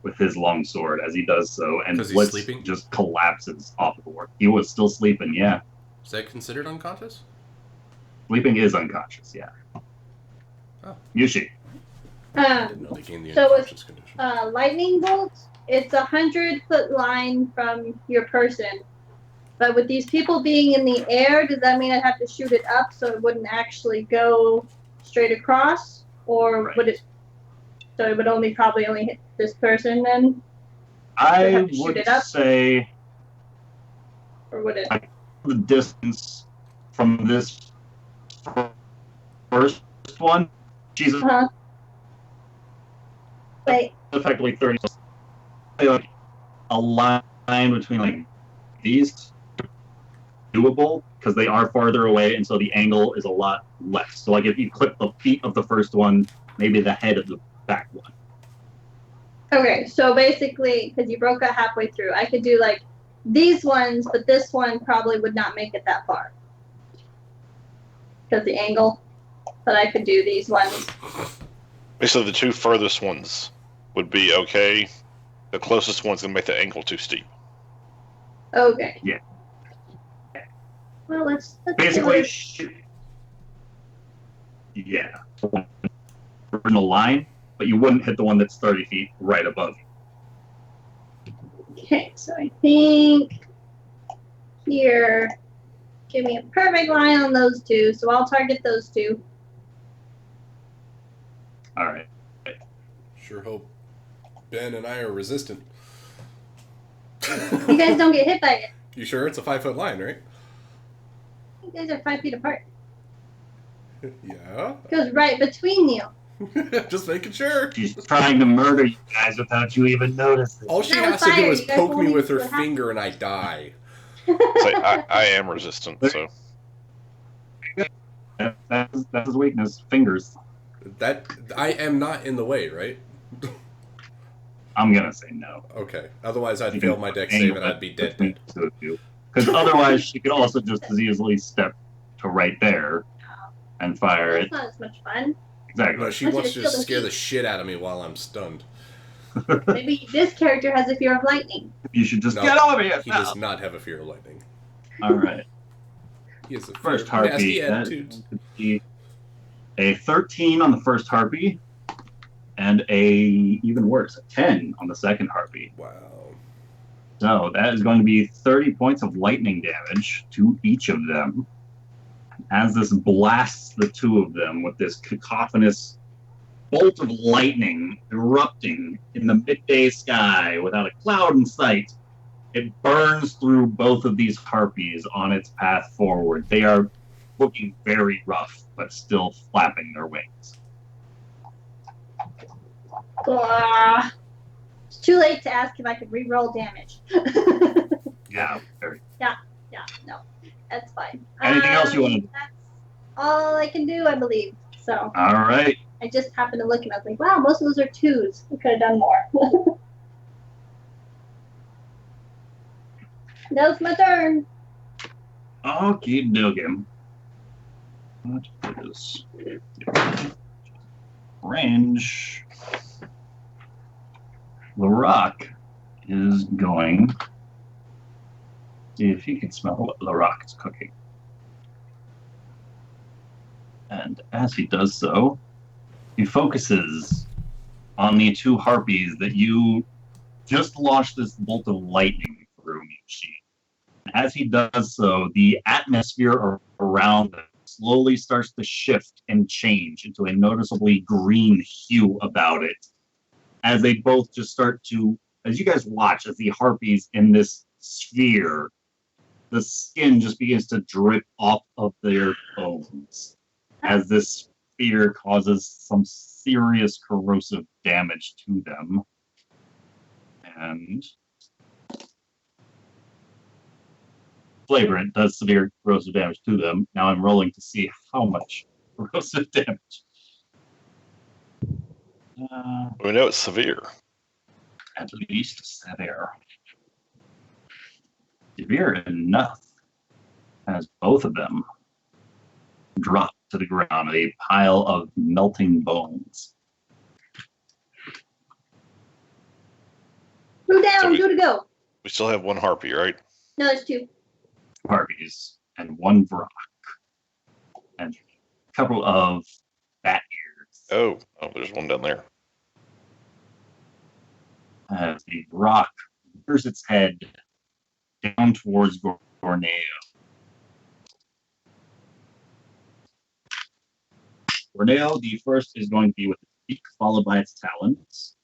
with his long sword as he does so, and 'Cause he's Blitz sleeping? just collapses off of the board. He was still sleeping, yeah. Is that considered unconscious? Sleeping is unconscious, yeah. Oh. Yushi, I didn't know they gained the So it's, unconscious condition. lightning bolt. It's 100-foot line from your person. But with these people being in the air, does that mean I'd have to shoot it up so it wouldn't actually go straight across, or Right. would it? So it would probably only hit this person then, I have to shoot would it up? say or would it? the distance from this first one, she's Uh-huh. Wait. effectively 30. Like a line between like these doable because they are farther away, and so the angle is a lot less. So like if you clip the feet of the first one, maybe the head of the back one. Okay, so basically, because you broke it halfway through, I could do like these ones, but this one probably would not make it that far because the angle. But I could do these ones. So the two furthest ones would be okay. The closest one's going to make the angle too steep. Okay. Yeah. Well, let's Basically, yeah, original line, but you wouldn't hit the one that's 30 feet right above you. Okay, so I think here, give me a perfect line on those two, so I'll target those two. All right. Sure hope Ben and I are resistant. You guys don't get hit by it. You sure? It's a 5-foot line, right? You guys are 5 feet apart. Yeah. It goes right between you. Just making sure. She's trying to murder you guys without you even noticing. All she That has was to do fire. is You guys poke won't me with even her see what finger and I die. So I am resistant, so That's his weakness. Fingers. That I am not in the way, right? I'm gonna say no. Okay. Otherwise, I'd You fail can my deck angle save and I'd be dead. Because otherwise, she could also just as easily step to right there and fire That's it. not as much fun. Exactly. No, she Unless wants you to feel the scare the heat. shit out of me while I'm stunned. Maybe this character has a fear of lightning. You should just No, get over here. He does not have a fear of lightning. All right. He has a fear First of harpy. nasty That attitudes. could be a 13 on the first harpy, and even worse, a 10 on the second harpy. Wow. So that is going to be 30 points of lightning damage to each of them. As this blasts the two of them with this cacophonous bolt of lightning erupting in the midday sky without a cloud in sight, it burns through both of these harpies on its path forward. They are looking very rough, but still flapping their wings. It's too late to ask if I could re-roll damage. Yeah, very. Yeah, no, that's fine. Anything else you want to do? That's all I can do, I believe. So. All right. I just happened to look and I was like, wow, most of those are 2s. We could have done more. That was my turn. Okie dokie. What is range? The rock is going. See if he can smell what the rock is cooking. And as he does so, he focuses on the two harpies that you just launched this bolt of lightning through, Michi. As he does so, the atmosphere around them slowly starts to shift and change into a noticeably green hue about it. As they both just start to, as you guys watch, as the harpies in this sphere, the skin just begins to drip off of their bones. As this sphere causes some serious corrosive damage to them. And flagrant does severe corrosive damage to them. Now I'm rolling to see how much corrosive damage. We know it's severe. At least severe. Severe enough as both of them drop to the ground, a pile of melting bones. Who down? Who to go? We still have one harpy, right? No, there's 2. Harpies and one Vrock. And a couple of bat ears. Oh, there's one down there. As the rock rears its head down towards Gorneo. Gorneo, the first is going to be with its beak, followed by its talons.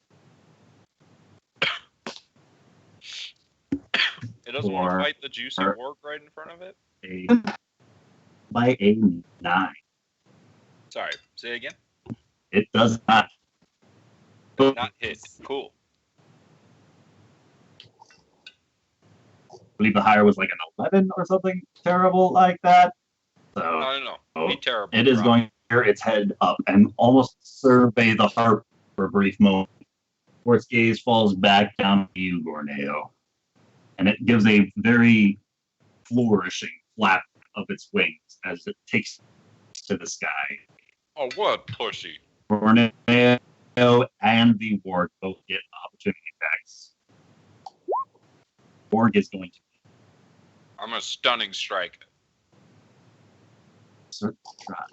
It doesn't want to fight the juicy warg right in front of it? By a 9. Sorry, say it again? It does not. Not hit. Cool. I believe the higher was like an 11 or something terrible like that. So No. Be terrible. It is going to rear its head up and almost survey the harp for a brief moment, where its gaze falls back down to you, Gorneo. And it gives a very flourishing flap of its wings as it takes to the sky. Oh, what a pussy. Gorneo and the warg both get opportunity attacks. Warg is going to I'm a stunning strike. certain try.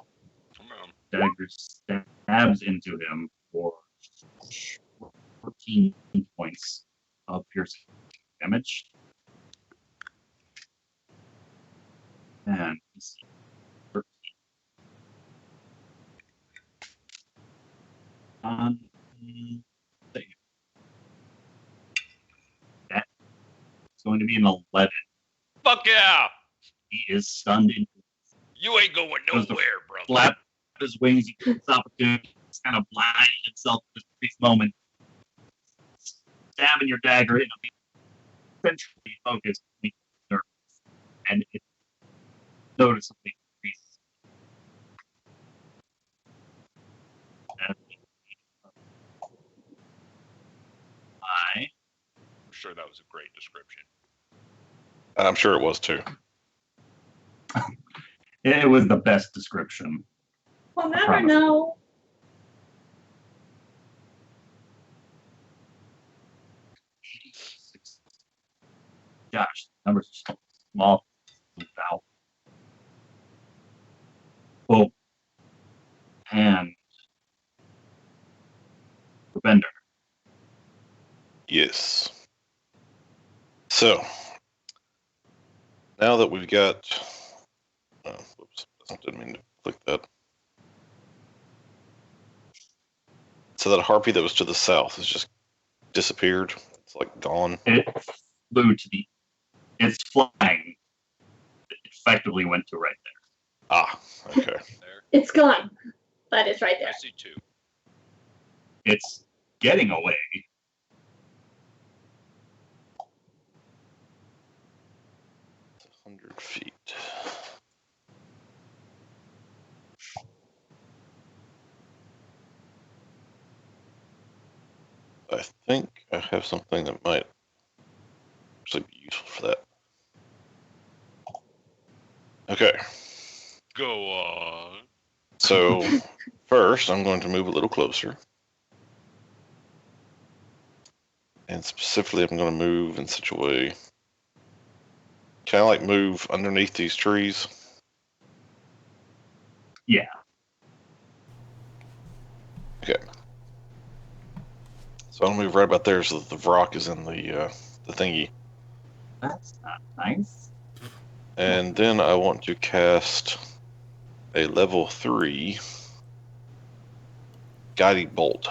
Come on. Dagger stabs into him for 14 points of piercing damage. And he's 13. That is going to be an 11. Fuck yeah! He is stunned into You ain't going nowhere, brother. flap his wings. He gets opportunity. He's kind of blinding himself for this brief moment. Stabbing your dagger in a centrally focused nerve, and it noticeably increases. I'm sure that was a great description. I'm sure it was too. It was the best description. We'll never know. Gosh, numbers are so small. Wow. Oh, and Bender. Yes. So, now that we've got... Oh, whoops. Didn't mean to click that. So that harpy that was to the south has just disappeared. It's like gone. It flew to the... It's flying. It effectively went to right there. Ah, okay. There. It's gone, but it's right there. I see 2. It's getting away. It's 100 feet. I think I have something that might actually be useful for that. Okay, Go on. so first I'm going to move a little closer. And specifically I'm going to move in such a way. Can I like move underneath these trees? Yeah. Okay. So I'll move right about there so that the Vrock is in the thingy. That's not nice. And then I want to cast a level 3 guiding bolt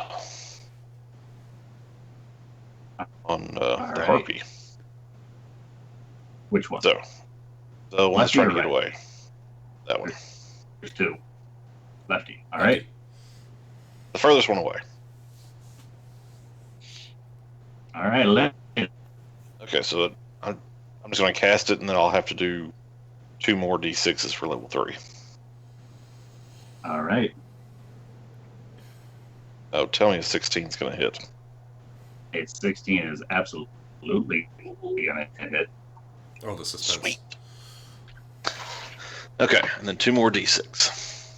on the right. harpy. Which one? So the one that's Lefty or trying to get right? away. That one. There's 2. Lefty. All right. The furthest one away. All right. Lefty. Okay, so I'm just going to cast it, and then I'll have to do 2 more d6s for level 3. All right. Oh, tell me a 16 is going to hit. A 16 is absolutely gonna hit. Oh, the suspense. Sweet. Okay, and then 2 more d6.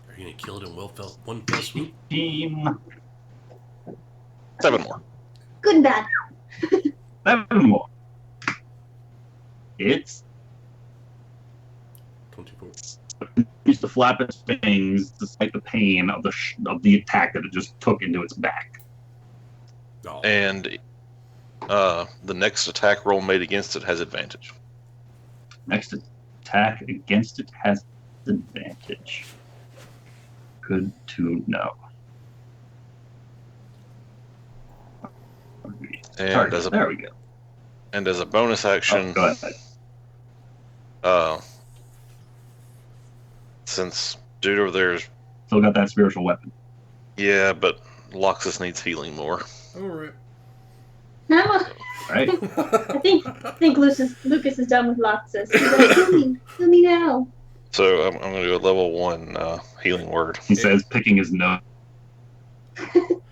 Are you gonna kill it in one fell swoop? 15. 7 more. Good and bad. 7 more. It's 24. used to flap its wings despite the pain of the attack that it just took into its back. Oh. And the next attack roll made against it has advantage. Next attack against it has advantage. Good to know. And as a there we go. And as a bonus action, Go ahead. Since dude over there is, Still got that spiritual weapon. yeah, but Loxus needs healing more. All right. No, Right? I think Lucas is done with Loxus. He's like, heal me now. So I'm going to do a level 1 healing word. He says, picking his nose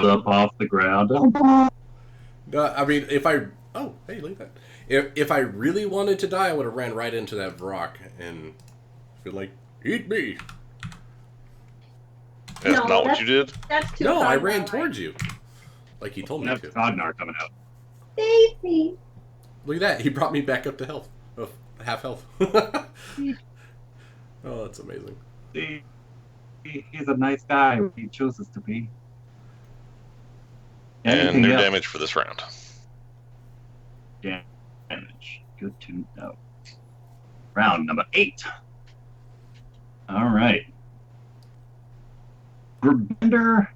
up off the ground. No, I mean, if I... Oh, hey, look at that. If I really wanted to die, I would have ran right into that Vrock and been like, eat me. That's No, not what you did? That's too No, far I now, ran right? towards you. Like he told me That's to. Cognar coming out. Save me. Look at that. He brought me back up to health. Oh, half health. Oh, that's amazing. See, he's a nice guy. He chooses to be. And Anything new else? damage for this round. Damage. Good to know. Round number 8. All right. Grabender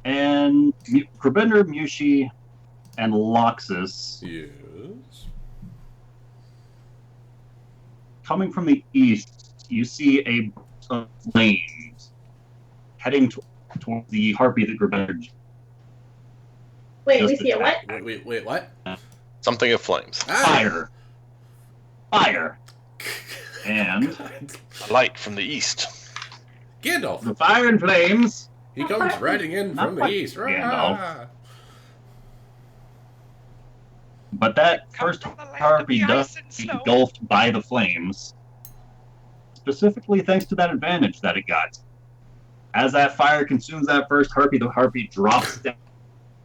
and Grabender, Mushi, and Loxus Yes. coming from the east. You see a burst of flames heading towards the harpy that Grabender. Wait, we Just see a what? Wait, what? Something of flames. Fire. Fire. And A light from the east. Gandalf. the fire and flames. He comes riding in Not from the quite east. Gandalf. Rah! But that Come first from the land of harpy the does ice and snow. engulfed by the flames. Specifically thanks to that advantage that it got. As that fire consumes that first harpy, the harpy drops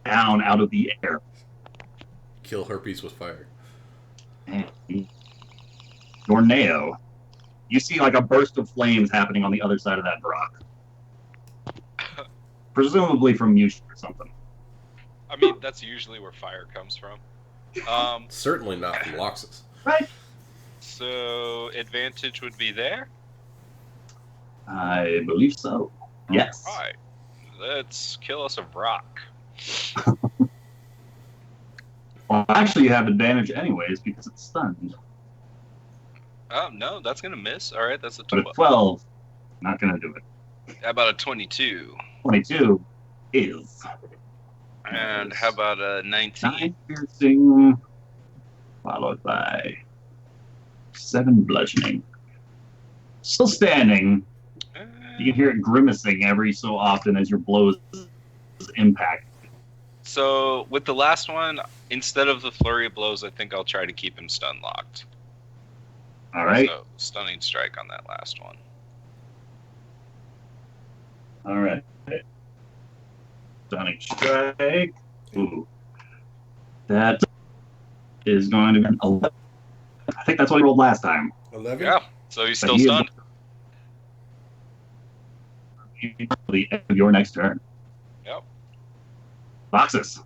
down out of the air. Kill herpes with fire. And Dorneo, you see like a burst of flames happening on the other side of that rock. presumably from Yushi or something. I mean, that's usually where fire comes from. Certainly not from Loxus. Right? So advantage would be there. I believe so. Yes. All right, let's kill us a rock. Well, actually, you have advantage anyways because it's stunned. Oh no, that's gonna miss. All right, that's a But a 12. 12, not going to do it. How about a 22? 22 is. And how about a 19? 9 piercing, followed by 7 bludgeoning. Still standing. You can hear it grimacing every so often as your blows impact. So with the last one, instead of the flurry of blows, I think I'll try to keep him stun locked. All right. So stunning strike on that last one. All right. Stunning strike. Ooh. That is going to be an 11. I think that's what he rolled last time. 11? Yeah. So he's But still he is- stunned. The end of your next turn. Yep. Loxus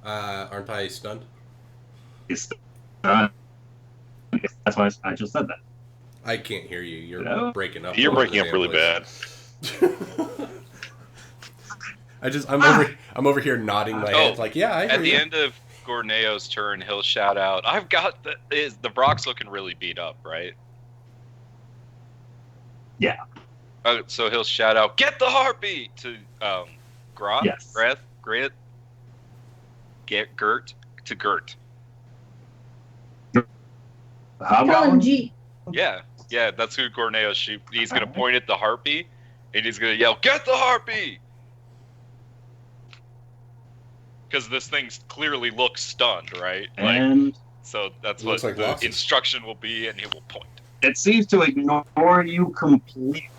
Aren't I stunned? is stunned. That's why I just said that. I can't hear you. You're Hello? breaking up. You're all over breaking the up really damn bad. place. I'm over here nodding my head like, yeah, I hear At the you. end of Gorneo's turn, he'll shout out, "I've got the Brock's looking really beat up, right?" Yeah. So he'll shout out, "Get the harpy!" to Grot, Yes. Grit, get Gert to Gert. How Call him about G. Yeah, that's who Gorneo's shoot. He's gonna point at the harpy, and he's gonna yell, "Get the harpy!" Because this thing clearly looks stunned, right? And So that's It what looks like the Loxus. instruction will be, and he will point. it seems to ignore you completely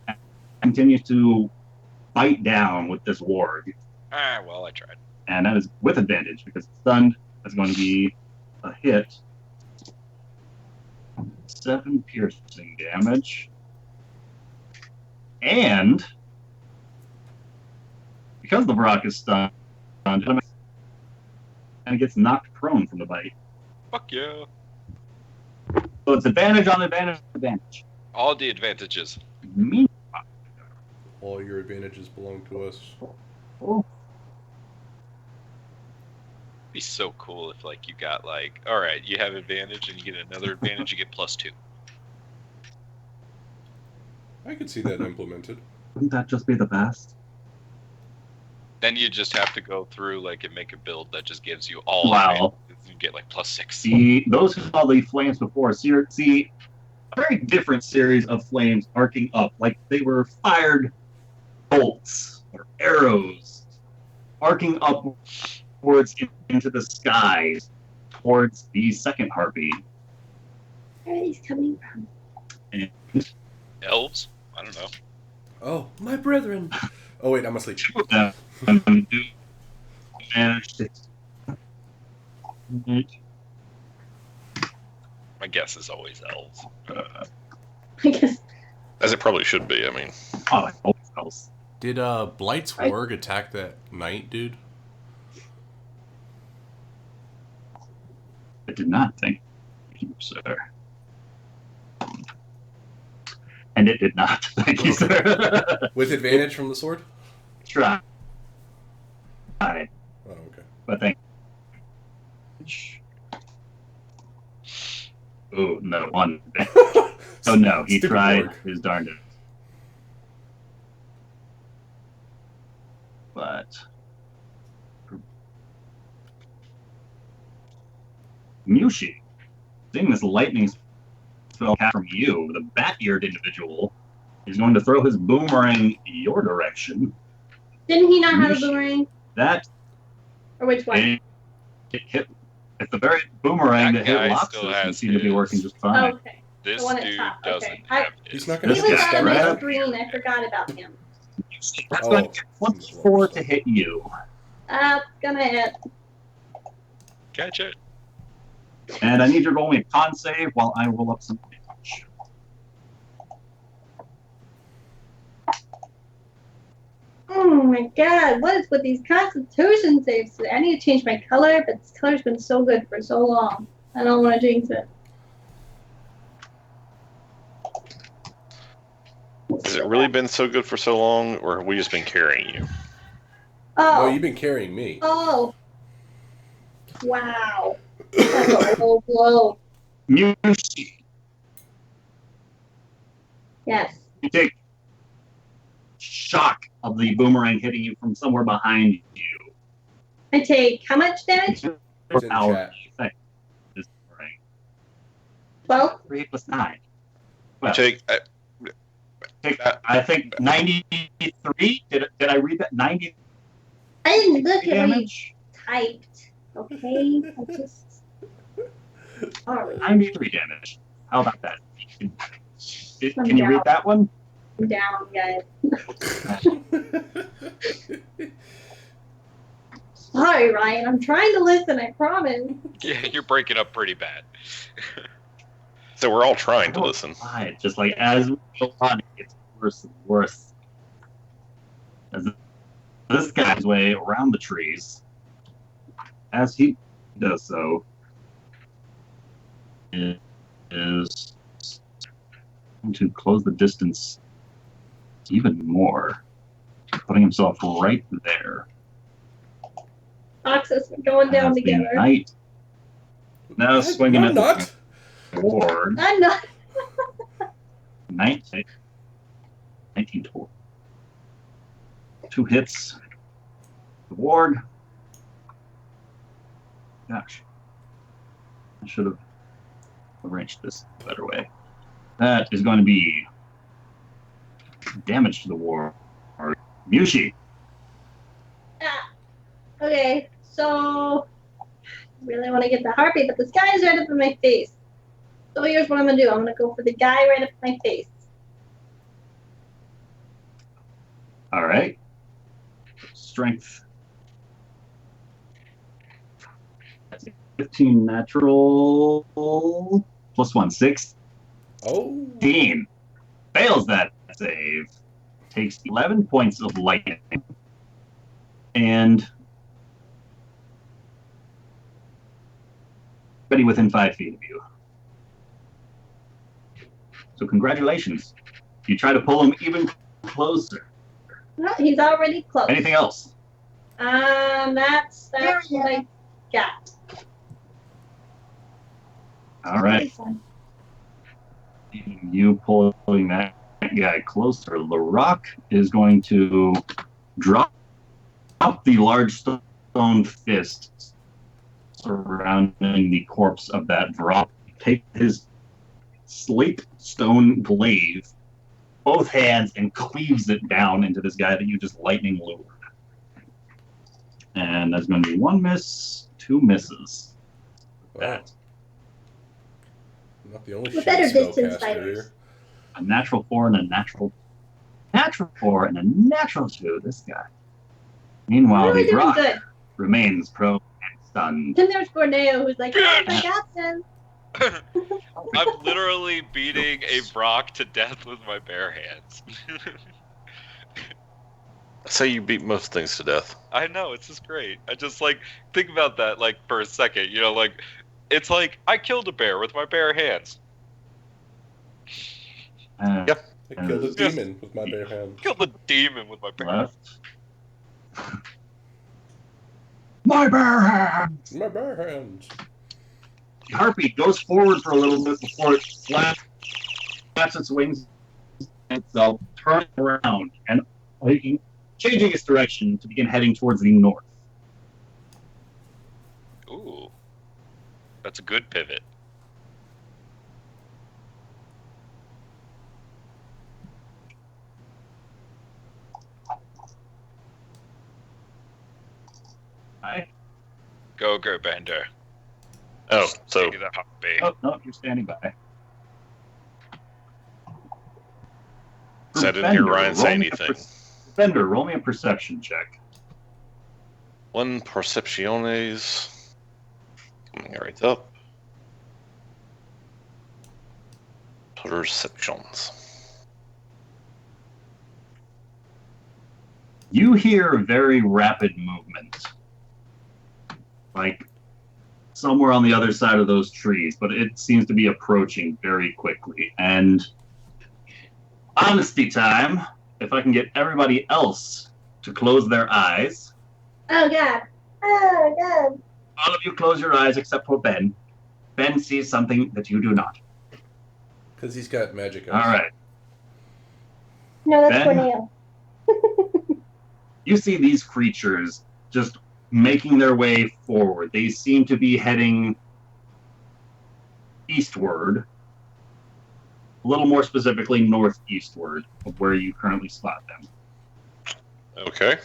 and continues to bite down with this ward. Ah, well, I tried. And that is with advantage because it's stunned. That's going to be a hit. 7 piercing damage. And because the Brock is stunned, and it gets knocked prone from the bite. Fuck yeah. So it's advantage on advantage on advantage. All the advantages. Meanwhile, All your advantages belong to us. It'd be so cool if, like, you got, like, all right, you have advantage, and you get another advantage, you get +2. I could see that implemented. wouldn't that just be the best? Then you just have to go through, like, and make a build that just gives you all Wow. advantages. You get, like, +6. Those who saw the flames before see a very different series of flames arcing up, like they were fired bolts or arrows, arcing upwards into the skies towards the second harpy. Where are these coming from? And Elves? I don't know. Oh, my brethren. Oh, wait, I'm asleep. 2 of them do manage to. My guess is always elves. I guess. As it probably should be. I mean, Oh, else. Did Blight's Warg attack that knight, dude? I did not think you, sir. And it did not. Thank you, sir. With advantage from the sword? Try. Oh, okay. But thank Oh, no, 1. Oh, no, he Stupid tried Warg. his darndest. But Mushi, seeing this lightning spell cast from you, the bat-eared individual is going to throw his boomerang your direction. Didn't he not have a Yeesh. boomerang? That Or which one? it hit. It's the very boomerang That that hit guy still Loxus and has seemed to be his. working just Oh, fine. okay. This The one at dude top, doesn't okay. have He's his. not gonna He This was guy, on right? the screen. I forgot about him. That's Oh. going to get 24 to hit you. Gonna hit. Catch it. And I need you to roll me a con save while I roll up some damage. my god, what is with these constitution saves? I need to change my color, but this color's been so good for so long. I don't want to jinx it. Has it really been so good for so long, or have we just been carrying you? No, Oh. you've been carrying me. Oh. Wow. That's a low blow. Mushi, Yes. you take shock of the boomerang hitting you from somewhere behind you. I take how much damage? It's in Power chat. effect of this boomerang. 12? 3 plus 9. You Well, take. I think 93. Did I read that? 90 I didn't look at what you damage? typed. Okay? I just. Sorry. 93 damage. How about that? Can I'm you read down. that one? I'm down, guys. Sorry, Ryan. I'm trying to listen, I promise. Yeah, you're breaking up pretty bad. So we're all trying to listen. It's just like as we go on, it gets worse and worse. As this guy's way around the trees, as he does so, is going to close the distance even more, putting himself right there. Oxus, we're going down As the together. knight now swinging I'm at not. the ward. I'm not. 19 total. 2 hits. The ward. Gosh. I should have arranged this a better way. That is going to be damage to the ward. Mushi. Ah. Okay, so. I really want to get the harpy, but this guy's right up in my face. So here's what I'm going to do. I'm going to go for the guy right up in my face. All right. Strength. That's 15 natural plus 1, 16. Oh. Fails that save. Takes 11 points of lightning. And anybody within 5 feet of you. So congratulations. You try to pull him even closer. No, he's already close. Anything else? That's what I got. All right. You pulling that guy closer. LaRock is going to drop the large stone fist surrounding the corpse of that drop. Take his slate stone glaive, both hands, and cleaves it down into this guy that you just lightning lured. And that's going to be 1 miss, 2 misses. Wow. I'm not the only We're better shit distance spellcaster fighters. here. A natural 4 and a natural 4 and a natural 2. This guy. Meanwhile, Really the doing rock good. remains prone and stunned. Then there's Borneo who's like, oh, I got this. I'm literally beating a Brock to death with my bare hands. Say you beat most things to death. I know, it's just great. I just like think about that like for a second, you know, like it's like I killed a bear with my bare hands. Yep. I killed a demon with my bare hands. Killed the demon with my bare hands. Left. My bare hands! My bare hands. The harpy goes forward for a little bit before it flaps its wings and itself, turning around and changing its direction to begin heading towards the north. Ooh. That's a good pivot. Right. Go, Gerbender. Oh, so Take the harpy. Oh, no, you're standing by. I didn't hear Bender, Ryan say roll me a anything. Bender, roll me a perception check. 1 percepciones. Coming right up. Perceptions. You hear very rapid movement. Like somewhere on the other side of those trees, but it seems to be approaching very quickly. And honesty time, if I can get everybody else to close their eyes. Oh god. Oh god. All of you close your eyes except for Ben. Ben sees something that you do not. Because he's got magic eyes. All right. No, that's Ben? Corneo. You see these creatures just making their way forward. They seem to be heading eastward, a little more specifically northeastward of where you currently spot them. Okay.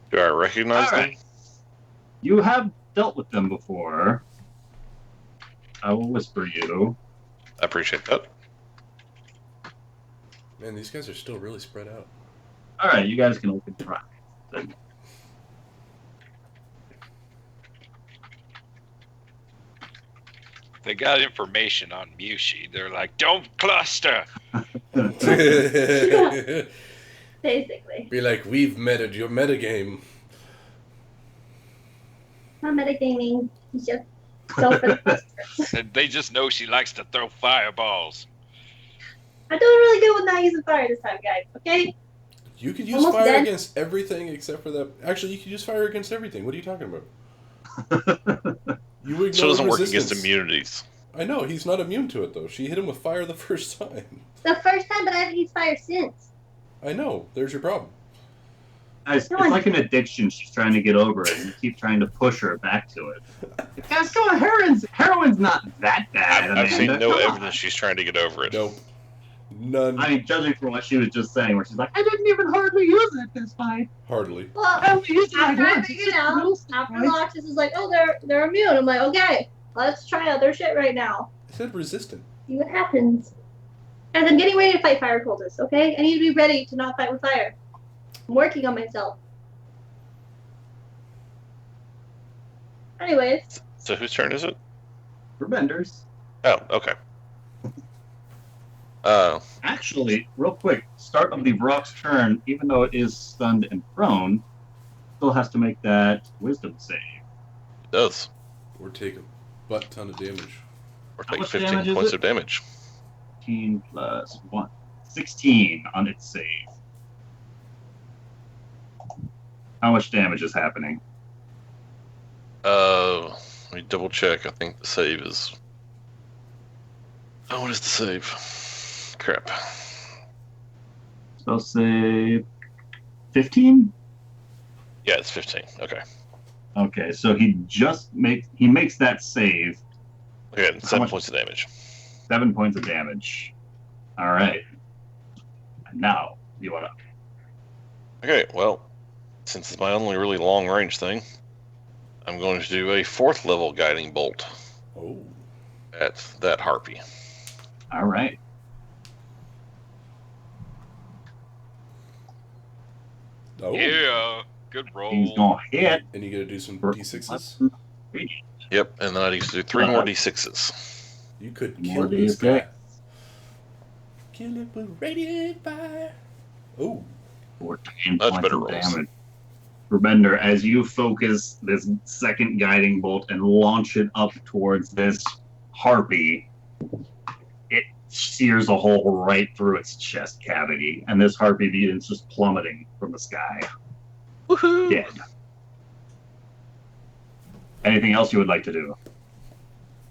Do I recognize All right. them? You have dealt with them before. I will whisper you. I appreciate that. Man, these guys are still really spread out. All right, you guys can open your eyes. Then. They got information on Mushi. They're like, don't cluster. Basically. Be like, we've meted your metagame. Not metagaming. It's just go for the clusters. And they just know she likes to throw fireballs. I'm doing really good with not using fire this time, guys. Okay? You could use Almost fire dead. against everything except for that. Actually, you could use fire against everything. What are you talking about? You ignore So it doesn't work resistance. against immunities. I know, he's not immune to it, though. She hit him with fire the first time. The first time, but I haven't used fire since. I know. There's your problem. It's like an addiction she's trying to get over it, and you keep trying to push her back to it. Guys, go on, heroin's not that bad. I've seen Amanda. no Come on. evidence she's trying to get over it. Nope. None. I mean, judging from what she was just saying, where she's like, I didn't even hardly use it this fight. Hardly. Well, I only used it like after I once. figured out, after Loxus is like, oh, they're immune. I'm like, okay, let's try out their shit right now. I said resistant. See what happens. As I'm getting ready to fight fire cultists, okay? I need to be ready to not fight with fire. I'm working on myself. Anyways, So whose turn is it? For benders. Oh, okay. Actually, real quick, start of the Rock's turn, even though it is stunned and prone, still has to make that wisdom save. It does. Or take a butt ton of damage. Or How take much 15 damage is points it? of damage. 15 plus 1. 16 on its save. How much damage is happening? Let me double check. I think the save is. Oh, what is the save? Crap. Spell save 15? Yeah, it's 15. Okay. Okay, so he makes that save. Okay, and How 7 much- points of damage. 7 points of damage. All right. And now, you want to. Okay, well, since it's my only really long range thing, I'm going to do a 4th level guiding bolt Oh. at that harpy. All right. Oh. Yeah, good roll. He's going to hit. And you gotta do some for D6s? Yep, and then I need to do 3 more d6s. You could More kill this D6. guy. Kill it with radiant fire. Oh. 14 Much points better of rolls. damage. Remember, as you focus this second guiding bolt and launch it up towards this harpy, it sears a hole right through its chest cavity, and this harpy begins just plummeting from the sky. Woohoo! Dead. Anything else you would like to do?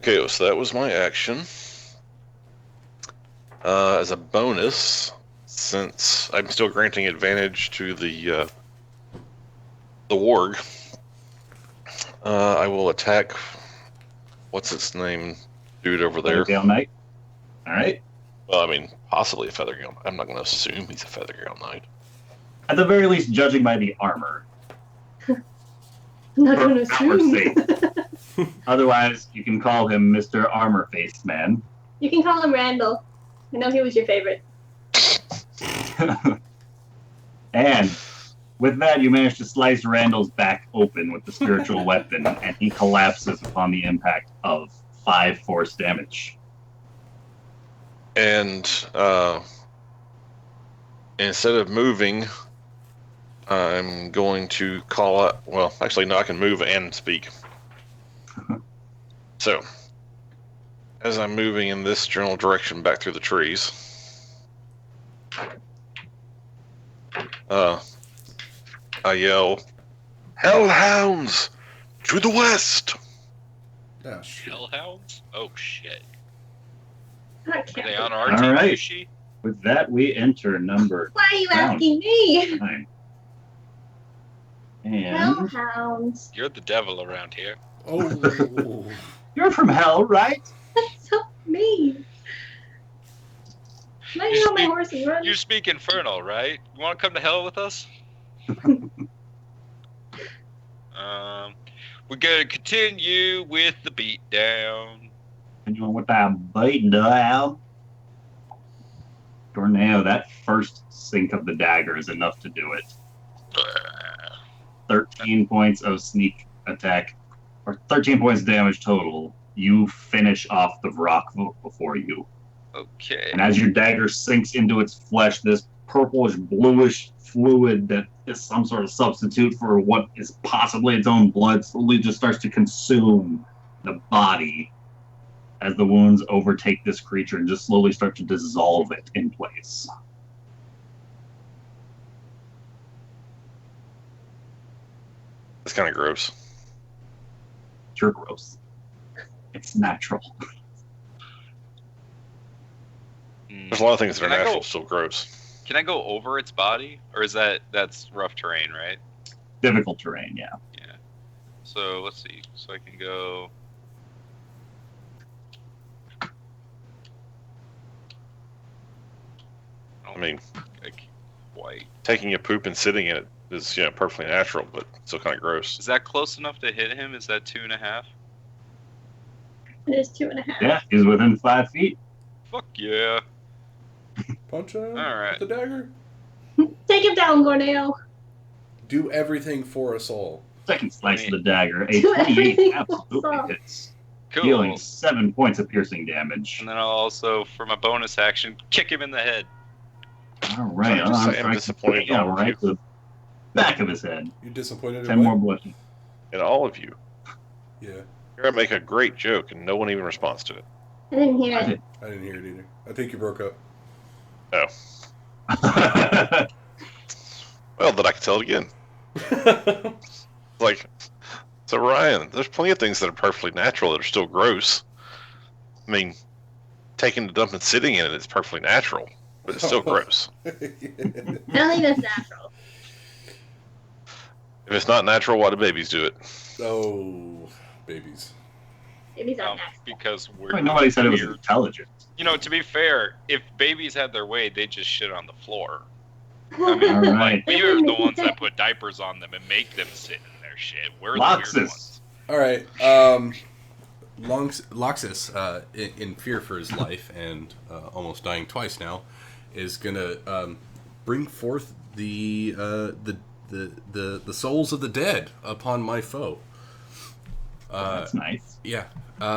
Okay, so that was my action. As a bonus, since I'm still granting advantage to the warg, I will attack. What's its name, dude over there? Gale Knight? All right. Well, I mean, possibly a Feathergale. I'm not going to assume he's a Feathergale Knight. At the very least, judging by the armor. I'm not For going to our assume. Otherwise, you can call him Mr. Armor Faced Man. You can call him Randall. I know he was your favorite. And with that, you manage to slice Randall's back open with the spiritual weapon, and he collapses upon the impact of 5 force damage. And instead of moving I'm going to call out. Well, actually, no, I can move and speak. So, as I'm moving in this general direction back through the trees, I yell, "Hellhounds! To the west!" Ah, shit. Hellhounds? Oh shit. I Are can't they on believe- our All team, right. Yushi? With that, we enter number Why are you Round. asking me? 9. And Hellhounds. You're the devil around here. Oh. you're from hell, right? That's so mean. Can I You get on my speak- horse and run? You speak Infernal, right? You want to come to hell with us? We're gonna continue with the beatdown. And you know what that beat down? Tornado, that first sink of the dagger is enough to do it. 13 points of sneak attack, or 13 points damage total. You finish off the rock before you. Okay. And as your dagger sinks into its flesh, this purplish, bluish fluid that is some sort of substitute for what is possibly its own blood slowly just starts to consume the body as the wounds overtake this creature and just slowly start to dissolve it in place. It's kind of gross. You're gross. It's natural. There's a lot of things that are Can I natural go- still gross. Can I go over its body, or is that's rough terrain, right? Difficult terrain, yeah. Yeah. So let's see. So I can go. I mean, Like, white. taking a poop and sitting in it is perfectly natural, but still kind of gross. Is that close enough to hit him? Is that 2.5? It is 2.5. Yeah, he's within 5 feet. Fuck yeah. Punch him Alright. with the dagger. Take him down, Gorneo. Do everything for us all. Second slice of the dagger. A Do 28 everything absolutely else. hits. Cool. Dealing 7 points of piercing damage. And then I'll also, for my bonus action, kick him in the head. All right. Can I just say I'm strike. disappointed in Yeah, all of right. The back of his head. You disappointed 10 in more what? bludgeoning. And all of you. Yeah, Here I make a great joke and no one even responds to it. I didn't hear I it. did. I didn't hear it either. I think you broke up. Well, then I can tell it again. Like, so Ryan, there's plenty of things that are perfectly natural that are still gross. I mean, taking the dump and sitting in it is perfectly natural, but it's still gross. I don't think that's natural. If it's not natural, why do babies do it? Oh, babies. Babies are Um, natural. because we're Wait, nobody said it was weird. intelligent. You know, to be fair, if babies had their way, they'd just shit on the floor. All right. We are the ones that put diapers on them and make them sit in their shit. We're the weird Loxus. ones. All right. Loxus, in fear for his life and almost dying twice now, is gonna bring forth the souls of the dead upon my foe. That's nice. Yeah.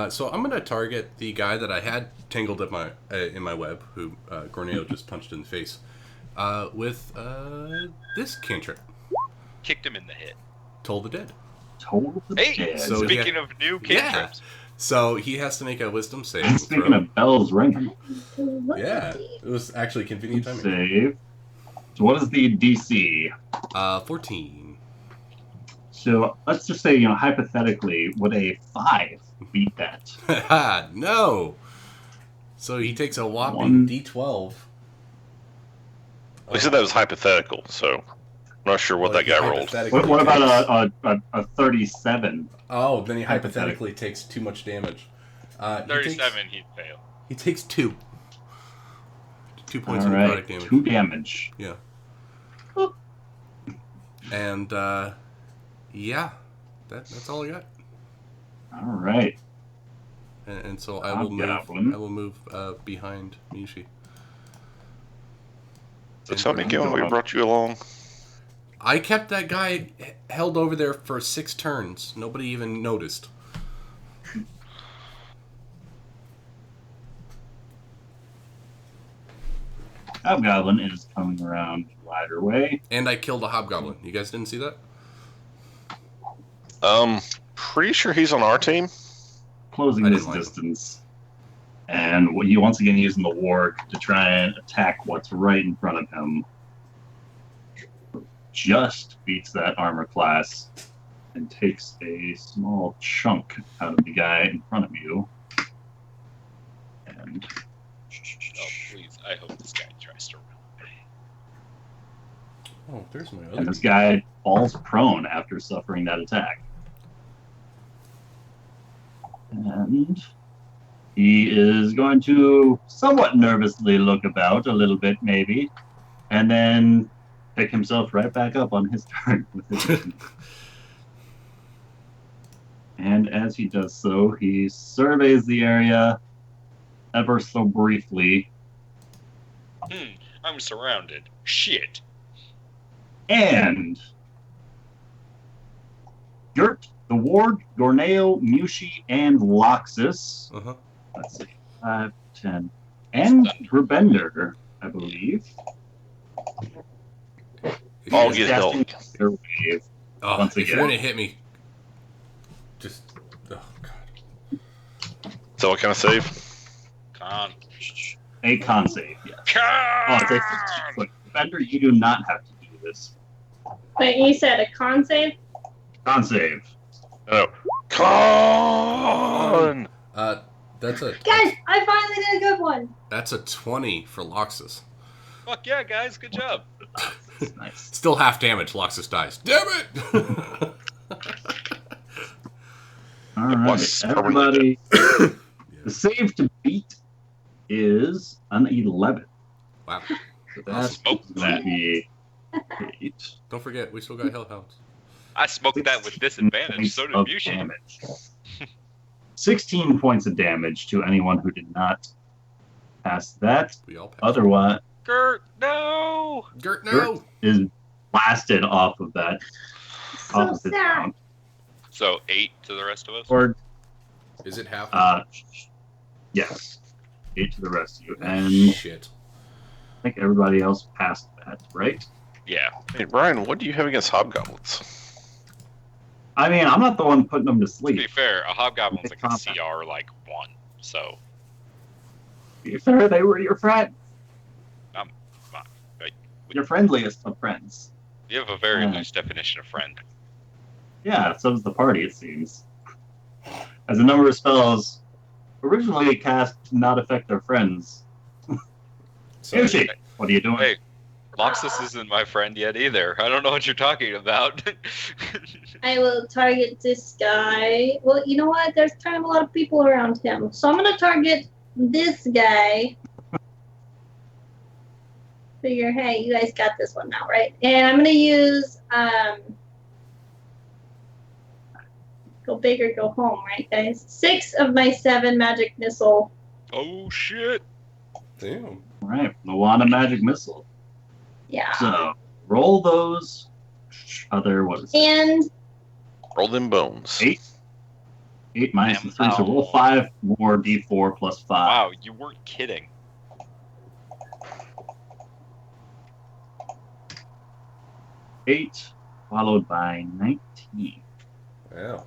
So I'm gonna target the guy that I had tangled up in my web, who Gorneo just punched in the face, with this cantrip. Kicked him in the head. Toll the dead. Total Hey, dead. So- speaking of new cantrips, So he has to make a wisdom save. And speaking of bells ringing, Yeah, it was actually convenient timing. save. So what is the DC? 14. So let's just say, hypothetically, would a 5 beat that? Haha, no. So he takes a whopping One. D12. He said that was hypothetical, so I'm not sure what that guy rolled. What about a 37? Oh, then he hypothetically takes too much damage. 37, he'd fail. He takes 2. 2 points All of right, product damage. 2 damage. Yeah. And yeah, that's all I got. All right. And so I will move. Hobgoblin. I will move behind Mishi. So tell me again, we brought you along. I kept that guy held over there for 6 turns. Nobody even noticed. Hobgoblin is coming around Rider way. And I killed a hobgoblin. You guys didn't see that? Pretty sure he's on our team. Closing I this didn't like him. distance. And he once again using the warg to try and attack what's right in front of him. Just beats that armor class and takes a small chunk out of the guy in front of you. And Oh, please. I hope this guy tries to run. Oh, there's my other. and this guy falls prone after suffering that attack. And he is going to somewhat nervously look about a little bit, maybe, and then pick himself right back up on his turn with his And as he does so, he surveys the area ever so briefly, I'm surrounded. Shit. and Gert, the Ward, Gorneo, Mushi, and Loxus. Uh-huh. Let's see, 5, 10, and Rebender, I believe. I'll Is get casting help. their wave. Oh, once if you're again. gonna hit me, just oh god. So what kind of save? Con. A con save, yes. Oh, it's a 15-foot. Rebender, you do not have to do this. Wait, you said a con save? Con save. No. Con! That's a Guys, I finally did a good one. that's a 20 for Loxus. Fuck yeah, guys. Good job. Nice. Still half damage. Loxus dies. Damn it! All right, Plus, everybody. The save to beat is an 11. Wow. So that's Smoke going that. to be 8. Don't forget, we still got Hellhounds. I smoked that with disadvantage. So did of Mushi. damage. 16 points of damage to anyone who did not pass that. We all passed. Otherwise, Gert, no. Gert, no! is blasted off of that. So off of his sad. mount. So 8 to the rest of us. Or, Is it half? yes. 8 to the rest of you. And Shit. I think everybody else passed that, right? Yeah. Hey, Brian, what do you have against hobgoblins? I mean, I'm not the one putting them to To sleep. be fair, a hobgoblin's like a Combat. CR like 1. So To be fair, they were your friends. fine. Your friendliest of friends. You have a very Yeah. loose definition of friend. Yeah, so does the party, it seems. As a number of spells originally cast do not affect their friends. Sorry. Sushi, what are you doing? Hey, Loxus isn't my friend yet either. I don't know what you're talking about. I will target this guy. Well, you know what? There's kind of a lot of people around him. So I'm going to target this guy. Figure, hey, you guys got this one now, right? And I'm going to use, go big or go home, right, guys? 6 of my 7 magic missile. Oh shit. Damn. All right, Moana Magic Missile. Yeah. So, roll those other, what is it? And Roll them bones. 8 minus the 3, so roll 5 more d4 plus 5. Wow, you weren't kidding. 8, followed by 19. Wow.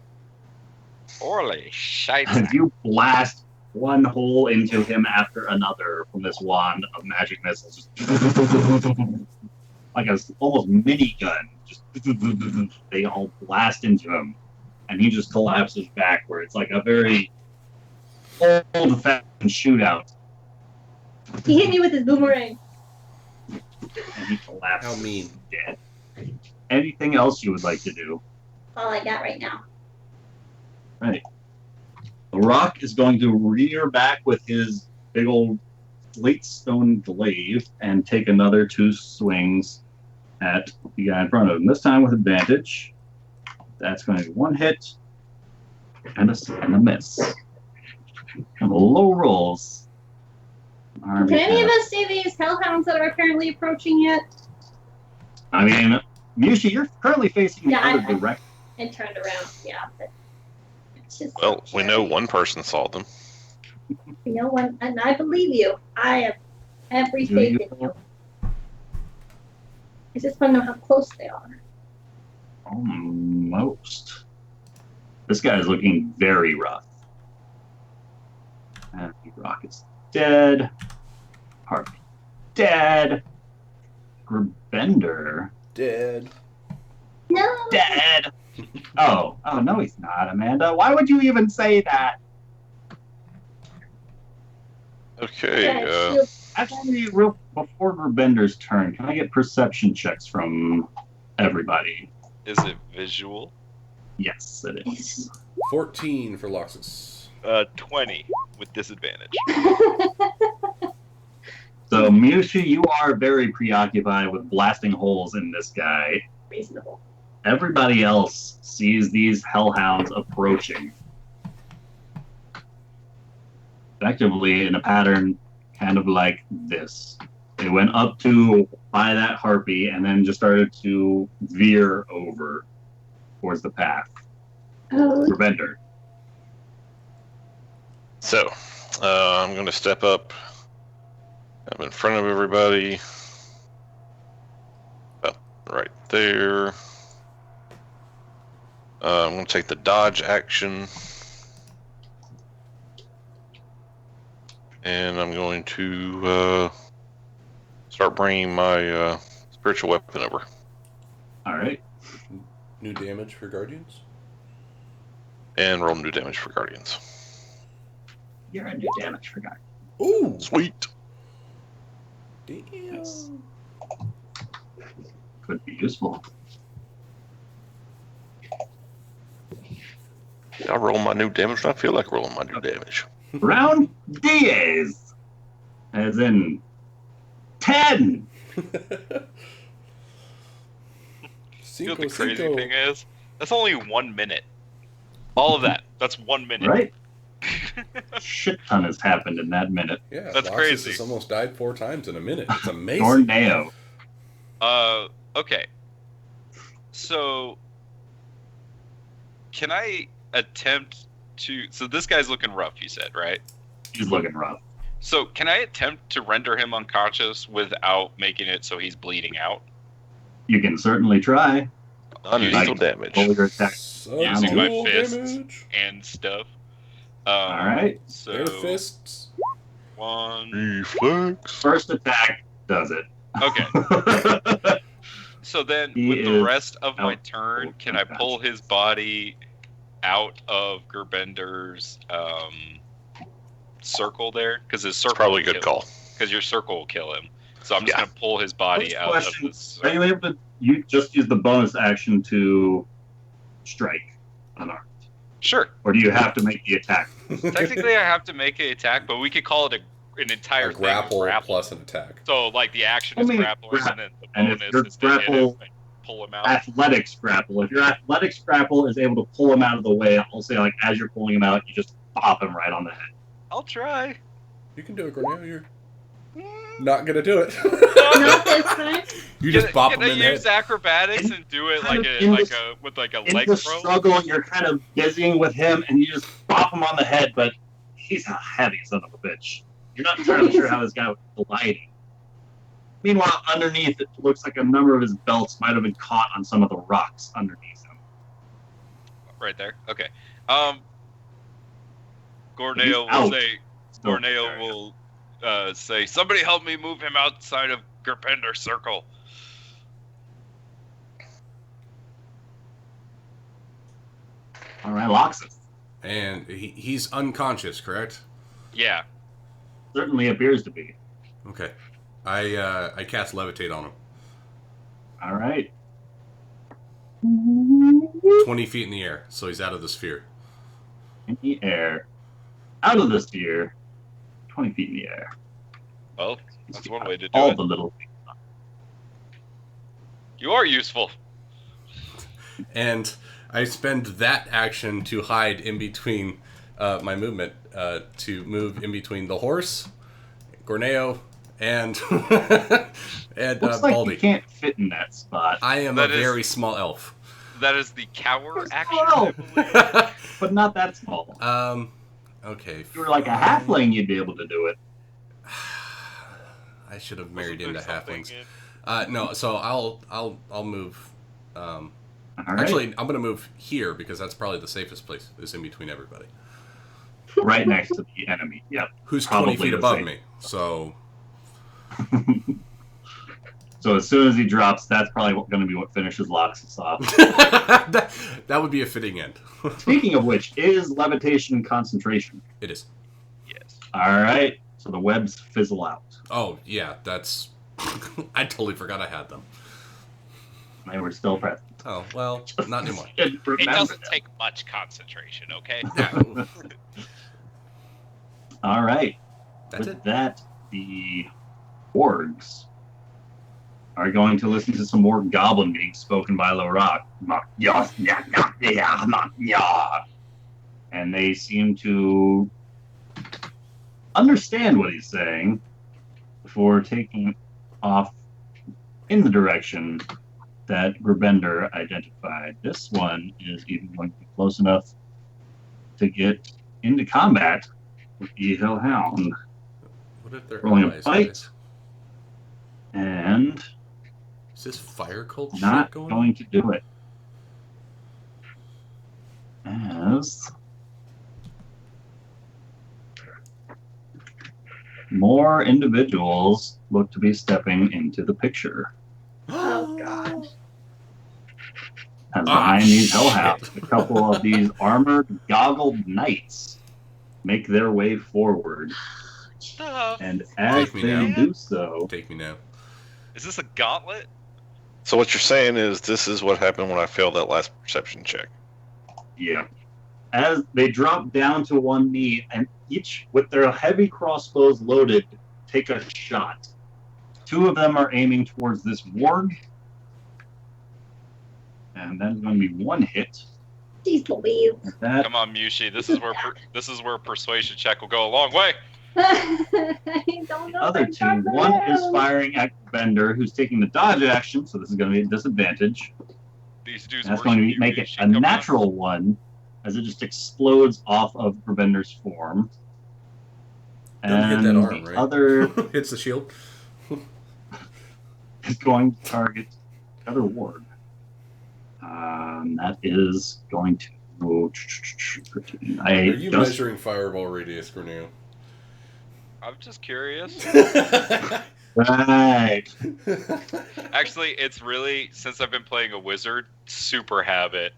Holy shite. As you blast one hole into him after another from this wand of magic missiles, just like a almost minigun. Just they all blast into him, and he just collapses backwards like a very old-fashioned shootout. he hit me with his boomerang. And he collapses. How mean. Dead. Anything else you would like to do? All I got right now. Right. The Rock is going to rear back with his big old slate stone glaive and take another 2 swings at the guy in front of him. This time with advantage. That's going to be 1 hit and a miss. And low rolls. Can any of us see these hellhounds that are apparently approaching yet? I mean, Mushi, you're currently facing the Yeah, other I- direction. And turned around, yeah. But it's just Well, we know one person saw them. You know what? And I believe you. I have every Do faith you? in you. I just want to know how close they are. Almost. This guy is looking very rough. And Rock is dead. Harvey dead. Bender Dead. No. dead. Oh no, he's not, Amanda. Why would you even say that? Okay. Yeah, shield. Actually, real before Bender's turn, can I get perception checks from everybody? Is it visual? Yes, it is. 14 for Loxus. 20 with disadvantage. So, Musha, you are very preoccupied with blasting holes in this guy. Reasonable. Everybody else sees these hellhounds approaching. Effectively in a pattern kind of like this. They went up to by that harpy and then just started to veer over towards the path. Oh, For Bender. So, I'm going to step up. I'm in front of everybody. About right there. I'm going to take the dodge action. And I'm going to start bringing my spiritual weapon over. All right. New damage for Guardians. And roll new damage for Guardians. You're a new damage for guy. Ooh! Sweet. Damn. Yes. Could be useful. I roll my new damage when I feel like rolling my new damage. Round Diaz. As in 10. You know Cinco, what the crazy cinco. thing is? That's only 1 minute. All of that. That's 1 minute. Right? Shit ton has happened in that minute. Yeah, That's Loxus crazy. has almost died 4 times in a minute. It's amazing. Tornado. Okay. So, can I attempt to... So this guy's looking rough, you said, right? He's looking rough. So, can I attempt to render him unconscious without making it so he's bleeding out? You can certainly try. Non-lethal Like, damage. roll your attack. Using my Subdual fists. damage. And stuff. All right. So, Air fists. 1... Reflex. First attack does it. Okay. So then, He with the is rest of my out turn, cold can I pull unconscious. his body out of Gerbender's circle there? Because his circle Probably a good call. Because your circle will kill him. So I'm just Yeah. gonna pull his body First out question, of this. Are you able to you just use the bonus action to strike unarmed? Sure. Or do you have to make the attack? Technically, I have to make an attack, but we could call it an entire A thing. grapple plus an attack. So like the action is Only grappling, and then the and if bonus your is to hit him grapple- and pull him out. Athletics grapple. If your athletics grapple is able to pull him out of the way, I'll say like as you're pulling him out, you just pop him right on the head. I'll try. You can do it, Cornel. You're not gonna do it. not this time. You just bop Can him I in the use head. acrobatics and do it kind like of a in like the- a with like a In leg the throw? struggle, you're kind of busying with him, and you just pop him on the head, but he's a heavy son of a bitch. You're not entirely sure how this guy was gliding. Meanwhile, underneath, it looks like a number of his belts might have been caught on some of the rocks underneath him. Right there. Okay. He's Gorneo will out. say. Still Gorneo there. will say, "Somebody help me move him outside of Gerbender's circle." All right, Loxus. And he's unconscious, correct? Yeah. Certainly appears to be. Okay. I cast levitate on him. All right. 20 feet in the air, so he's out of the sphere. In the air. Out of the sphere. 20 feet in the air. Well, that's one way to do All it. the little. You are useful. And I spend that action to hide in between my movement, to move in between the horse, Gorneo, and and Looks like Baldy. you can't fit in that spot, I am That a is- very small elf. That is the cower Yes, action. well. I believe. but not that small. Okay. If you were like a halfling, you'd be able to do it. I should have married Wasn't into there something halflings. No, so I'll move. All right. Actually, I'm gonna move here because that's probably the safest place. Is in between everybody. Right next to the enemy. Yep. Who's Probably 20 feet the above same. me? So So as soon as he drops, that's probably going to be what finishes Loxus off. that would be a fitting end. Speaking of which, is levitation concentration? It is. Yes. All right. So the webs fizzle out. Oh yeah, that's. I totally forgot I had them. They were still present. Oh well, not anymore. It doesn't take much concentration, okay? All right. That's With it. that, the orgs are going to listen to some more goblin being spoken by Lorak. And they seem to understand what he's saying before taking off in the direction that Grabender identified. This one is even going to be close enough to get into combat with the Hellhound. What if they're Rolling a allies, fight. guys? And Is this fire cult shit not going going on? to do it. As more individuals look to be stepping into the picture. Oh, God. As behind these shit. hellhounds, a couple of these armored, goggled knights make their way forward. And as Take me they now. do so, Take me now. Is this a gauntlet? So what you're saying is this is what happened when I failed that last perception check. yeah. As they drop down to one knee and each, with their heavy crossbows loaded, take a shot. Two of them are aiming towards this warg. And that is going to be one hit. Jeez Louise. That Come on, Mushi. This is where persuasion check will go a long way. I don't know. other if two, I'm one is around. firing at Bender, who's taking the dodge action, so this is going to be a disadvantage. These dudes. That's going to worship make you, it Mushi. a Come on. natural one, as it just explodes off of Bender's form. Doesn't hit And that arm, the right? other Hits the shield. is going to target the other ward. That is going to. Are you measuring fireball radius, Cornel? I'm just curious. Right. Actually, it's really, since I've been playing a wizard, super habit.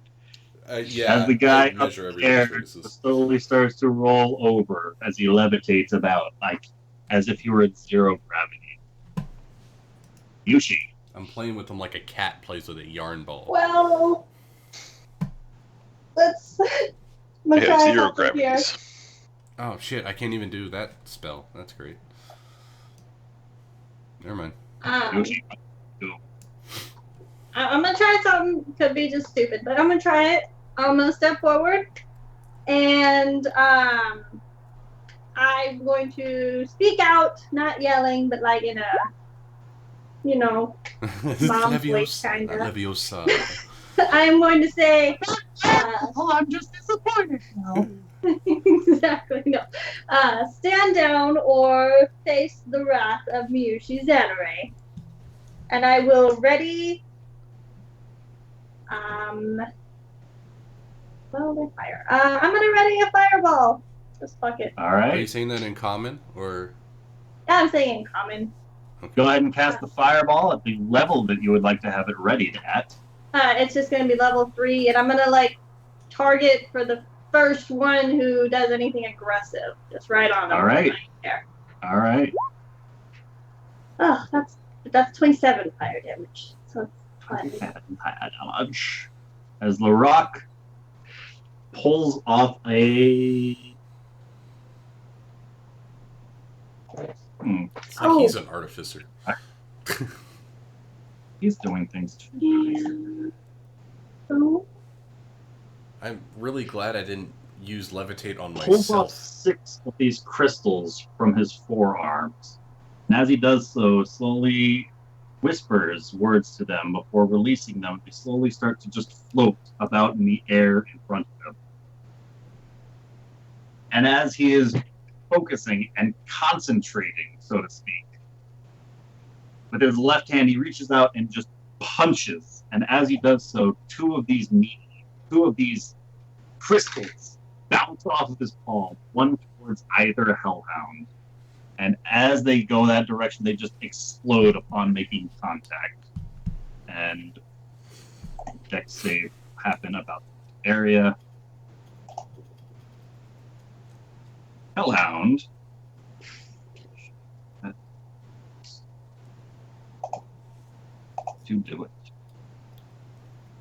Yeah. As the guy I up measure there everything's radiuses. slowly starts to roll over as he levitates about, like as if he were at zero gravity. Yushi. I'm playing with them like a cat plays with a yarn ball. Well, let's. I'm gonna Yeah, try zero something here. gravities. Oh shit! I can't even do that spell. That's great. Never mind. Yushi. I'm gonna try something. Could be just stupid, but I'm gonna try it. I'm gonna step forward, and I'm going to speak out, not yelling, but like in a, Mom voice, kinda. Leviosa. I'm going to say. Oh, I'm just disappointed now. Exactly, no. Stand down or face the wrath of Miyushi Zanare. And I will ready. Well, they fire. I'm gonna ready a fireball. Just fuck it. All Are you right. saying that in common or? Yeah, I'm saying in common. Go ahead and cast the fireball at the level that you would like to have it readied at. It's just gonna be level 3, and I'm gonna target for the first one who does anything aggressive. Just right on them. All right. There. All right. Oh, that's 27 fire damage. So it's fun. Damage. As Lorak pulls off a. It's like he's an artificer. He's doing things too. Yeah. Oh. I'm really glad I didn't use levitate on Pulls off myself. 6 of these crystals from his forearms. And as he does so, slowly whispers words to them before releasing them. They slowly start to just float about in the air in front of him. And as he is focusing and concentrating, so to speak, With his left hand, he reaches out and just punches. And as he does so, two of these crystals bounce off of his palm, one towards either hellhound. And as they go that direction, they just explode upon making contact. And dex save happen about the area. Hellhound. To do it.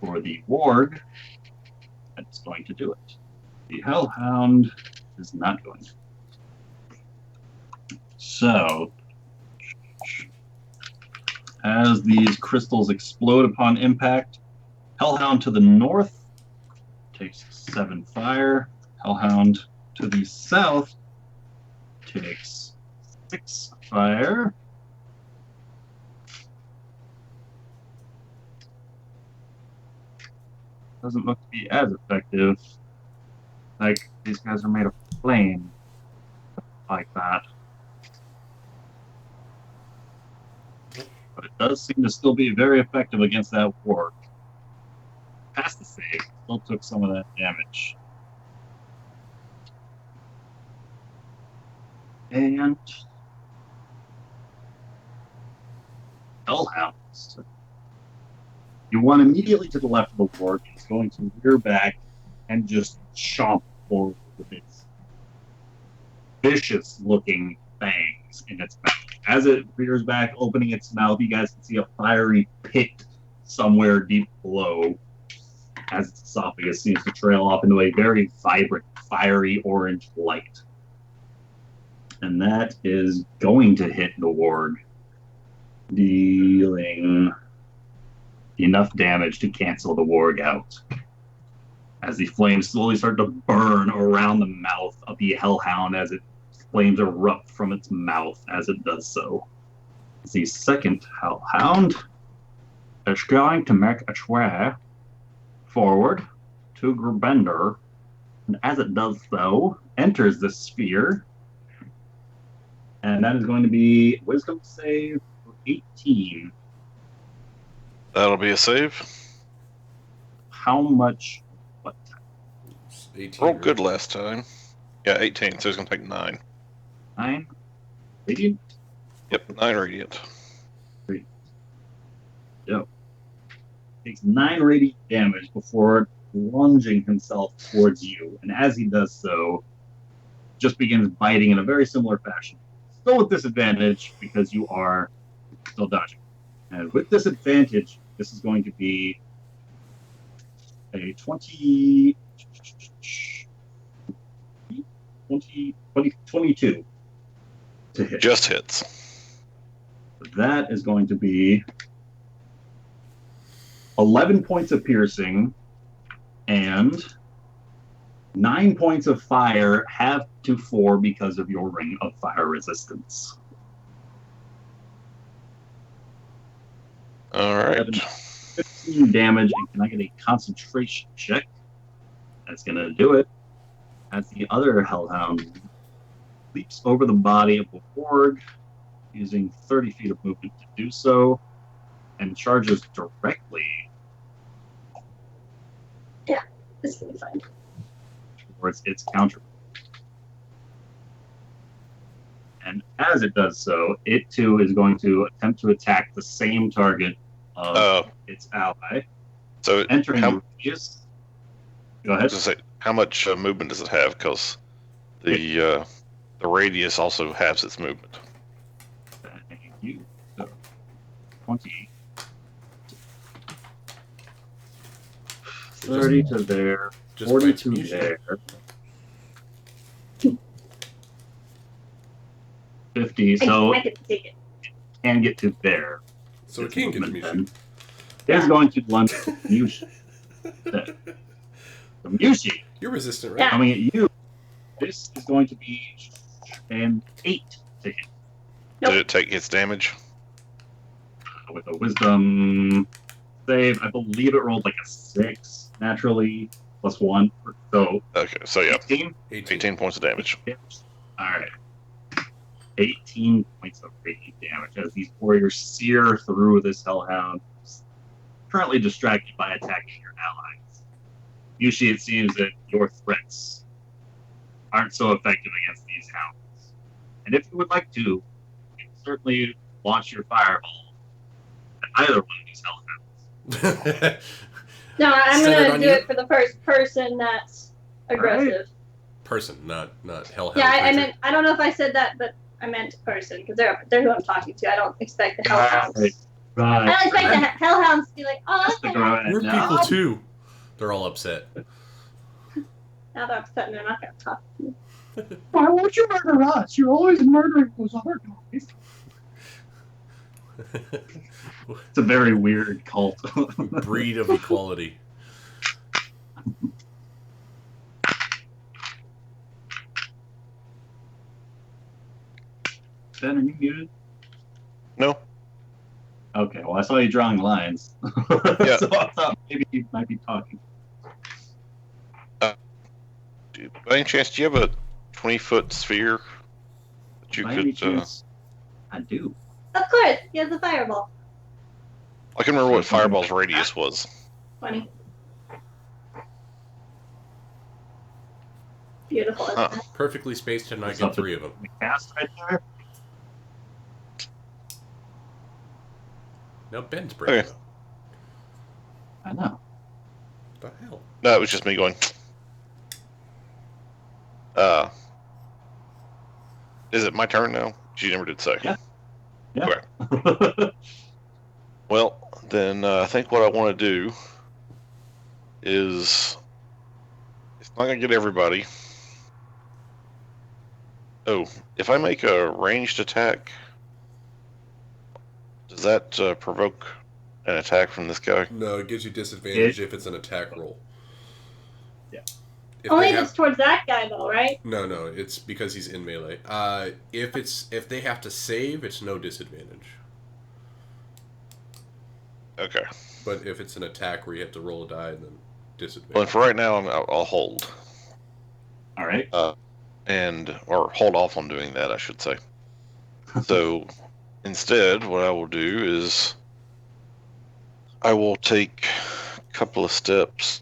For the warg, that's going to do it. The hellhound is not going to. So, as these crystals explode upon impact, hellhound to the north takes 7 fire. Hellhound to the south takes 6 fire. Doesn't look to be as effective. Like, these guys are made of flame. Like that. But it does seem to still be very effective against that warg. Past the save, still took some of that damage. And hellhounds. You one immediately to the left of the warg is going to rear back and just chomp forward with its vicious-looking fangs in its mouth. As it rears back, opening its mouth, you guys can see a fiery pit somewhere deep below as its esophagus seems to trail off into a very vibrant, fiery orange light. And that is going to hit the warg, dealing enough damage to cancel the warg out. As the flames slowly start to burn around the mouth of the hellhound as flames erupt from its mouth as it does so. The second hellhound is going to make its way forward to Grubender, and as it does so, enters the sphere, and that is going to be Wisdom save for 18. That'll be a save. How much? What? 18. Rolled good last time. Yeah, 18, so it's going to take 9. 9? Radiant? Yep, 9 radiant. Yep. Takes 9 radiant damage before lunging himself towards you, and as he does so, just begins biting in a very similar fashion. Still with disadvantage because you are still dodging. And with disadvantage, this is going to be a 22 to hit. Just hits. That is going to be 11 points of piercing and 9 points of fire, half to 4 because of your ring of fire resistance. All right. 15 damage, and can I get a concentration check? That's going to do it. As the other hellhound leaps over the body of the warg, using 30 feet of movement to do so, and charges directly This will be fine. towards its counter. And as it does so, it too is going to attempt to attack the same target of its ally, So entering how, the radius. Go ahead. say, how much movement does it have? Because the radius also halves its movement. Thank you. So, 20. 30 to there, Just 40 bites to me. there. 50, so I can take it. can get to there. So it can get to me. It's going to lunge at Mushi. So Mushi, You're resistant, right? Yeah. coming at you. This is going to be an 8 to hit Nope. Did it take its damage? with a wisdom save. I believe it rolled like a 6 naturally, plus 1. So Okay, so yeah, 18. 18 points of damage. All right. 18 points of radiant damage as these warriors sear through this hellhound, currently distracted by attacking your allies. Usually it seems that your threats aren't so effective against these hounds. And if you would like to, you can certainly launch your fireball at either one of these hellhounds. No, I'm Set it gonna on do you? it for the first person that's aggressive. Person, not hellhound. Yeah, I creature. meant. I don't know if I said that, but I meant person because they're who I'm talking to. I don't expect the hellhounds. I don't expect the hellhounds to be like, oh, Stick okay. around. We're No. people too. They're all upset. Now they're upset and they're not gonna talk to me. Why won't you murder us? You're always murdering those other guys. It's a very weird cult. Breed of equality. Ben, are you muted? No. Okay, well, I saw you drawing lines. Yeah. So I thought maybe you might be talking. By any chance, do you have a 20-foot sphere that you By any could? chance, I do. Of course, he has a fireball. I can remember what Fireball's radius was. 20. Beautiful. Isn't Huh. it? Perfectly spaced, and I What's get up 3 of them. The cast right there? Now Ben's breaking Okay. up. I know. What the hell? No, it was just me going. Is it my turn now? She never did say. Yeah. Yeah. Okay. Well, then I think what I want to do is it's not gonna get everybody. Oh, if I make a ranged attack, does that provoke an attack from this guy? No, it gives you disadvantage if it's an attack roll. Yeah. If Only they if have, it's towards that guy, though, right? no, it's because he's in melee. If they have to save, it's no disadvantage. Okay. But if it's an attack where you have to roll a die, then disadvantage. Well, for right now, I'll hold. All right. Or hold off on doing that, I should say. So instead, what I will do is I will take a couple of steps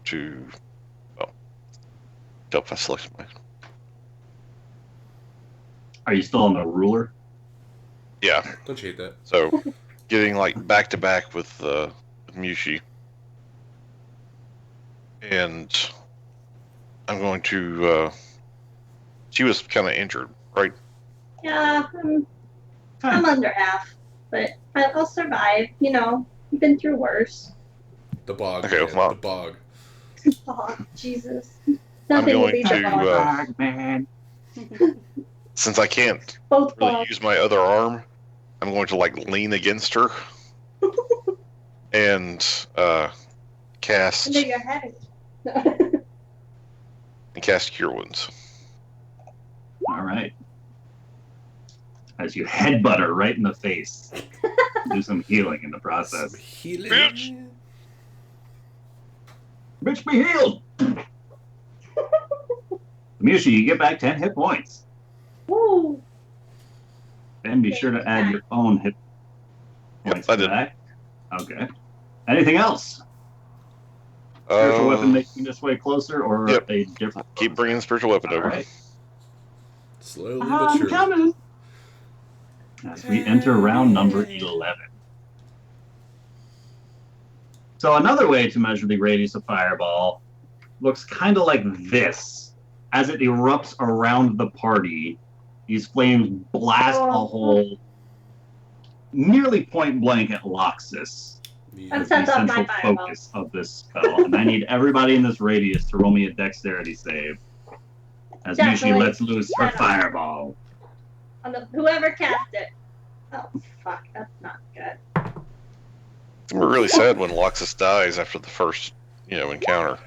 to, if I select my, Are you still on the ruler? yeah. Don't you hate that? So getting like back to back with Mushi, and I'm going to. She was kind of injured, right? Yeah, I'm under half, but I'll survive. You know, I've been through worse. The bog. Okay, man, well- the bog. Oh, Jesus. I'm Nothing will going beat the to, bog. Man. Since I can't Both really bogs. use my other arm, I'm going to like lean against her and cast Under your head. Cure Wounds. All right. As you headbutt her right in the face. Do some healing in the process. Some healing. Bitch. Bitch, be healed! Mushi, you get back 10 hit points. Woo! And be sure to add your own hit points I to did. that. Okay. Anything else? Spiritual weapon making this way closer, or Yep. a different? Keep bringing the spiritual weapon All over. right. Slowly but I'm surely. coming. As we enter round number 11. So another way to measure the radius of fireball looks kind of like this. As it erupts around the party, these flames blast a hole nearly point blank at Loxus. Yeah. As the sets off my central fireball. focus of this spell. And I need everybody in this radius to roll me a dexterity save. As Mushi Definitely. lets loose her fireball. On the whoever cast it. Oh fuck, that's not good. We're really sad when Loxus dies after the first, encounter.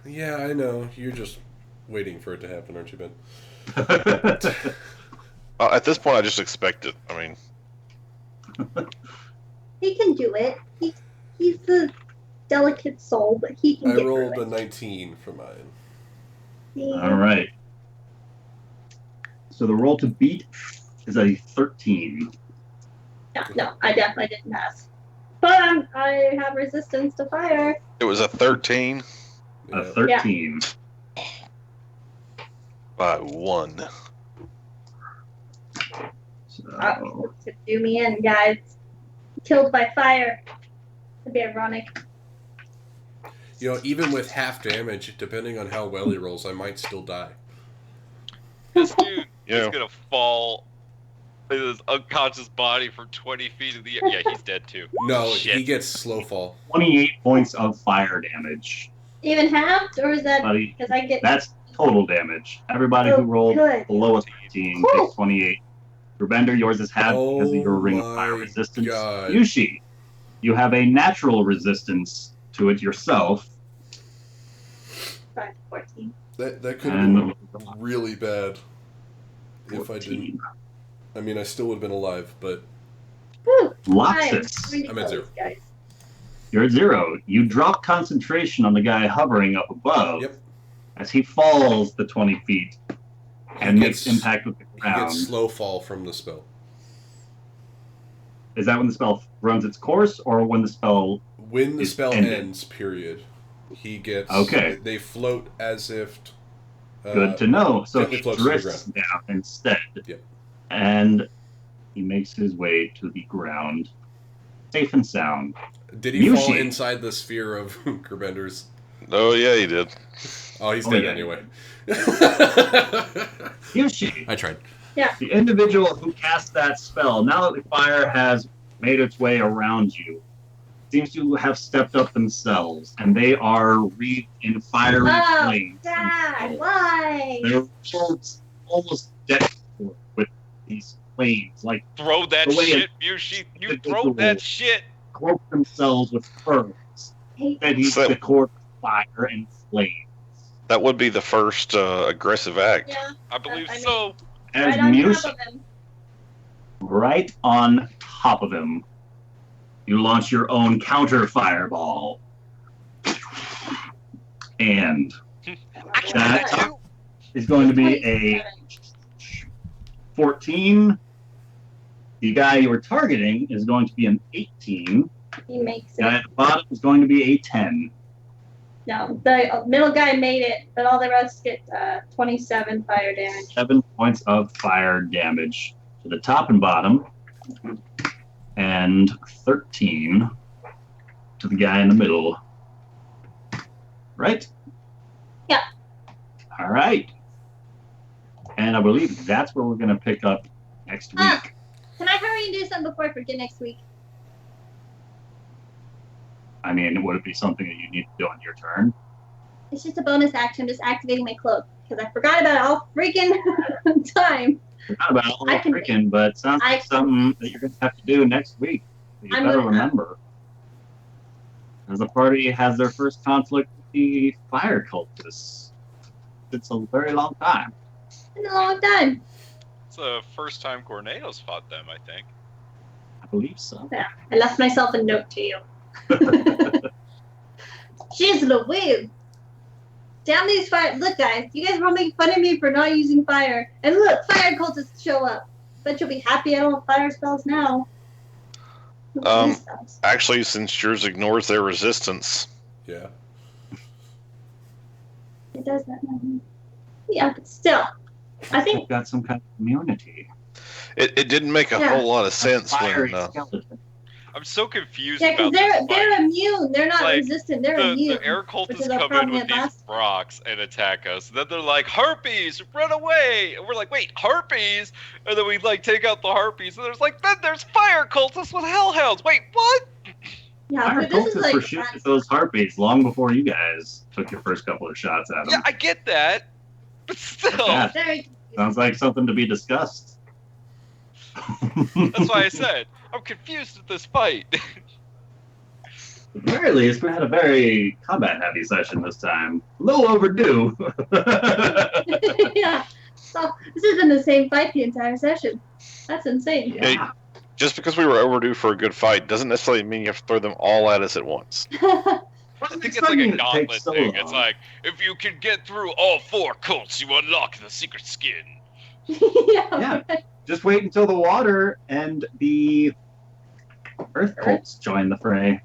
Yeah, I know. You're just waiting for it to happen, aren't you, Ben? At this point, I just expect it. I mean, He can do it. He's a delicate soul, but he can I get rolled through a 19 for mine. it. All right. So the roll to beat is a 13. No, I definitely didn't pass. But I have resistance to fire. It was a 13 A 13. by 1. So, To do me in, guys. Killed by fire. It'd be ironic. You know, even with half damage, depending on how well he rolls, I might still die. This dude Yeah. is gonna fall in his unconscious body from 20 feet in the air. Yeah, he's dead too. No, Shit. he gets slow fall. 28 points of fire damage. Even halved, or is that Buddy, because I get? that's total damage. Everybody who rolled good. below a 13 Whew. takes 28. Rebender, yours is halved because of your ring of fire my resistance. God. Yushi, you have a natural resistance to it yourself. 5 to 14. That could have And been really bad if I 14. didn't. I mean, I still would have been alive, but Whew. Loxus, I'm at 0. Guys. you're at 0. You drop concentration on the guy hovering up above Yep. as he falls the 20 feet and He makes gets- impact with the he ground. gets slow fall from the spell. Is that when the spell runs its course or when the spell... When the It's spell ended. ends, period, he gets... Okay. They float as if... Good to know. So gently he floats to the drifts down instead. Yep. And he makes his way to the ground. Safe and sound. Did he fall Yushi. inside the sphere of Gerbender's? Oh, yeah, he did. Oh, he's Oh, dead yeah. anyway. Yushi, I tried. the individual who cast that spell, now that the fire has made its way around you, seems to have stepped up themselves, and they are wreathed in fiery Oh, flames. God, why? Their shields almost decked with these flames, like Throw that The way shit, Mushi. You the- throw that shit. cloak themselves with furs. Hate That he's So- the core fire and flames. That would be the first aggressive act. Yeah, I believe I mean- so. As right on Muse, top of him. right on top of him, you launch your own counter fireball. And I can That- do that too. is going to be a 14. The guy you were targeting is going to be an 18. He makes The guy it. at the bottom is going to be a 10. No, the middle guy made it, but all the rest get 27 fire damage. 7 points of fire damage to the top and bottom, and 13 to the guy in the middle. Right? Yeah. All right. And I believe that's where we're going to pick up next week. Ah. Can I hurry and do something before I forget next week? I mean, would it be something that you need to do on your turn? It's just a bonus action, just activating my cloak. Because I forgot about it all freaking time. Not about all I can- freaking, but it sounds I like something that you're going to have to do next week. That you I'm better gonna- remember. As the party has their first conflict with the fire cultists. It's a very long time. It's been a long time. It's the first time Corneo's fought them, I think. I believe so. Yeah, I left myself a note to you. Jeez Louise. Damn these fire. Look, guys, you guys were making fun of me for not using fire. And look, fire cultists show up. Bet you'll be happy I don't have fire spells now. Spells. Actually, since yours ignores their resistance, Yeah. It does that. Yeah, but still. I think They've got some kind of immunity. it didn't make a Yeah. whole lot of sense Fiery when skeleton. I'm so confused yeah, because about this fight. they're immune. They're not Like, resistant. They're the immune. air which is cultists a come in problem with with these last- rocks and attack us. Then they're like, harpies, run away! And we're like, wait, harpies? And then we like take out the harpies, and there's like, then there's fire cultists with hellhounds. Wait, what? Yeah, Fire but this is cultists like were shooting at those harpies long before you guys took your first couple of shots at them. Yeah, I get that, but still, Yeah. very. Sounds like something to be discussed. that's why I said I'm confused with this fight. At the very least, we had a very combat-heavy session this time. A little overdue. Yeah. So this has been the same fight the entire session. That's insane. Yeah. just because we were overdue for a good fight doesn't necessarily mean you have to throw them all at us at once. I think it's like a gauntlet thing. It's like, if you can get through all 4 cults, you unlock the secret skin. Yeah. Just wait until the water and the Earth cults join the fray.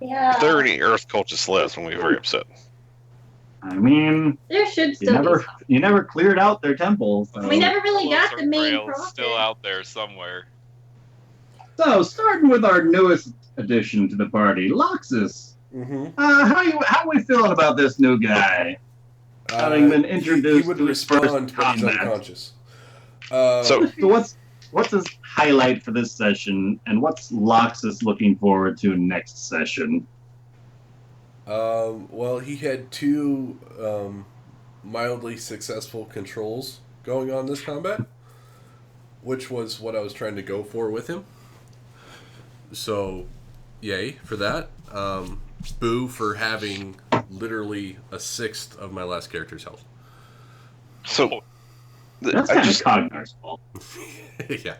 Yeah. If there are any Earth cultists left, I'm going to be very upset. I mean, There should you still be never some. you never cleared out their temples. So. We never really got Solar the main Grail's prophet. still out there somewhere. So, starting with our newest addition to the party, Loxus. Mm-hmm. How are we feeling about this new guy? Having been introduced he would to his first respond, but he's combat. unconscious. So what's his highlight for this session, and what's Loxus looking forward to next session? Well, he had 2 mildly successful controls going on this combat, which was what I was trying to go for with him. So, yay for that. Boo for having literally a 1/6 of my last character's health. So That's I kind just of Cognar's fault. Yeah.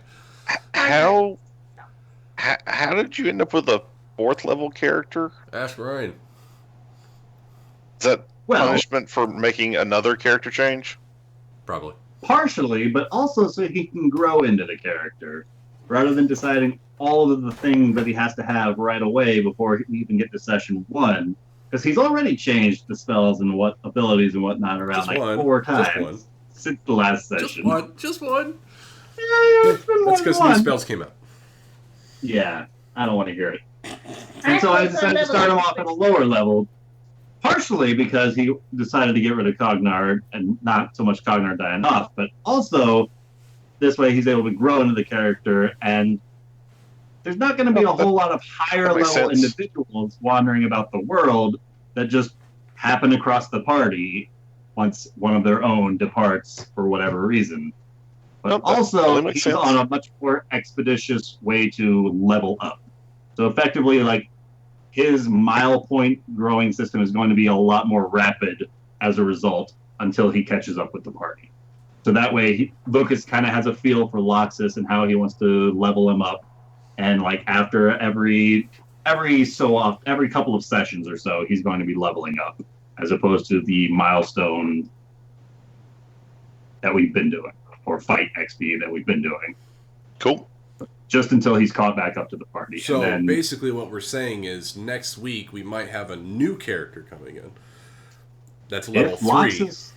how did you end up with a 4th level character? Ask Ryan. Is that Well, punishment for making another character change? Probably. partially, but also so he can grow into the character, rather than deciding all of the things that he has to have right away before he even get to session 1. Because he's already changed the spells and what abilities and whatnot around Just like one. 4 Just times one. since the last Just session. one. Just one. It's been more That's than because new one. spells came out. Yeah, I don't want to hear it. And so I Actually, decided to some start him level off at a lower level, partially because he decided to get rid of Cognar and not so much Cognar dying off, but also this way he's able to grow into the character, and there's not going to be a whole lot of higher that level makes sense. individuals wandering about the world that just happen across the party once one of their own departs for whatever reason. But Nope, that also, totally makes he's sense. on a much more expeditious way to level up. So effectively, like, his mile point growing system is going to be a lot more rapid as a result until he catches up with the party. So that way, Lucas kind of has a feel for Loxus and how he wants to level him up. And like after every couple of sessions or so, he's going to be leveling up, as opposed to the milestone that we've been doing, or fight XP that we've been doing, Cool. just until he's caught back up to the party. So and then, basically, what we're saying is next week we might have a new character coming in. That's level if 3. Loxus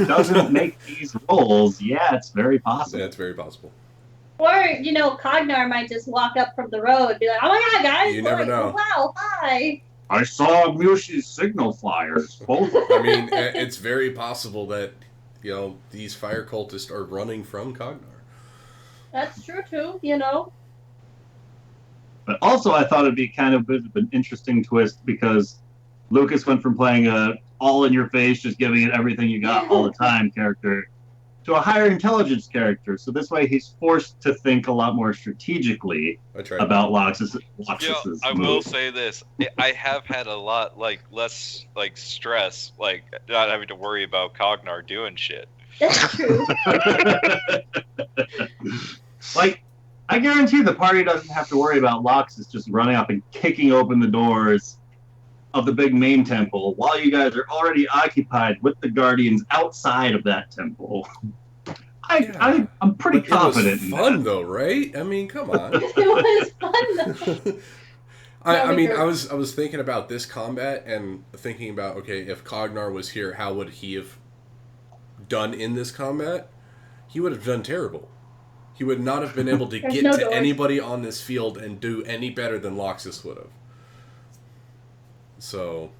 doesn't make these rolls, yeah, it's very possible. That's very possible. Or, Cognar might just walk up from the road and be like, oh my god, guys. You never know. Wow, hi. I saw Mushi's signal flyers. Both. I mean, it's very possible that these fire cultists are running from Cognar. That's true, too, But also, I thought it'd be kind of an interesting twist, because Lucas went from playing a all-in-your-face, just giving it everything you got all the time character, to a higher intelligence character. So this way, he's forced to think a lot more strategically I tried. about Loxus's I will moves. say this: I have had a lot less stress, not having to worry about Cognar doing shit. That's true. Like, I guarantee the party doesn't have to worry about Loxus just running up and kicking open the doors of the big main temple while you guys are already occupied with the guardians outside of that temple. I'm pretty But confident it in was fun that. though, right? I mean, come on. It was fun, though. I was thinking about this combat and thinking about, okay, if Cognar was here, how would he have done in this combat? He would have done terrible. He would not have been able to There's get no to doors. anybody on this field and do any better than Loxus would have. So,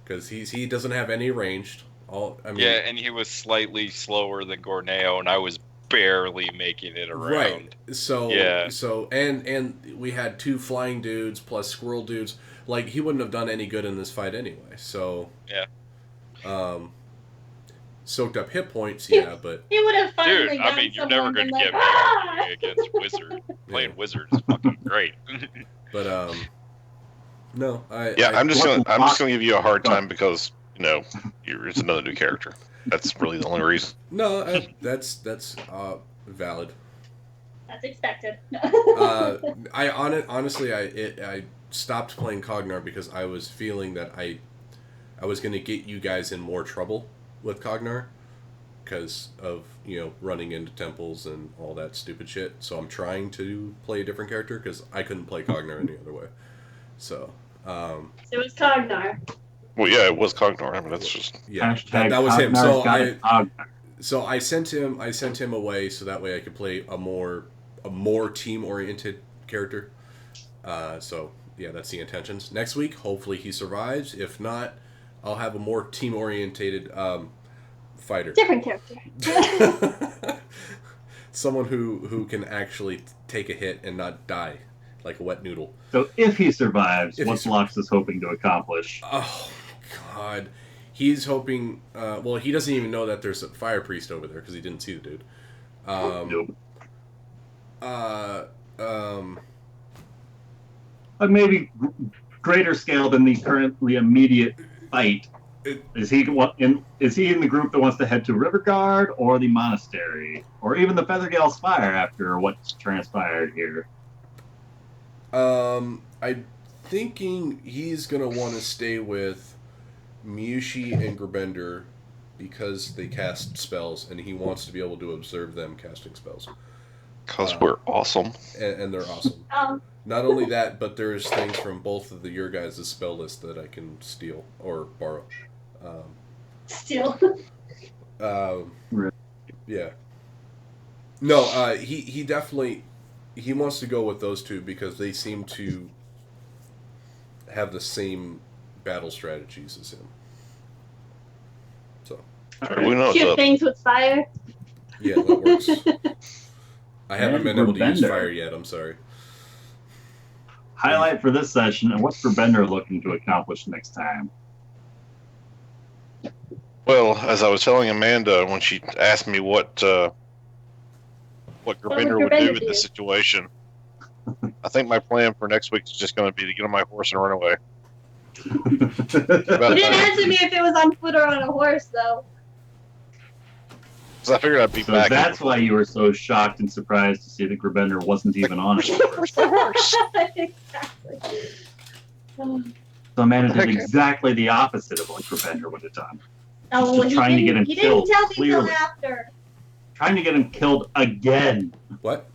because he doesn't have any ranged. Yeah, and he was slightly slower than Gorneo, and I was barely making it around. Right. So Yeah. So and we had 2 flying dudes plus squirrel dudes. Like, he wouldn't have done any good in this fight anyway. So Yeah. Soaked up hit points, yeah, but He would have finally Dude, I gotten mean, you're never someone going to and get me like, "Ah!" arguing against Wizard. Playing Yeah. Wizard is fucking great. no, I'm just what gonna give you a hard time because it's another new character. That's really the only reason. no, that's valid. That's expected. Honestly, I stopped playing Cognar because I was feeling that I was going to get you guys in more trouble with Cognar, because of running into temples and all that stupid shit. So I'm trying to play a different character because I couldn't play Cognar any other way. So. So it was Cognar. Well, yeah, it was Cognar. I mean, that's just that was him. Cognar, So I sent him away so that way I could play a more team oriented character. So yeah, that's the intentions. Next week, hopefully he survives. If not, I'll have a more team oriented fighter. Different character. Someone who can actually take a hit and not die like a wet noodle. So if he survives, what Lox is hoping to accomplish? Oh God, he's hoping. Well, he doesn't even know that there's a fire priest over there because he didn't see the dude. Nope. Maybe greater scale than the currently immediate fight. Is he in the group that wants to head to Riverguard or the monastery or even the Feathergale Spire after what's transpired here? I'm thinking he's gonna want to stay with Mushi and Grabender because they cast spells and he wants to be able to observe them casting spells. Because we're awesome. And they're awesome. Not only that, but there's things from both of your guys' spell list that I can steal or borrow. Steal. Yeah. No, he definitely he wants to go with those two because they seem to have the same battle strategies as him. So. We know Shoot things with fire. Yeah, that works. I haven't been able to use fire yet. I'm sorry. Highlight for this session, and what's Bender looking to accomplish next time? Well, as I was telling Amanda when she asked me what Grabender would do in this situation, I think my plan for next week is just going to be to get on my horse and run away. You didn't answer me if it was on foot or on a horse, though. Because I figured I'd be so back. That's why you were so shocked and surprised to see that Grabender wasn't even on it. Exactly. So Amanda did exactly the opposite of what Grabender would have done. Oh, just trying to get him killed. He didn't tell me clearly. till after. Trying to get him killed again. What?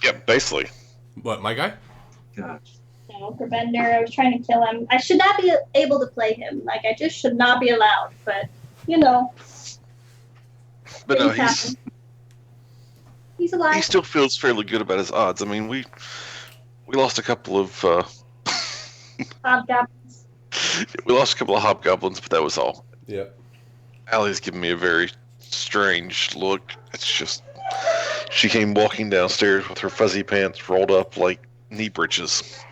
Yeah, basically. What, my guy? Gosh. No, Grabender, I was trying to kill him. I should not be able to play him. Like, I just should not be allowed. But, But no, he's alive. He still feels fairly good about his odds. I mean, we lost a couple of Hobgoblins. We lost a couple of hobgoblins, but that was all. Yep. Allie's giving me a very strange look. It's just she came walking downstairs with her fuzzy pants rolled up like knee breeches.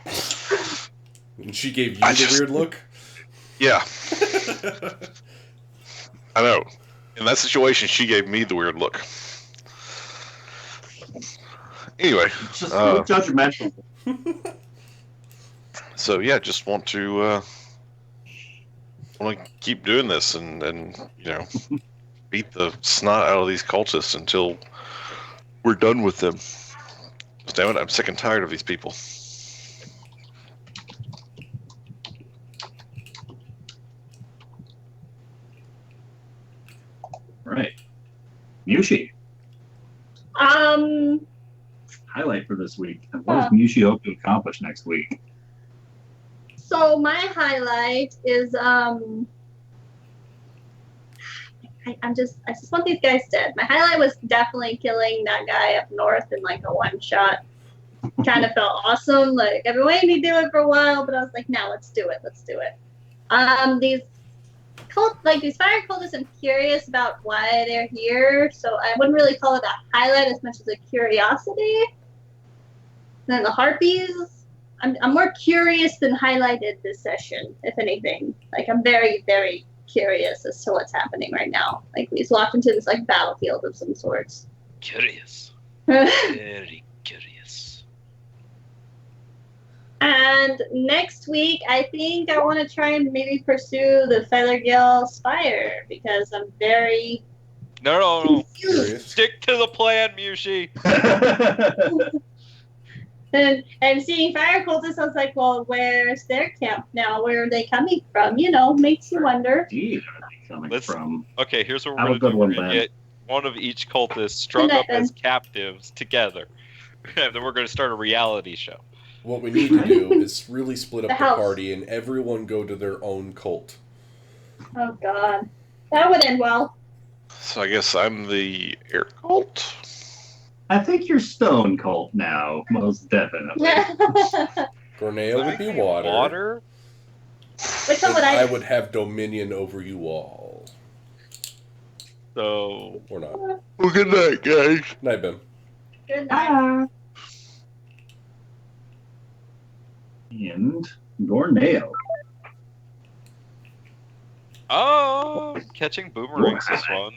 And she gave you the weird look? Yeah. I know. In that situation, she gave me the weird look. Anyway. It's just judgmental. So, yeah, just want to keep doing this and beat the snot out of these cultists until we're done with them. Damn it, I'm sick and tired of these people. Right. Mushi. Highlight for this week. What does Mushi hope to accomplish next week? So my highlight is I just want these guys dead. My highlight was definitely killing that guy up north in like a one shot. Kind of felt awesome. Like I've been waiting to do it for a while, but I was like, no, let's do it. These fire cultists, I'm curious about why they're here. So I wouldn't really call it a highlight as much as a curiosity. And then the harpies, I'm more curious than highlighted this session, if anything. Like I'm very, very curious as to what's happening right now. Like he's walked into this like battlefield of some sorts. Curious. Very curious. And next week, I think I want to try and maybe pursue the Feathergale Spire because I'm very No. confused. Stick to the plan, Mushi. And seeing fire cultists, I was like, well, where's their camp now? Where are they coming from? Makes you wonder. Indeed, are they coming from? Okay, here's what we're Have a gonna do. good We're one, gonna Ben. get one of each cultist strung Good night, up as Ben. captives together, and then we're gonna start a reality show. What we need to do is really split The up the house. party and everyone go to their own cult. Oh, God. That would end well. So I guess I'm the air cult. I think you're stone cult now, most definitely. Gorneo would be water. Water? Which one And would I I? would have dominion over you all. So Or not. Well, good night, guys. Night, Ben. Good night. And Gorneo. oh, catching boomerangs is fun.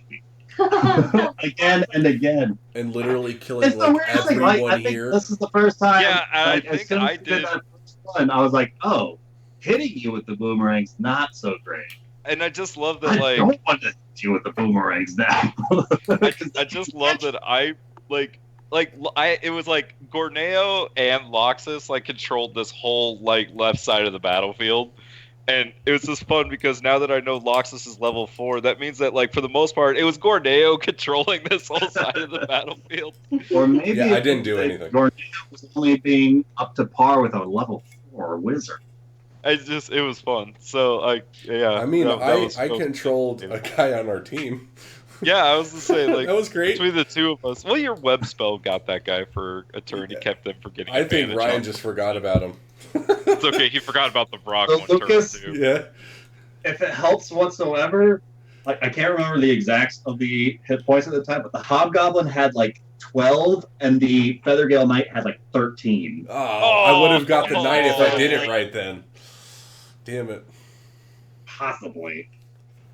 Again and again. And literally killing It's the like weirdest thing. everyone I think here. this is the first time. Yeah, I as think soon as I we did. that first one, I was like, oh, hitting you with the boomerangs not so great. And I just love I that, like, don't want to hit you with the boomerangs now. I just love that it was like Gorneo and Loxus like controlled this whole like left side of the battlefield. And it was just fun because now that I know Loxus is level 4, that means that like for the most part it was Gorneo controlling this whole side of the battlefield. Or maybe Yeah, I didn't do anything. Gorneo was only being up to par with a level 4 wizard. It was fun. So I mean, that I controlled a guy on our team. Yeah, I was just saying, like, that was great. between the two of us. Well, your web spell got that guy for a turn. He kept them from getting I think advantage Ryan on. just forgot about him. It's okay. He forgot about the Brock So, one Lucas, turn, too. Yeah. If it helps whatsoever, like I can't remember the exacts of the hit points at the time, but the Hobgoblin had like 12 and the Feathergale Knight had like 13. Oh, I would have got the knight if I did it right then. Damn it. Possibly.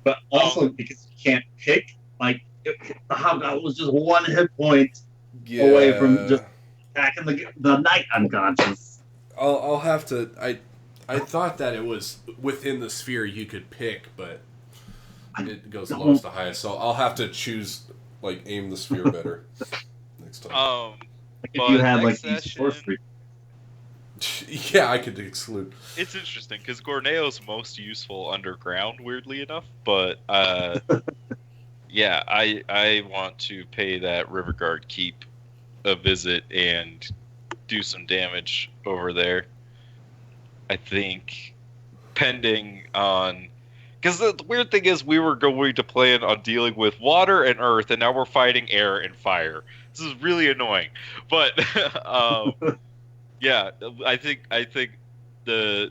But also because you can't pick, like, the Hobgoblin was just one hit point Yeah. away from just attacking the Knight unconscious. I'll have to. I thought that it was within the sphere you could pick, but it goes lowest to highest. So I'll have to choose, like, aim the sphere better next time. Like if you had like next these session- sorcery. Yeah, I could exclude. It's interesting because Gorneo's most useful underground, weirdly enough. But yeah, I want to pay that Riverguard keep a visit and do some damage over there. I think, pending on, because the weird thing is we were going to plan on dealing with water and earth, and now we're fighting air and fire. This is really annoying, but yeah, I think the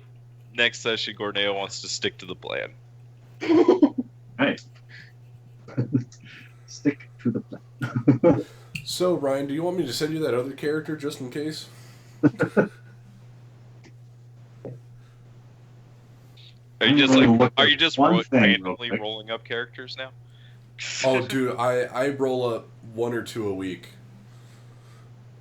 next session Gorneo wants to stick to the plan. Right. Stick to the plan. So, Ryan, do you want me to send you that other character just in case? Are you just I'm gonna like, look are at you just one thing real randomly quick. rolling up characters now? Oh, dude, I roll up 1 or 2 a week.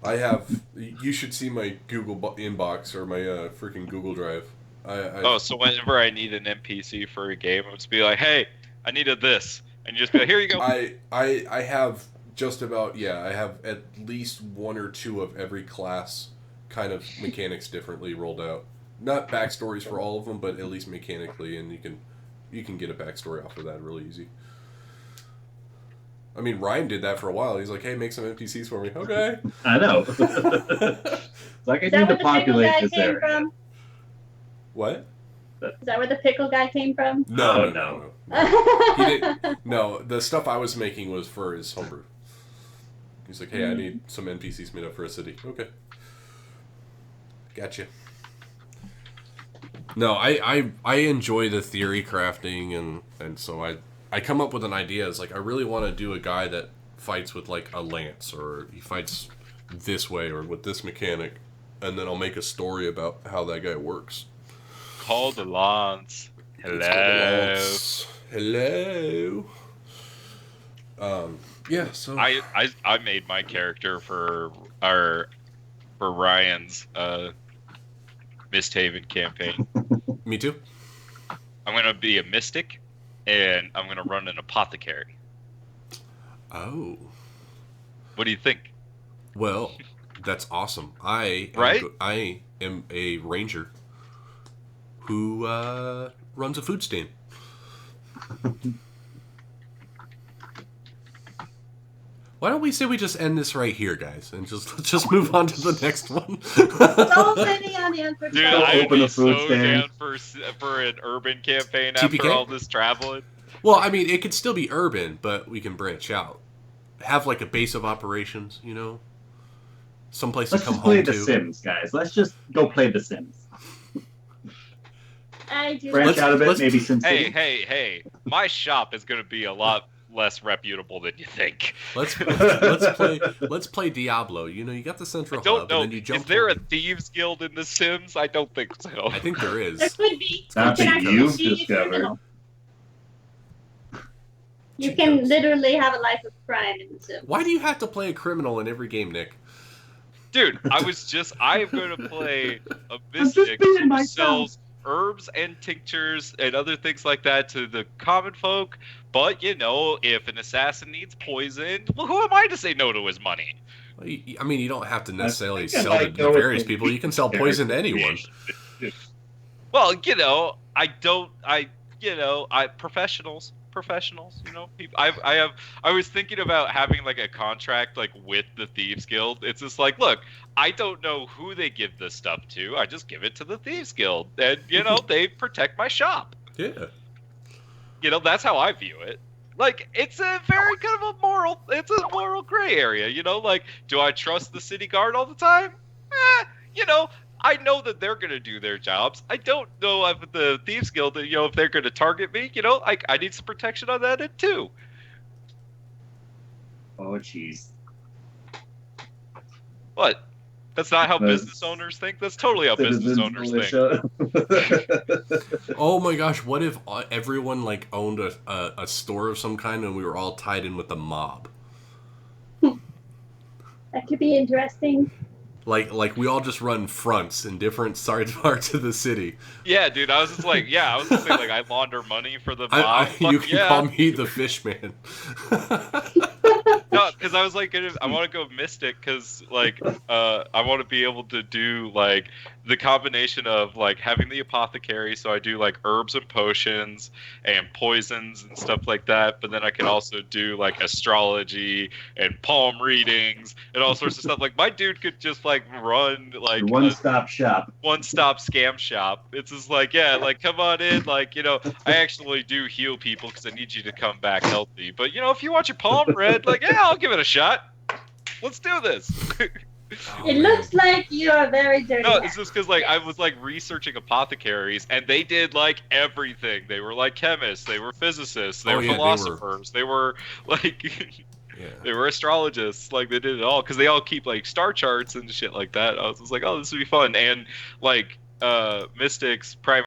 I have. You should see my Google inbox or my freaking Google Drive. Oh, so whenever I need an NPC for a game, I'll just be like, hey, I needed this. And you just be like, here you go. I have just about, yeah, I have at least 1 or 2 of every class kind of mechanics differently rolled out. Not backstories for all of them, but at least mechanically, and you can get a backstory off of that really easy. I mean, Ryan did that for a while. He's like, hey, make some NPCs for me. Okay. I know. It's like I Is that need to where the pickle populate guy this came area. from? What? Is that where the pickle guy came from? No. He didn't. No, the stuff I was making was for his homebrew. He's like, hey, I need some NPCs made up for a city. Okay. Gotcha. No, I enjoy the theory crafting, and so I come up with an idea. It's like, I really want to do a guy that fights with, like, a lance, or he fights this way, or with this mechanic, and then I'll make a story about how that guy works. Call the lance. It's called the lance. Hello. Yeah, so I made my character for Ryan's Misthaven campaign. me too. I'm gonna be a mystic, and I'm gonna run an apothecary. Oh. What do you think? Well, That's awesome. I am a ranger who runs a food stand. Why don't we say we just end this right here, guys, and just move on to the next one? So many onions for Dude, I'll I would open be a food so stand. down for an urban campaign TPK? after all this traveling. Well, I mean, it could still be urban, but we can branch out. Have like a base of operations, you know? Someplace to Let's come just play home The to. Sims, guys. Let's just go play The Sims. I do. Branch out a bit, maybe Sim Hey, City. hey! My shop is gonna be a lot less reputable than you think. Let's play Diablo. You know, you got the central I don't hub, know. and then you jump. Is there a home. thieves guild in The Sims? I don't think so. I think there There is. could be. Not You can that actually you've be a discovered. criminal. You can literally have a life of crime in The Sims. Why do you have to play a criminal in every game, Nick? Dude, I am going to play a just mystic being who myself. sells herbs and tinctures and other things like that to the common folk. But, you know, if an assassin needs poison, well, who am I to say no to his money? Well, I mean, you don't have to necessarily think I sell to might go with nefarious the people. You can sell poison to anyone. Well, you know, professionals, you know, people. I was thinking about having like a contract like with the Thieves Guild. It's just like, look, I don't know who they give this stuff to. I just give it to the Thieves Guild, and you know, they protect my shop. Yeah. You know, that's how I view it. Like, it's a very kind of it's a moral gray area, you know? Like, do I trust the city guard all the time? You know, I know that they're going to do their jobs. I don't know if the Thieves Guild, you know, if they're going to target me, you know? I need some protection on that end, too. Oh, jeez. What? That's not how That's- business owners think? That's totally how business owners think. Oh my gosh, what if everyone like owned a store of some kind and we were all tied in with the mob? That could be interesting. Like we all just run fronts in different parts of the city. Yeah, dude, I was just like, like, I launder money for the mob. You Fuck can yeah. call me the fish man. No, because I was like, I want to go mystic because like I want to be able to do like the combination of like having the apothecary, so I do like herbs and potions and poisons and stuff like that. But then I can also do like astrology and palm readings and all sorts of stuff. Like my dude could just like run like One-stop shop. one-stop scam shop. It's just like, yeah, like come on in, like, you know, I actually do heal people because I need you to come back healthy. But you know, if you want your palm read, like, yeah, I'll give it a shot. Let's do this. Oh, It man. looks like you are very dirty. No, man. it's just because like I was like researching apothecaries, and they did like everything. They were like chemists, they were physicists, they Oh, were yeah, they were. philosophers, they were like Yeah. they were astrologists. Like they did it all because they all keep like star charts and shit like that. I was just like, oh, this would be fun, and like mystics,